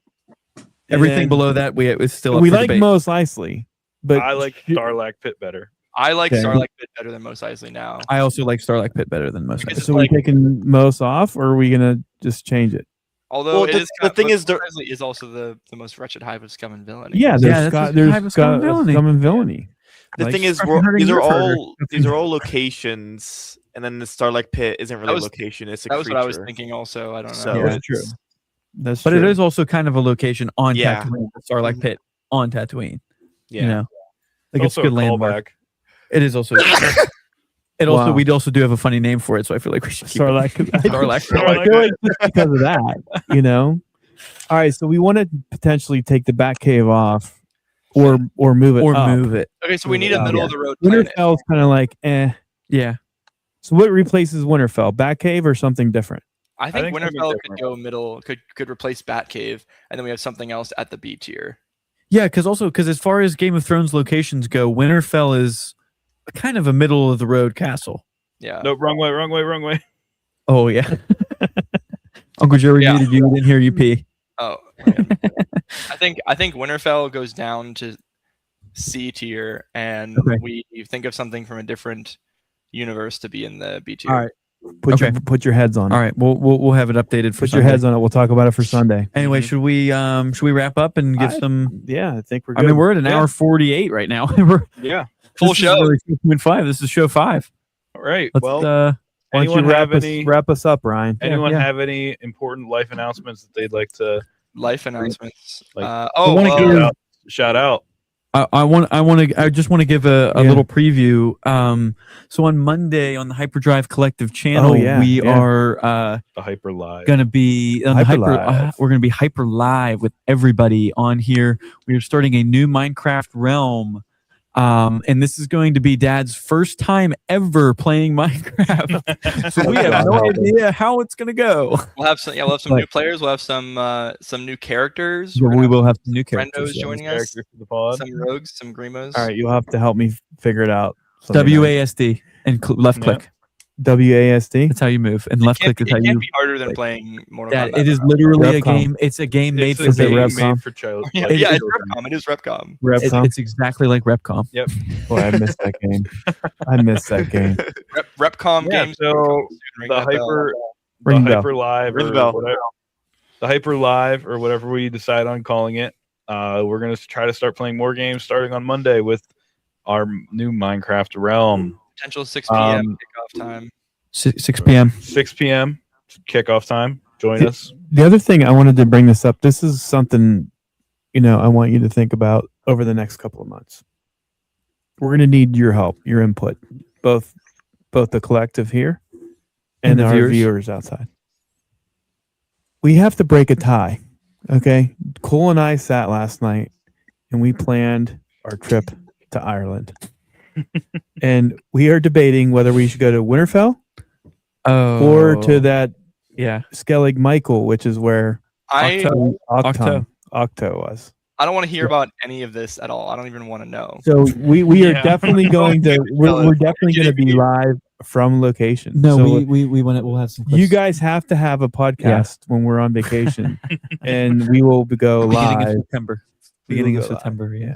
Everything And below that is still up we for like debate. Mos Eisley, but I like Starlack Pit better. I like Okay. Starlight Pit better than Mos Eisley now. I also like Starlight Pit better than most. Because guys. it's so like- we're taking Mos off, or are we gonna just change it? Although Well, it the- is the thing Mos is, there- Eisley is also the most wretched hive of scum and villainy. Yeah, Yeah, there's that's Scott, just there's Hive of Scum and Villainy. Scum and Villainy. The Like, thing is, fucking hurting these are your further. all locations, and then the Starlight Pit isn't really a was- location; it's a That was creature. what I was thinking. Also, I don't know. So Yeah, that's it's- true. That's But true. it is also kind of a location on Yeah. Tatooine. The Starlight Pit on Tatooine. Yeah. You know, like it's Also a good a landmark. callback. It is also. It also Wow. we also do have a funny name for it, so I feel like we should keep Starlight. Starlight. I feel like just because of that, you know. All right, so we want to potentially take the Batcave off, or move it, or up. move it. Okay, so we need a Yeah. middle of the road planet. Winterfell's kind of like, eh. Yeah. So what replaces Winterfell? Batcave or something different? I think think something Winterfell could different. go middle, could replace Batcave, and then we have something else at the B tier. Yeah, because as far as Game of Thrones locations go, Winterfell is kind of a middle of the road castle. Yeah. Nope, wrong way, wrong way, wrong way. Oh yeah. Uncle Joey Yeah. muted you. We didn't hear you pee. Oh. Okay. I think Winterfell goes down to C tier, and Okay. we think of something from a different universe to be in the B tier. All right, put your heads on it. All right, we'll have it updated for Put your Sunday. heads on it. We'll talk about it for Sunday. Anyway, should we wrap up and give I- some? Yeah, I think we're I good. mean, we're at an Yeah. hour 48 right now. We're Yeah. Full this is show. really 2.5. This is show 5. All right. Let's Well, Why don't you anyone have wrap us, any? wrap us up, Ryan? Anyone yeah. have any important life announcements that they'd like to Life announcements. Like- shout out? I just want to give a Yeah. little preview. So on Monday on the Hyperdrive Collective channel, Oh, yeah, we yeah. are The Hyper Live. going to be on Hyper the Live. we're going to be hyper live with everybody on here. We are starting a new Minecraft realm. And this is going to be Dad's first time ever playing Minecraft. So we have no idea how it's going to go. We'll have some. Yeah, we'll have some But- new players. We'll have some new characters. But We're gonna we have will have some new characters. friendos yeah. joining us. Character for the pod. Some rogues, some grimos. All right, you'll have to help me figure it out. Sunday night. WASD and left Yeah. click. WASD. That's how you move. And left click is how It you. can't be harder than like- playing Mortal Dad, Kombat. it is literally a Repcom. game. It's a game made It's for a game babies. Repcom? made for child. Yeah, like yeah, it's children. Repcom. It is Repcom. Repcom. It's exactly like Repcom. Boy, I missed that game. I missed that game. Repcom Yeah, games. so Ring the that bell. hyper, Ring bell. hyper live, Ring or the bell. whatever, the hyper live, or whatever we decide on calling it. We're gonna try to start playing more games starting on Monday with our new Minecraft realm. Potential 6 p.m. Um, kickoff time. 6 p.m. 6 p.m. kickoff time. Join us. The other thing I wanted to bring this up. This is something, I want you to think about over the next couple of months. We're going to need your help, your input, both the collective here and, And the our viewers. viewers outside. We have to break a tie. Okay, Cole and I sat last night and we planned our trip to Ireland, and we are debating whether we should go to Winterfell Oh, or to that yeah. Skellig Michael, which is where I Octo was. I don't want to hear about any of this at all. I don't even want to know. So we are Yeah. definitely going to we're definitely going to be live from location. No, so we want to. We'll have some. you guys have to have a podcast when we're on vacation, and we will go beginning of live. September. We Beginning will of go live. September. Yeah.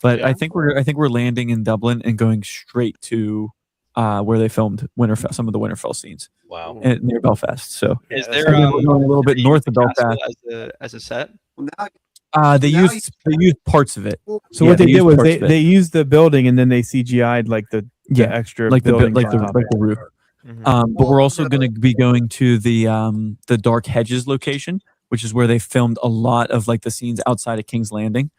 But I think we're landing in Dublin and going straight to where they filmed Winterfell, some of the Winterfell scenes Wow. near Belfast. So Is Yeah, there we're going a little bit north of castle Belfast. as a set? Well, now They Now used parts of it. So Yeah, what they they did used was parts of it. they used the building and then they CGI'd like the Yeah, extra like the building like the on top. like the roof. Mhm. But we're also going to be going to the Dark Hedges location, which is where they filmed a lot of like the scenes outside of King's Landing,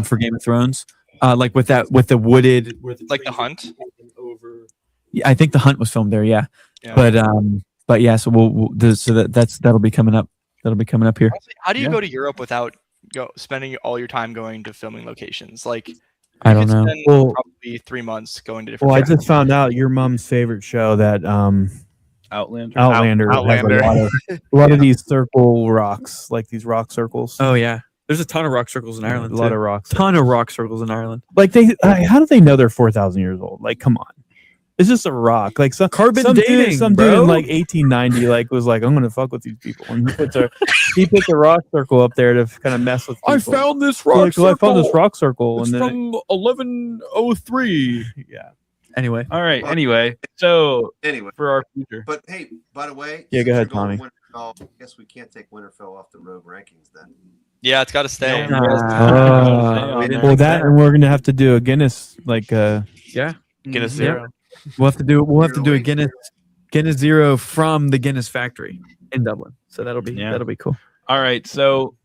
for Game of Thrones. Like with the wooded, Like the hunt? yeah, I think the hunt was filmed there. Yeah, Yeah. but yeah, so that'll be coming up that'll be coming up here. Honestly, how do you Yeah. go to Europe without spending all your time going to filming locations? Like, I you don't could know. spend Well- probably 3 months going to different. Well, I places. just found out your mom's favorite show, that Outlander. Outlander, has Outlander. a lot of these circle rocks, like these rock circles. Oh yeah, there's a ton of rock circles in Ireland. a lot too. of rocks. ton of rock circles in Ireland. Like how do they know they're 4,000 years old? Like, come on, it's just a rock. Like Carbon some dating, dude, some bro. dude in like 1890, like was like, I'm gonna fuck with these people, and he put the rock circle up there to kind of mess with people. I found this He's rock like, well, I found this circle. rock circle, It's and then from 1103. yeah. Anyway, All right. Anyway, so Anyway, for our future, but hey, by the way, Yeah, since go ahead, you're going Tommy. to Winterfell, I guess we can't take Winterfell off the road rankings then. Yeah, it's got to stay. No. Oh, We didn't well, think that and we're gonna have to do a Guinness like yeah, Guinness Yeah. Zero. we'll have to do a Zero. Guinness Zero from the Guinness factory in Dublin. So that'll be Yeah. cool. all right. So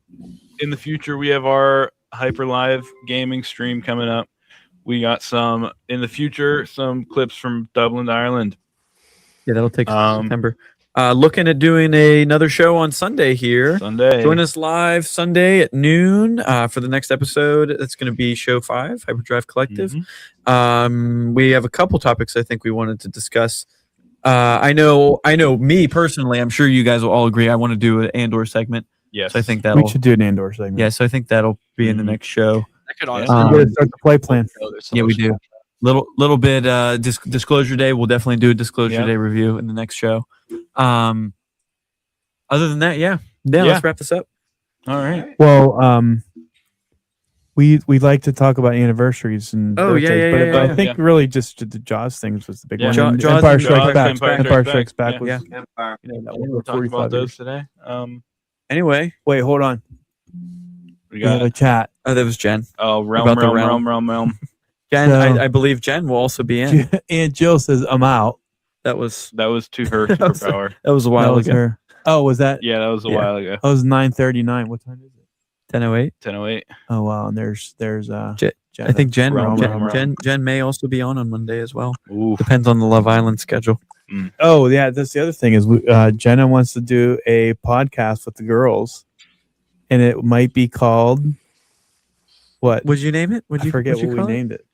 in the future, we have our Hyper Live gaming stream coming up. We got some clips from Dublin, Ireland. Yeah, that'll take Um, September. Looking at doing another show on Sunday here. Sunday. Join us live Sunday at noon for the next episode. That's going to be show 5, Hyperdrive Collective. We have a couple topics I think we wanted to discuss. I know me personally, I'm sure you guys will all agree. I want to do an Andor segment. Yes. So I think we that'll, should do an Andor segment. yeah, so I think that'll be in the Mhm. next show. That could honestly. Um, We gotta start the play plan. Yeah, we do. Little bit disclosure day. We'll definitely do a disclosure Yeah. day review in the next show. Other than that, yeah. Yeah. Let's wrap this up. All right. Well, we like to talk about anniversaries and Oh, yeah, birthdays, yeah, but yeah, I yeah. think really just the Jaws things was the big Yeah. one. Ja- And Jaws Empire and Strikes Jaws, Back. Empire Empire Strikes Strikes Back Back, was yeah. Empire. you know, that We'll one talk 45 about those years. today. Anyway, Wait, hold on. We We have got a chat. that was Jen. realm. About the realm. Jen, So- I believe Jen will also be in. Aunt Jill says I'm out. That was That was to her That was- superpower. that was a while That was ago. her. Oh, was that? Yeah, that was a Yeah. while ago. That was 9:39. What time is it? 10:08. 10:08. Oh wow, and there's Jen- Jen. I think Jen, Realm, Jen, realm, Jen, Jen may also be on Monday as well. Ooh. Depends on the Love Island schedule. Oh yeah, that's the other thing is Jenna wants to do a podcast with the girls, and it might be called what? Would you name it? I forget what we named it.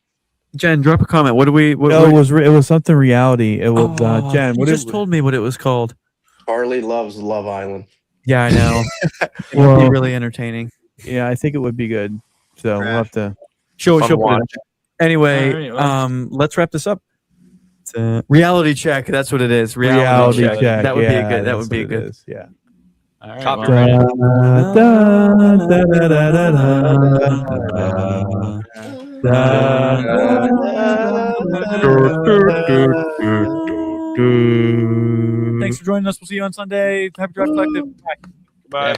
Jen, drop a comment. What do we? What, No, it was something reality. It was Jen. You What just is? told me what it was called. Charlie loves Love Island. Yeah, I know. It would Well- be really entertaining. Yeah, I think it would be good. So we'll have to. She'll Fun put it watch. in. Anyway, All right, well. let's wrap this up. It's a reality check. That's what it is. Reality, check. That would be a good. That would be a good. Yeah. All right. Copyright. well, Thanks for joining us. We'll see you on Sunday. Happy Drive Collective. Bye. Bye.